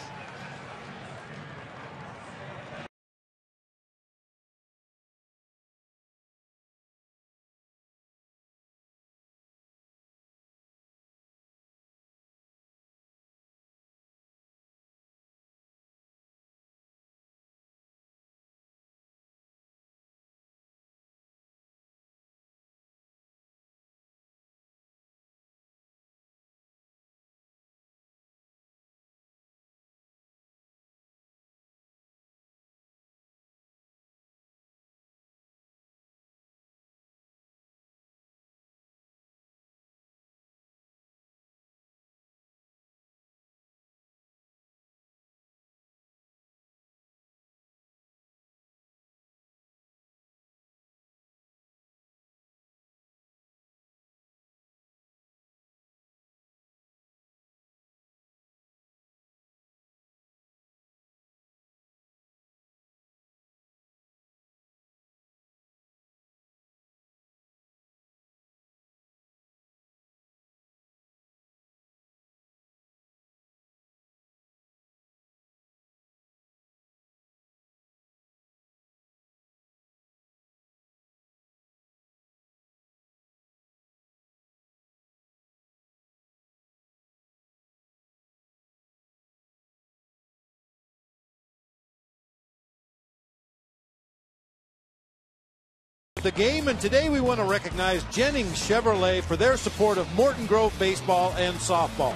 The game, and today we want to recognize Jennings Chevrolet for their support of Morton Grove baseball and softball.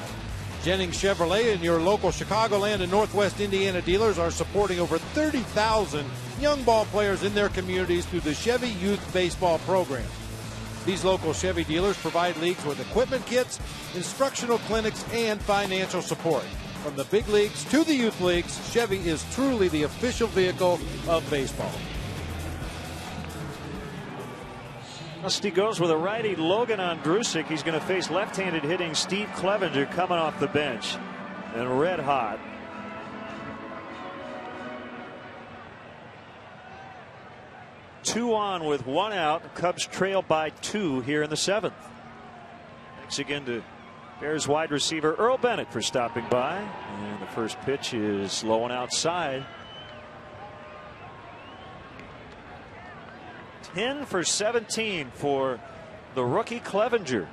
Jennings Chevrolet and your local Chicagoland and Northwest Indiana dealers are supporting over 30,000 young ball players in their communities through the Chevy Youth Baseball Program. These local Chevy dealers provide leagues with equipment kits, instructional clinics, and financial support. From the big leagues to the youth leagues, Chevy is truly the official vehicle of baseball. Dusty goes with a righty, Logan Ondrusik. He's going to face left-handed hitting Steve Clevenger coming off the bench. And red hot. Two on with one out. The Cubs trail by 2 here in the 7th. Thanks again to Bears wide receiver Earl Bennett for stopping by. And the first pitch is low and outside. 10 for 17 for the rookie Clevenger.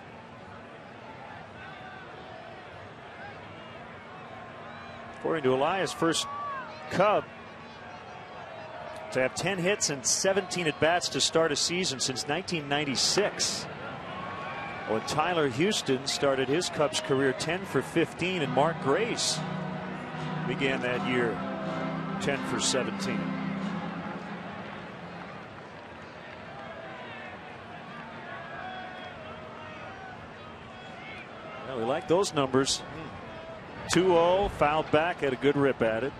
According to Elias, first Cub to have 10 hits and 17 at-bats to start a season since 1996. When Tyler Houston started his Cubs career 10 for 15, and Mark Grace began that year 10 for 17. Well, we like those numbers. 2-0, fouled back, had a good rip at it.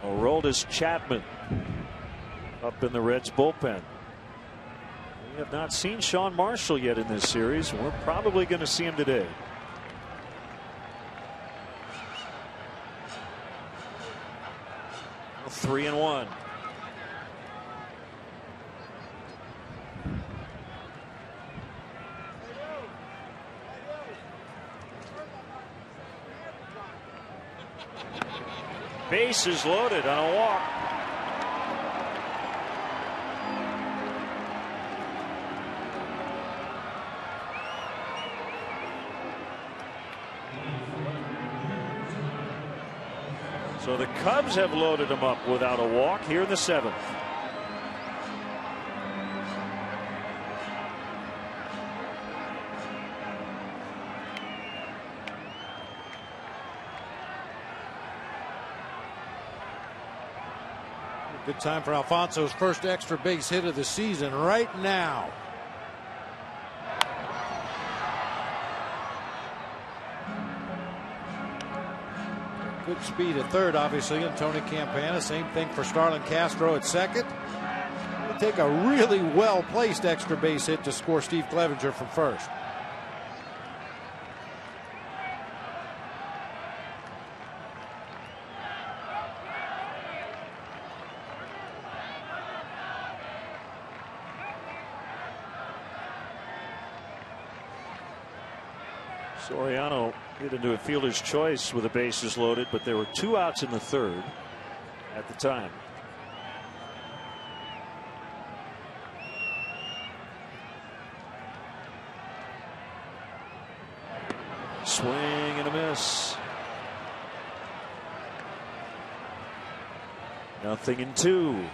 Aroldis Chapman up in the Reds bullpen. We have not seen Sean Marshall yet in this series. We're probably going to see him today. Well, 3-1. Bases loaded on a walk. So the Cubs have loaded him up without a walk here in the 7th. Good time for Alfonso's first extra base hit of the season right now. Good speed at third, obviously, and Tony Campana. Same thing for Starlin Castro at second. It'll take a really well-placed extra base hit to score Steve Clevenger from first. Soriano hit into a fielder's choice with the bases loaded, but there were 2 outs in the third at the time. Swing and a miss. Nothing in 2.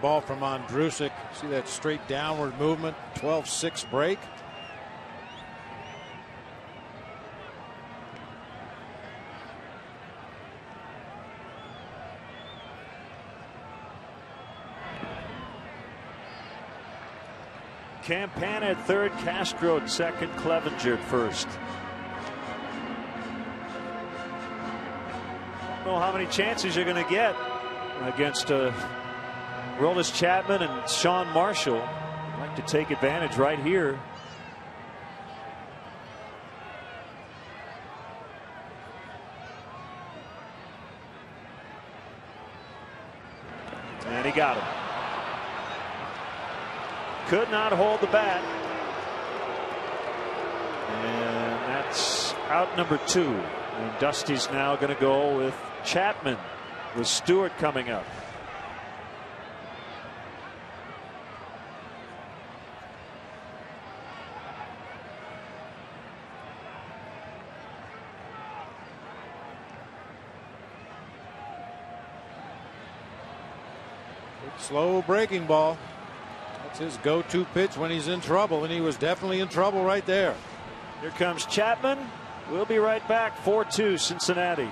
Ball from Andrusik. See that straight downward movement. 12-6 break. Campana at third, Castro at second, Clevenger at first. Don't know how many chances you're going to get against Roldis Chapman and Sean Marshall. I'd like to take advantage right here. And he got him. Could not hold the bat. And that's out number 2. And Dusty's now going to go with Chapman, with Stewart coming up. Slow breaking ball. That's his go-to pitch when he's in trouble, and he was definitely in trouble right there. Here comes Chapman. We'll be right back. 4-2 Cincinnati.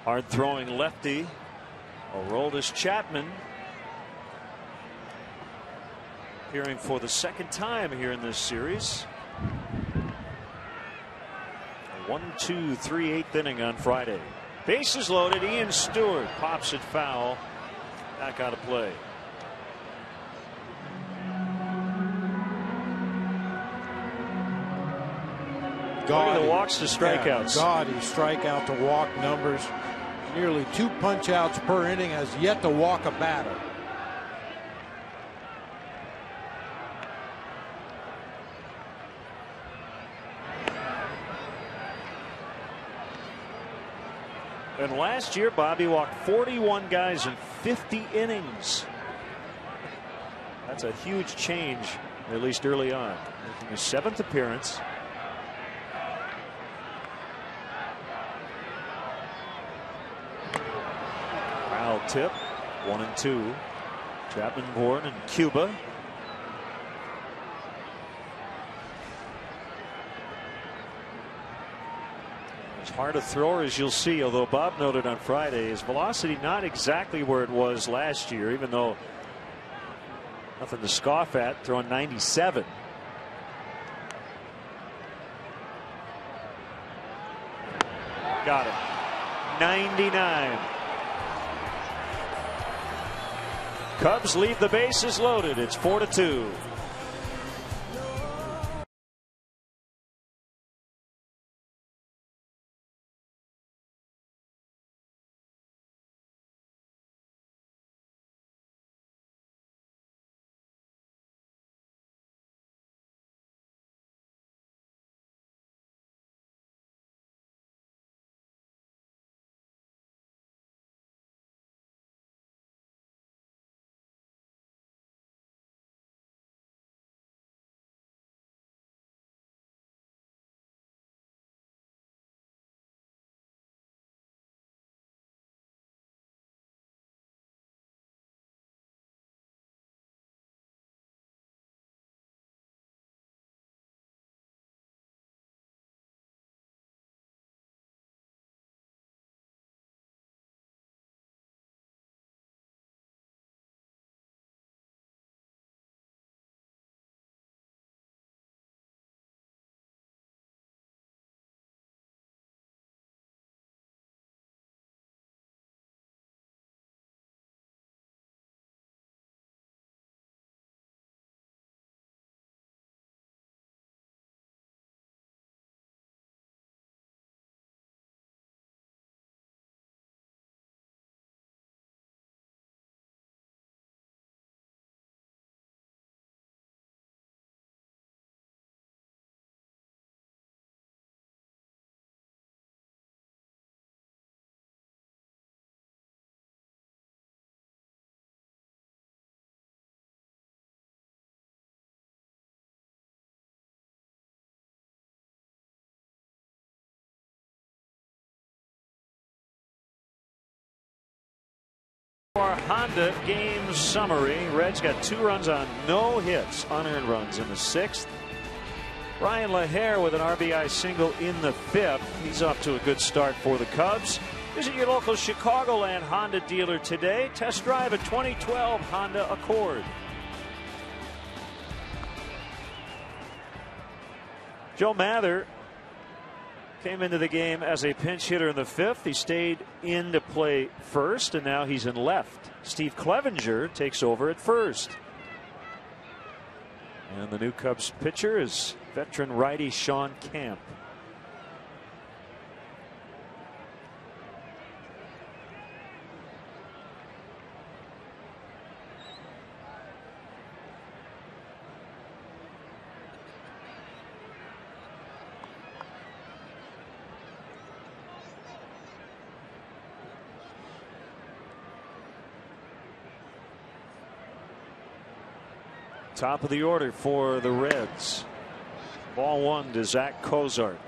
Hard throwing lefty, Aroldis Chapman, appearing for the second time here in this series. A 1-2, 3/8 inning on Friday. Bases loaded. Ian Stewart pops it foul. Back out of play. Look at the walks to strikeouts. Gaudy strikeout to walk numbers. Nearly 2 punch outs per inning, has yet to walk a batter. And last year, Bobby walked 41 guys in 50 innings. That's a huge change, at least early on. Making his 7th appearance. Foul tip. 1-2. Chapman, Bourne, and Cuba. As hard a thrower as you'll see, although Bob noted on Friday his velocity not exactly where it was last year, even though nothing to scoff at, throwing 97. Got it. 99. Cubs leave the bases loaded. It's 4-2. Our Honda game summary. Reds got 2 runs on no hits, unearned runs in the 6th. Ryan LaHare with an RBI single in the 5th. He's off to a good start for the Cubs. Visit your local Chicagoland Honda dealer today. Test drive a 2012 Honda Accord. Joe Mather came into the game as a pinch hitter in the 5th. He stayed in to play first, and now he's in left. Steve Clevenger takes over at first. And the new Cubs pitcher is veteran righty Sean Camp. Top of the order for the Reds. Ball 1 to Zach Cozart.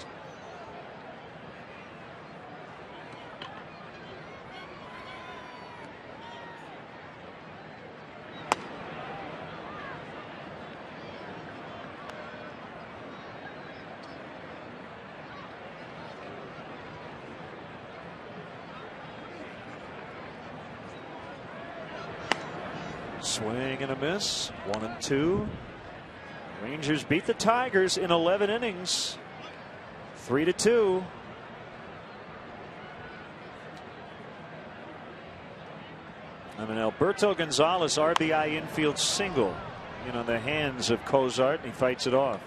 Swing and a miss. 1-2. Rangers beat the Tigers in 11 innings. 3-2. And an Alberto Gonzalez RBI infield single in on the hands of Cozart, and he fights it off.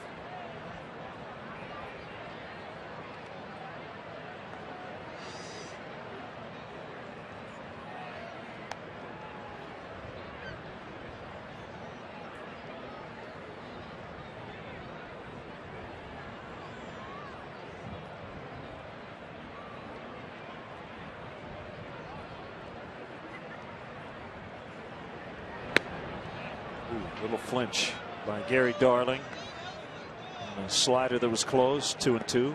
Ooh, little flinch by Gary Darling. And a slider that was close, 2-2.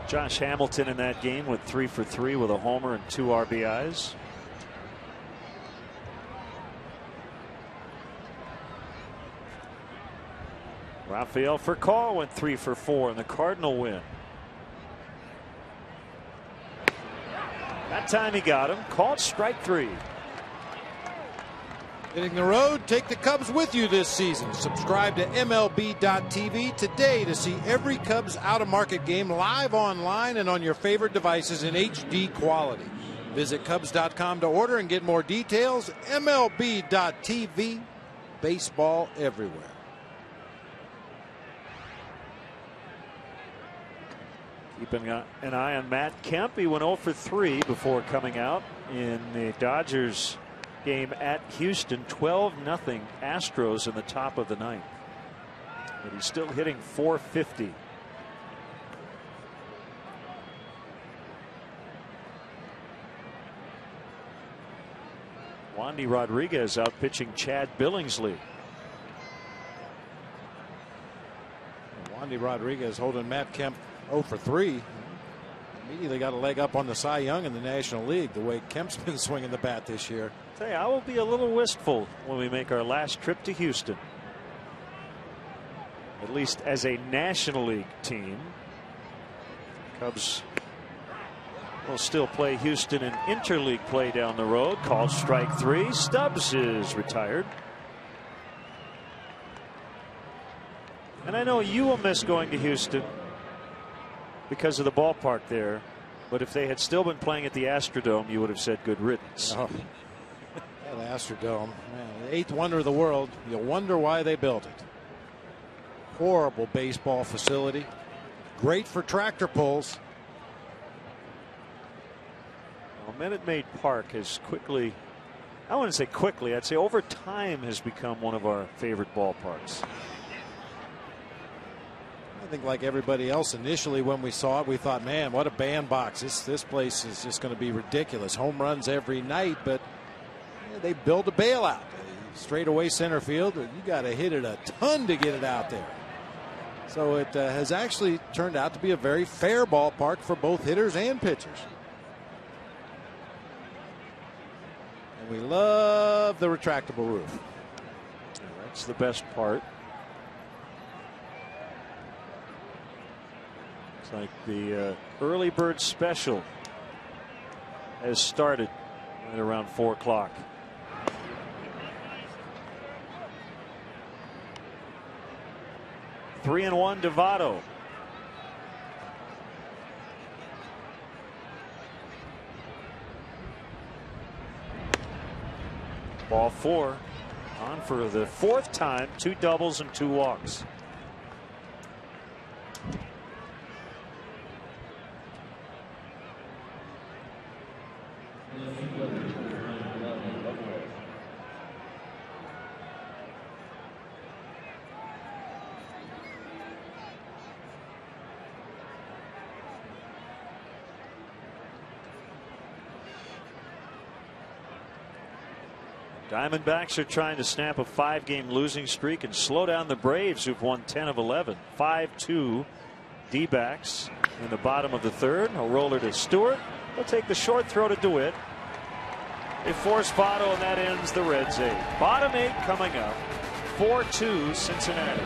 Josh Hamilton in that game with 3 for 3 with a homer and 2 RBIs. Rafael Furcal went 3 for 4 in the Cardinal win. That time he got him. Called strike 3. Hitting the road, take the Cubs with you this season. Subscribe to MLB.tv today to see every Cubs out-of-market game live online and on your favorite devices in HD quality. Visit Cubs.com to order and get more details. MLB.tv, baseball everywhere. Keeping an eye on Matt Kemp. He went 0 for 3 before coming out in the Dodgers game at Houston. 12-0 Astros in the top of the ninth. But he's still hitting .450. Wandy Rodriguez out pitching Chad Billingsley. Wandy Rodriguez holding Matt Kemp 0 for 3. Immediately got a leg up on the Cy Young in the National League, the way Kemp's been swinging the bat this year. Hey, I will be a little wistful when we make our last trip to Houston. At least as a National League team. Cubs will still play Houston in interleague play down the road. Called strike 3. Stubbs is retired. And I know you will miss going to Houston because of the ballpark there. But if they had still been playing at the Astrodome, you would have said good riddance. Oh. That Astrodome, man, the 8th wonder of the world. You'll wonder why they built it. Horrible baseball facility. Great for tractor pulls. Well, Minute Maid Park has quickly, I wouldn't say quickly, I'd say over time has become one of our favorite ballparks. I think like everybody else initially when we saw it, we thought, man, what a bandbox. This place is just going to be ridiculous. Home runs every night, but they built a bailout. Straightaway center field. You got to hit it a ton to get it out there. So it has actually turned out to be a very fair ballpark for both hitters and pitchers. And we love the retractable roof. That's the best part. It's like the early bird special has started right around 4 o'clock. Three and 1 Devado. Ball 4. On for the 4th time. 2 doubles and 2 walks. Diamondbacks are trying to snap a 5-game losing streak and slow down the Braves, who've won 10 of 11. 5-2 D-backs in the bottom of the 3rd. A roller to Stewart. He'll take the short throw to DeWitt. They force Votto, and that ends the Reds' 8. Bottom 8 coming up. 4-2 Cincinnati.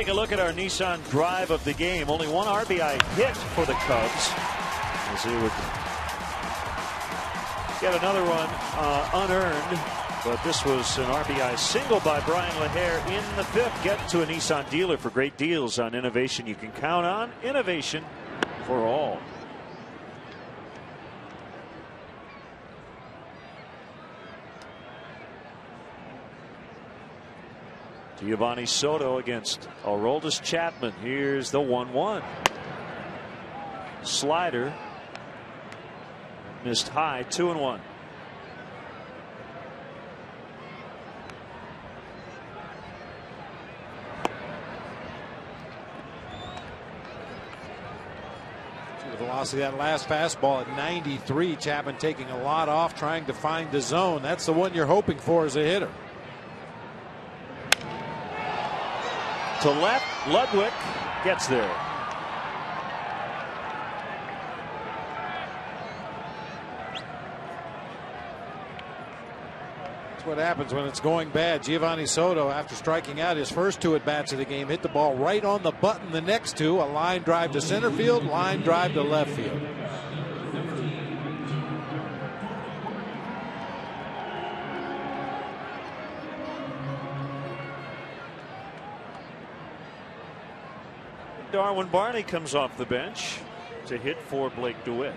take a look at our Nissan drive of the game. Only one RBI hit for the Cubs, as they would get another run unearned. But this was an RBI single by Brian LaHare in the 5th. Get to a Nissan dealer for great deals on innovation you can count on. Innovation for all. Giovanni Soto against Aroldis Chapman. Here's the 1-1. Slider missed high. 2-1. The velocity of that last fastball at 93. Chapman taking a lot off, trying to find the zone. That's the one you're hoping for as a hitter. To left, Ludwig gets there. That's what happens when it's going bad. Giovanni Soto, after striking out his first 2 at-bats of the game, hit the ball right on the button the next 2. A line drive to center field, line drive to left field. Darwin Barney comes off the bench to hit for Blake DeWitt.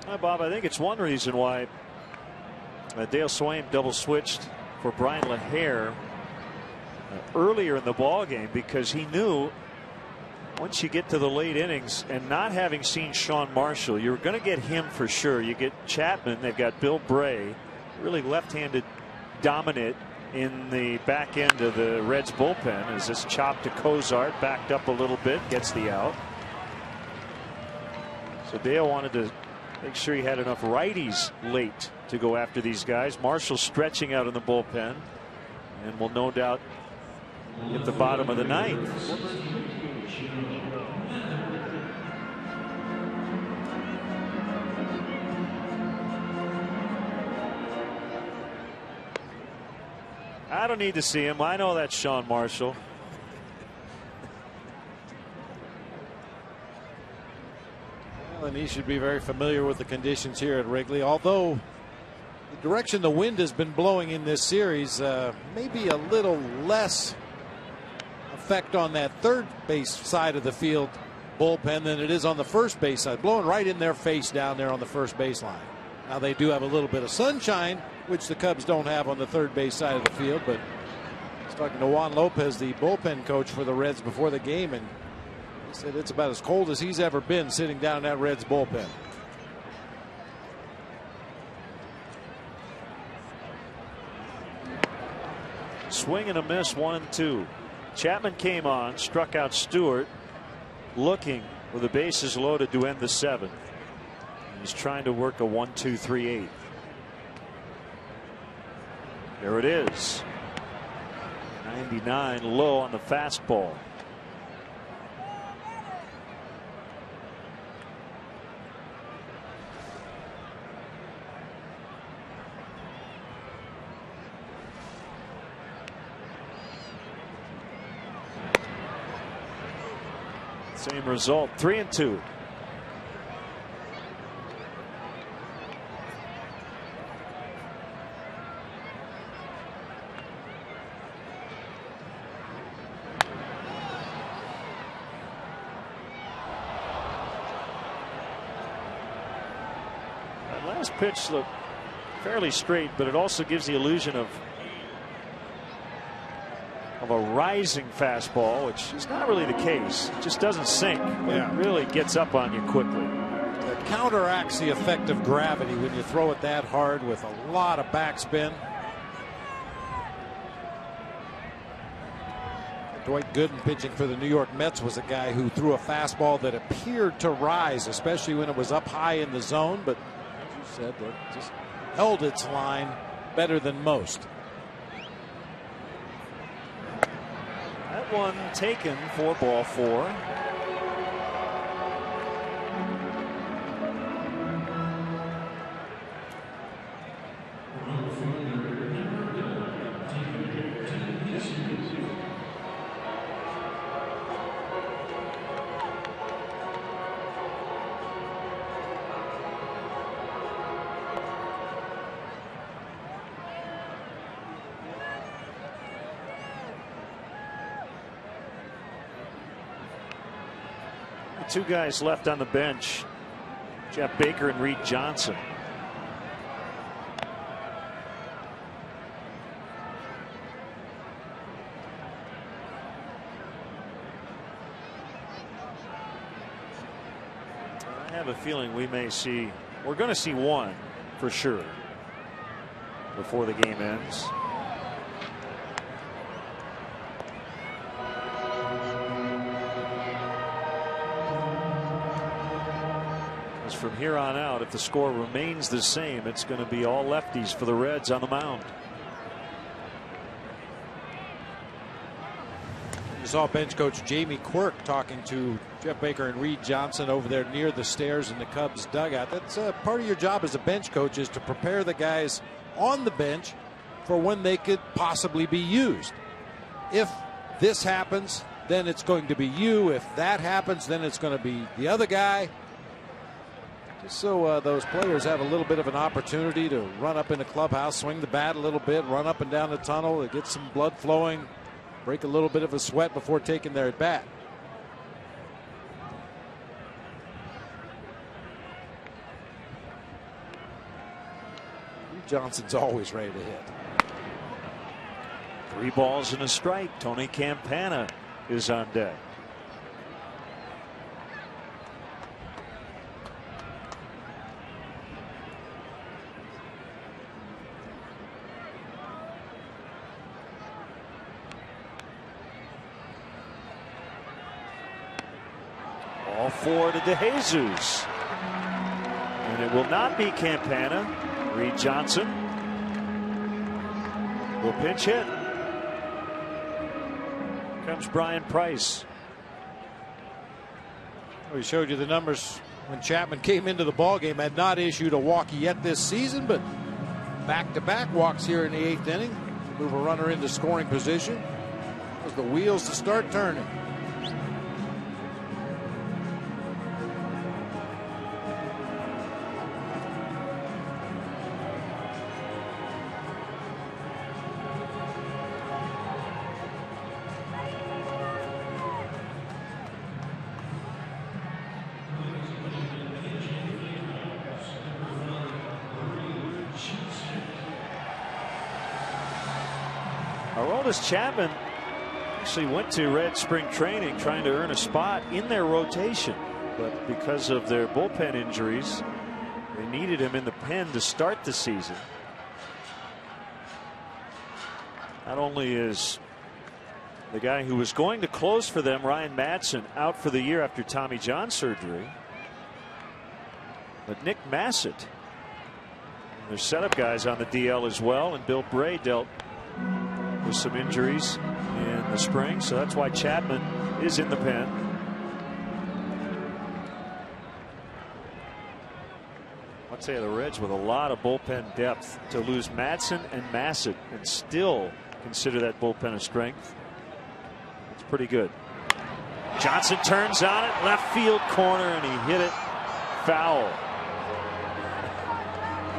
Hi, Bob. I think it's one reason why Dale Swaim double switched for Brian LaHare earlier in the ball game, because he knew once you get to the late innings, and not having seen Sean Marshall, you're going to get him for sure. You get Chapman, they've got Bill Bray, really left-handed dominant in the back end of the Reds bullpen, as this chop to Cozart, backed up a little bit, gets the out. So Dale wanted to make sure he had enough righties late to go after these guys. Marshall stretching out in the bullpen, and will no doubt hit the bottom of the 9th. I don't need to see him. I know that's Sean Marshall. Well, and he should be very familiar with the conditions here at Wrigley. Although the direction the wind has been blowing in this series, maybe a little less effect on that third base side of the field bullpen than it is on the first base side. Blowing right in their face down there on the first baseline. Now they do have a little bit of sunshine, which the Cubs don't have on the third base side of the field. But I was talking to Juan Lopez, the bullpen coach for the Reds, before the game, and he said it's about as cold as he's ever been sitting down in that Reds bullpen. Swing and a miss, 1-2. Chapman came on, struck out Stewart, looking with the bases loaded to end the 7th. He's trying to work a 1-2-3-8. There it is. 99 low on the fastball. Same result, 3-2. That last pitch looked fairly straight, but it also gives the illusion of a rising fastball, which is not really the case. It just doesn't sink, but it really gets up on you quickly. It counteracts the effect of gravity when you throw it that hard with a lot of backspin. Dwight Gooden, pitching for the New York Mets, was a guy who threw a fastball that appeared to rise, especially when it was up high in the zone, but as you said, it just held its line better than most. That one taken for ball 4. Two guys left on the bench, Jeff Baker and Reed Johnson. I have a feeling we're going to see one for sure before the game ends. From here on out, if the score remains the same, it's going to be all lefties for the Reds on the mound. You saw bench coach Jamie Quirk talking to Jeff Baker and Reed Johnson over there near the stairs in the Cubs dugout. That's part of your job as a bench coach, is to prepare the guys on the bench for when they could possibly be used. If this happens, then it's going to be you. If that happens, then it's going to be the other guy. Just so those players have a little bit of an opportunity to run up in the clubhouse, swing the bat a little bit, run up and down the tunnel, get some blood flowing, break a little bit of a sweat before taking their at bat. Johnson's always ready to hit. 3 balls and a strike. Tony Campana is on deck. All 4 to DeJesus. And it will not be Campana. Reed Johnson will pinch hit. Comes Brian Price. We showed you the numbers when Chapman came into the ballgame. Had not issued a walk yet this season, but back-to-back walks here in the 8th inning. Move a runner into scoring position. As the wheels to start turning. Chapman actually went to Red spring training trying to earn a spot in their rotation, but because of their bullpen injuries, they needed him in the pen to start the season. Not only is the guy who was going to close for them, Ryan Madsen, out for the year after Tommy John surgery, but Nick Massett, their setup guys on the DL as well, and Bill Bray dealt with some injuries in the spring, so that's why Chapman is in the pen. I'd say the Reds with a lot of bullpen depth to lose Madsen and Massett and still consider that bullpen a strength. It's pretty good. Johnson turns on it, left field corner, and he hit it foul.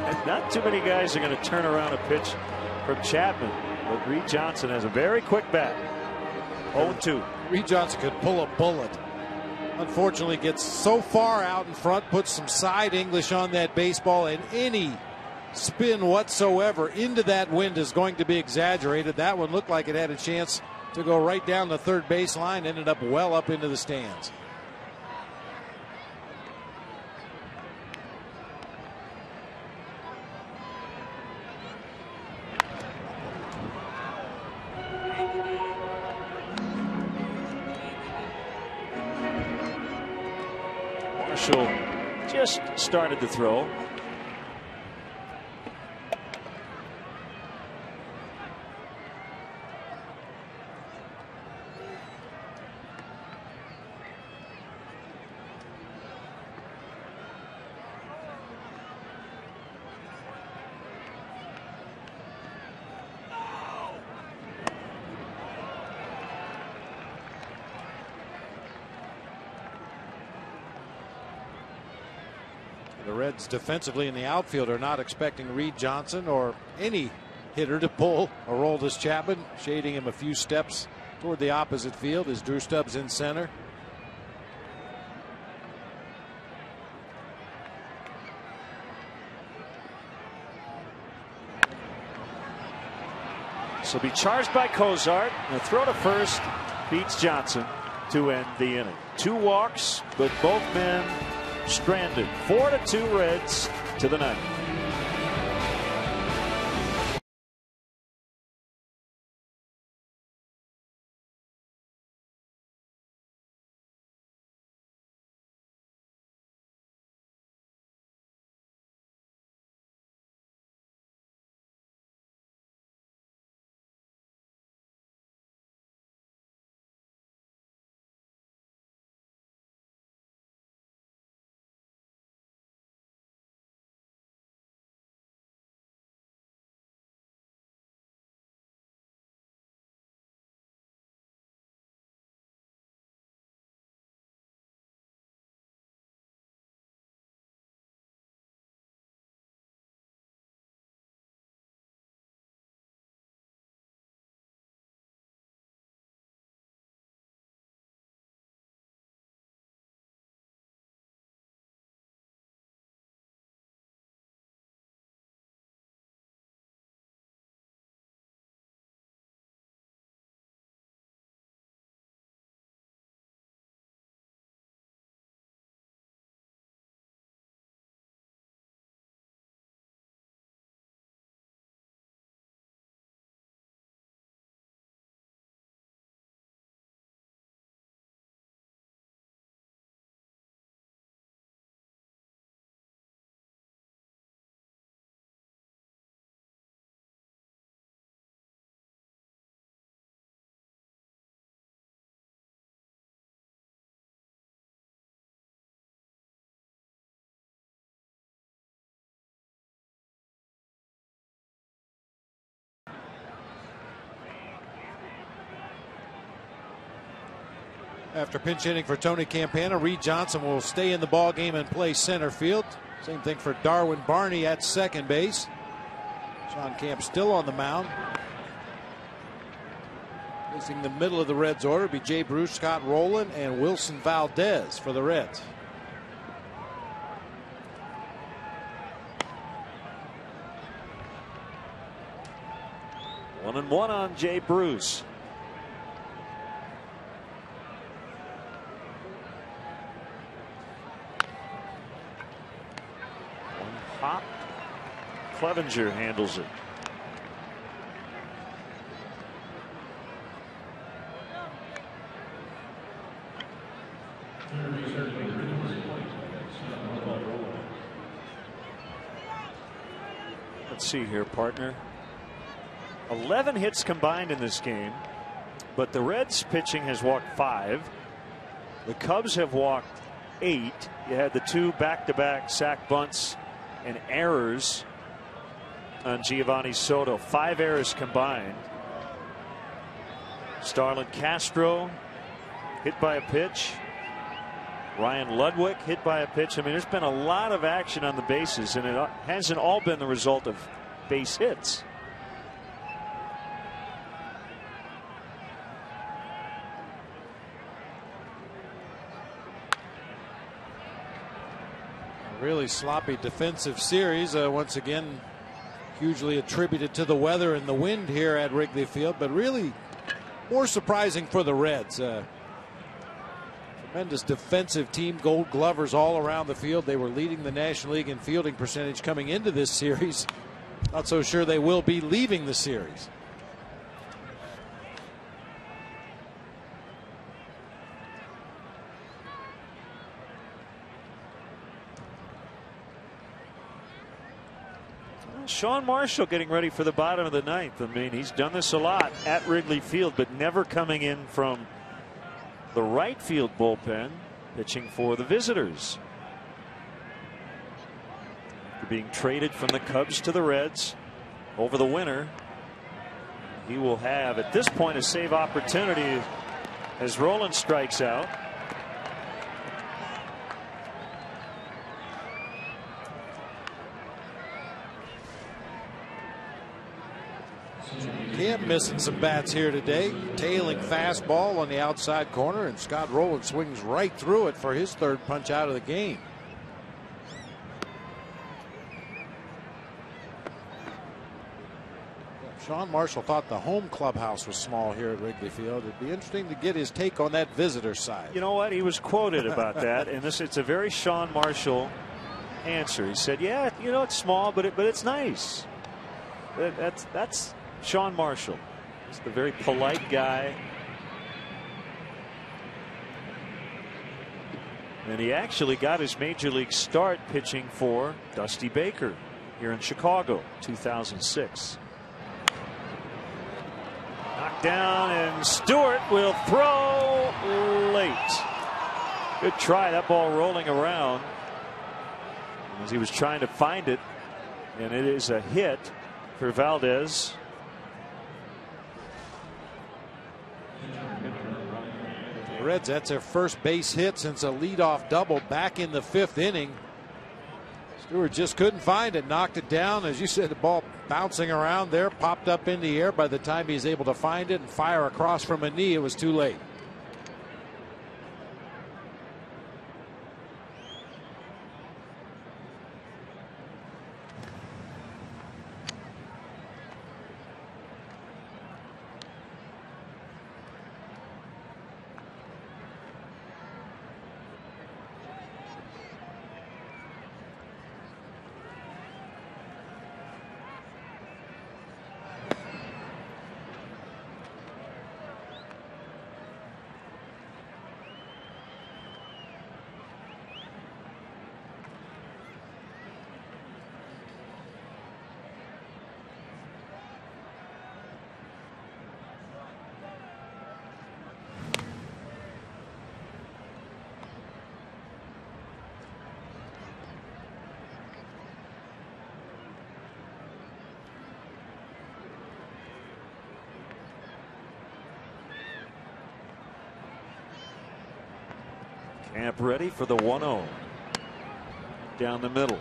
And not too many guys are going to turn around a pitch from Chapman. But Reed Johnson has a very quick bat. 0-2. Reed Johnson could pull a bullet. Unfortunately, gets so far out in front, puts some side English on that baseball, and any spin whatsoever into that wind is going to be exaggerated. That one looked like it had a chance to go right down the third baseline, ended up well up into the stands. Just started to throw. The Reds defensively in the outfield are not expecting Reed Johnson or any hitter to pull Aroldis Chapman, shading him a few steps toward the opposite field as Drew Stubbs in center. This will be charged by Cozart. The throw to first beats Johnson to end the inning. 2 walks, but both men stranded. 4-2 Reds to the 9th. After pinch hitting for Tony Campana, Reed Johnson will stay in the ball game and play center field. Same thing for Darwin Barney at second base. Sean Camp still on the mound. Facing the middle of the Reds order be Jay Bruce, Scott Rowland, and Wilson Valdez for the Reds. One and one on Jay Bruce. Hop. Clevenger handles it. Let's see here, partner. 11 hits combined in this game, but the Reds pitching has walked 5. The Cubs have walked 8. You had the 2 back-to-back sack bunts and errors on Giovanni Soto. 5 errors combined. Starlin Castro hit by a pitch. Ryan Ludwig hit by a pitch. I mean, there's been a lot of action on the bases, and it hasn't all been the result of base hits. Really sloppy defensive series. Once again, hugely attributed to the weather and the wind here at Wrigley Field, but really more surprising for the Reds. Tremendous defensive team, Gold Glovers all around the field. They were leading the National League in fielding percentage coming into this series. Not so sure they will be leaving the series. Sean Marshall getting ready for the bottom of the 9th. I mean, he's done this a lot at Wrigley Field, but never coming in from the right field bullpen, pitching for the visitors. After being traded from the Cubs to the Reds over the winter, he will have at this point a save opportunity as Rowland strikes out. Kim missing some bats here today. Tailing fastball on the outside corner, and Scott Rowland swings right through it for his third punch out of the game. Sean Marshall thought the home clubhouse was small here at Wrigley Field. It'd be interesting to get his take on that visitor side. You know what? He was quoted about that, and it's a very Sean Marshall answer. He said, "Yeah, you know, it's small, but it's nice." That's Sean Marshall. He's the very polite guy. And he actually got his major league start pitching for Dusty Baker here in Chicago, 2006. Knocked down, and Stewart will throw late. Good try. That ball rolling around as he was trying to find it, and it is a hit for Valdez. The Reds, that's their first base hit since a leadoff double back in the 5th inning. Stewart just couldn't find it, knocked it down. As you said, the ball bouncing around there, popped up in the air. By the time he's able to find it and fire across from a knee, it was too late. Camp ready for the 1-0. Down the middle.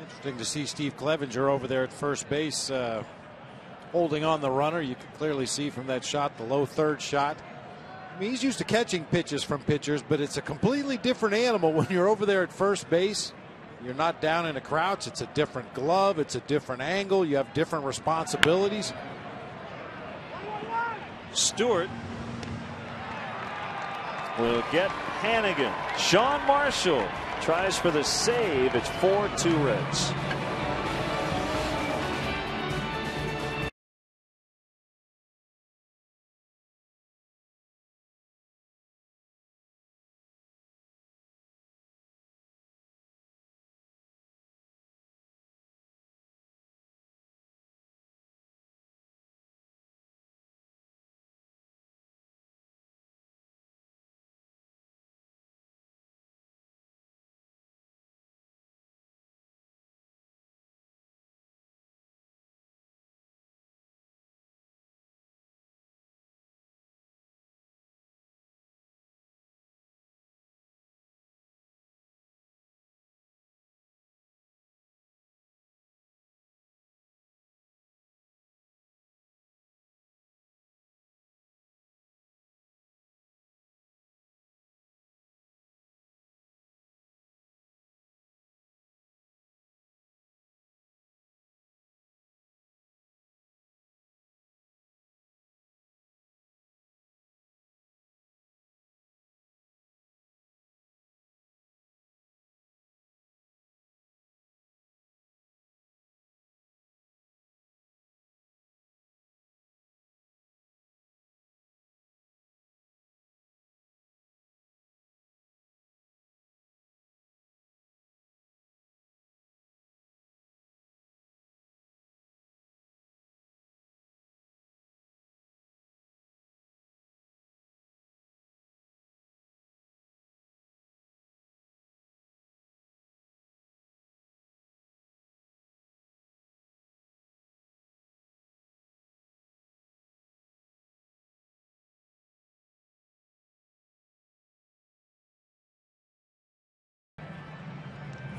Interesting to see Steve Clevenger over there at first base holding on the runner. You can clearly see from that shot, the low third shot. I mean, he's used to catching pitches from pitchers, but it's a completely different animal when you're over there at first base. You're not down in a crouch. It's a different glove. It's a different angle. You have different responsibilities. Stewart will get Hannigan. Sean Marshall tries for the save. It's 4-2 Reds.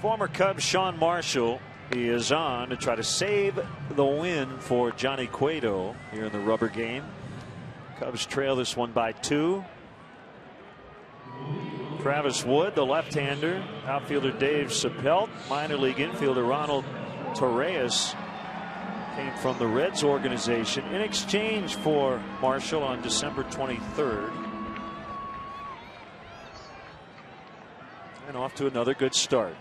Former Cubs Sean Marshall is on to try to save the win for Johnny Cueto here in the rubber game. Cubs trail this one by 2. Travis Wood, the left-hander. Outfielder Dave Sapelt. Minor league infielder Ronald Torres came from the Reds organization in exchange for Marshall on December 23rd. And off to another good start.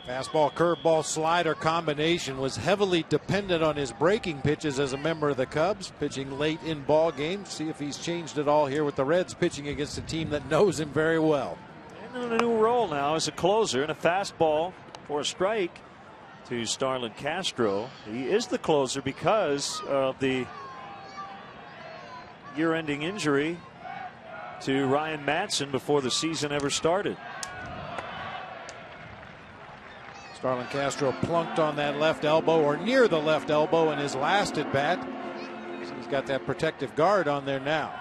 Fastball, curveball, slider combination was heavily dependent on his breaking pitches as a member of the Cubs, pitching late in ball games. See if he's changed it all here with the Reds, pitching against a team that knows him very well. And in a new role now as a closer, and a fastball for a strike to Starlin Castro. He is the closer because of the year-ending injury to Ryan Madson before the season ever started. Starlin Castro plunked on that left elbow, or near the left elbow, in his last at bat. So he's got that protective guard on there now.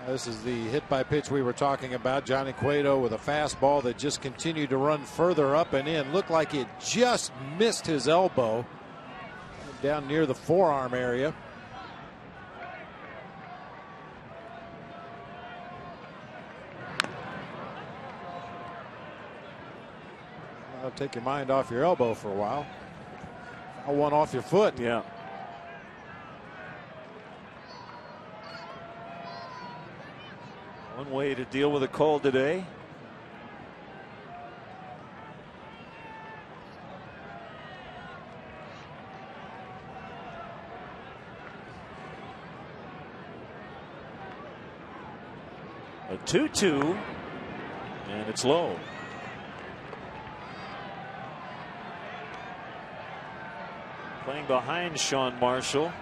This is the hit by pitch we were talking about. Johnny Cueto with a fastball that just continued to run further up and in. Looked like it just missed his elbow down near the forearm area. That'll take your mind off your elbow for a while. Foul one off your foot. Yeah. One way to deal with a cold today. A 2-2, and it's low. Playing behind Sean Marshall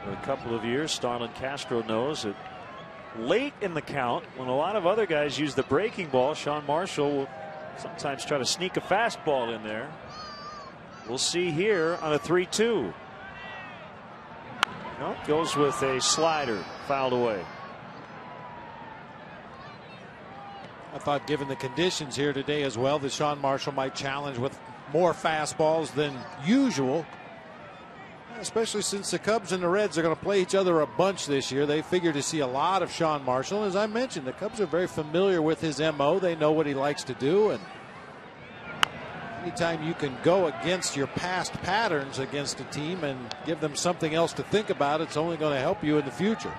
for a couple of years. Starlin Castro knows that late in the count, when a lot of other guys use the breaking ball, Sean Marshall will sometimes try to sneak a fastball in there. We'll see here on a 3-2. No, goes with a slider, fouled away. I thought, given the conditions here today as well, that Sean Marshall might challenge with more fastballs than usual. Especially since the Cubs and the Reds are going to play each other a bunch this year. They figure to see a lot of Sean Marshall. As I mentioned, the Cubs are very familiar with his MO. They know what he likes to do. And anytime you can go against your past patterns against a team and give them something else to think about, it's only going to help you in the future.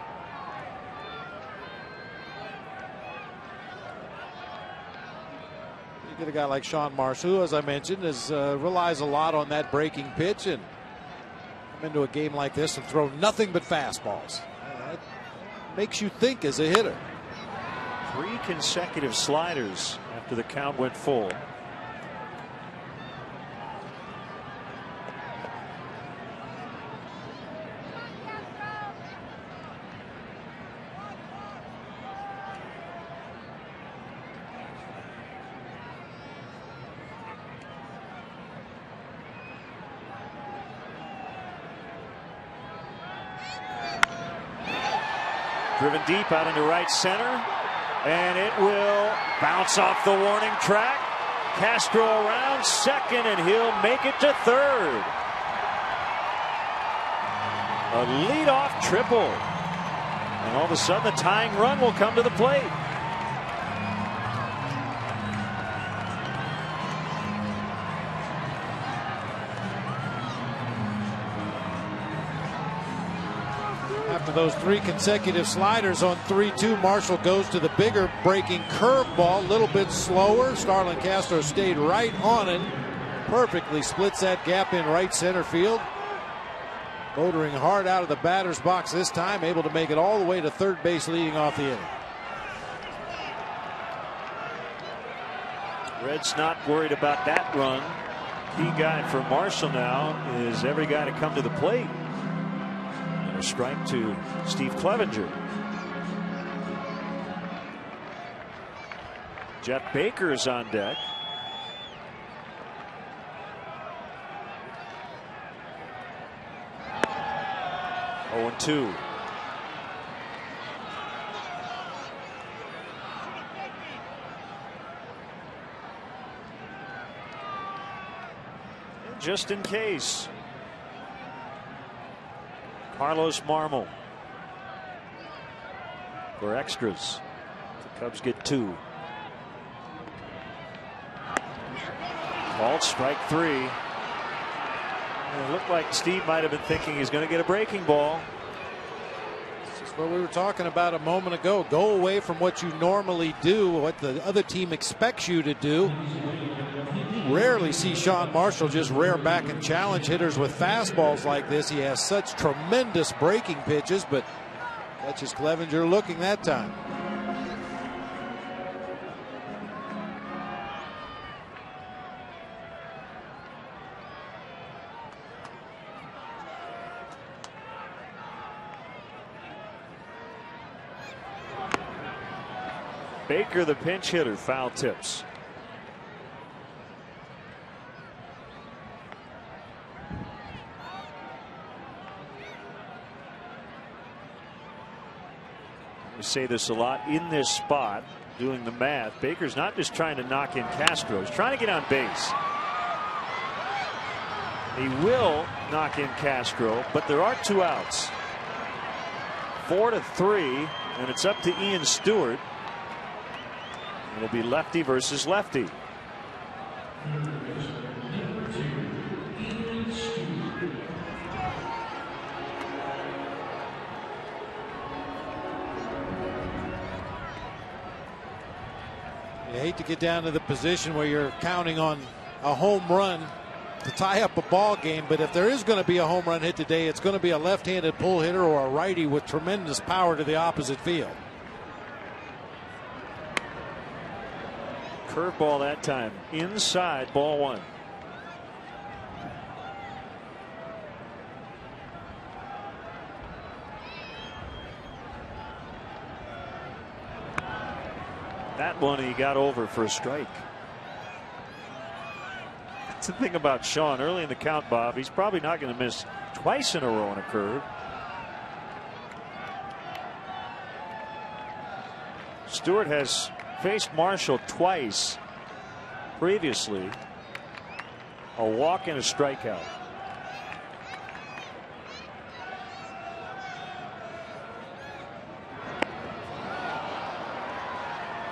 You get a guy like Sean Marshall, who, as I mentioned, relies a lot on that breaking pitch, and into a game like this and throw nothing but fastballs. That makes you think as a hitter. 3 consecutive sliders after the count went full. Driven deep out into right center, and it will bounce off the warning track. Castro around second, and he'll make it to third. A leadoff triple, and all of a sudden the tying run will come to the plate. After those 3 consecutive sliders on 3-2, Marshall goes to the bigger breaking curveball, a little bit slower. Starlin Castro stayed right on it, perfectly splits that gap in right center field. Motoring hard out of the batter's box this time, able to make it all the way to third base, leading off the inning. Red's not worried about that run. Key guy for Marshall now is every guy to come to the plate. Strike to Steve Clevenger. Jeff Baker's on deck. Oh, 0-2. Just in case, Carlos Marmol for extras. The Cubs get 2. Called strike 3. And it looked like Steve might have been thinking he's going to get a breaking ball. This is what we were talking about a moment ago. Go away from what you normally do, what the other team expects you to do. You rarely see Sean Marshall just rear back and challenge hitters with fastballs like this. He has such tremendous breaking pitches, but catches Clevenger looking that time. Baker, the pinch hitter, foul tips. We say this a lot in this spot, doing the math. Baker's not just trying to knock in Castro, he's trying to get on base. He will knock in Castro, but there are 2 outs. 4-3, and it's up to Ian Stewart. It'll be lefty versus lefty. You hate to get down to the position where you're counting on a home run to tie up a ball game, but if there is going to be a home run hit today, it's going to be a left-handed pull hitter or a righty with tremendous power to the opposite field. Curveball that time, inside, ball 1. That one he got over for a strike. That's the thing about Sean. Early in the count, Bob, he's probably not going to miss twice in a row on a curve. Stewart has faced Marshall twice previously. A walk and a strikeout.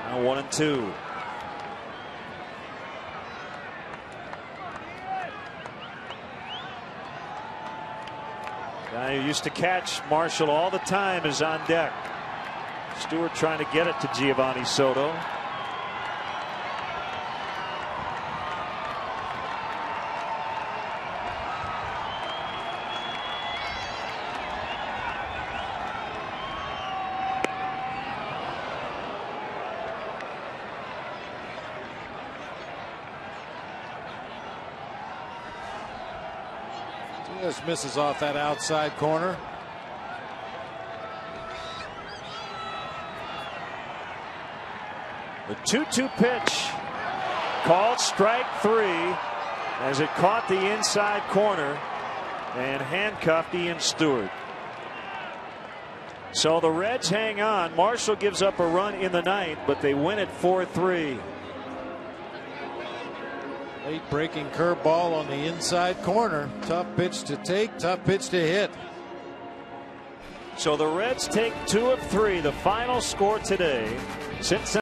Now 1-2. Guy who used to catch Marshall all the time is on deck. Stewart trying to get it to Giovanni Soto. Just misses off that outside corner. The 2-2 pitch called strike 3 as it caught the inside corner and handcuffed Ian Stewart. So the Reds hang on. Marshall gives up a run in the 9th, but they win it 4-3. Late breaking curveball on the inside corner. Tough pitch to take, tough pitch to hit. So the Reds take 2 of 3. The final score today. Cincinnati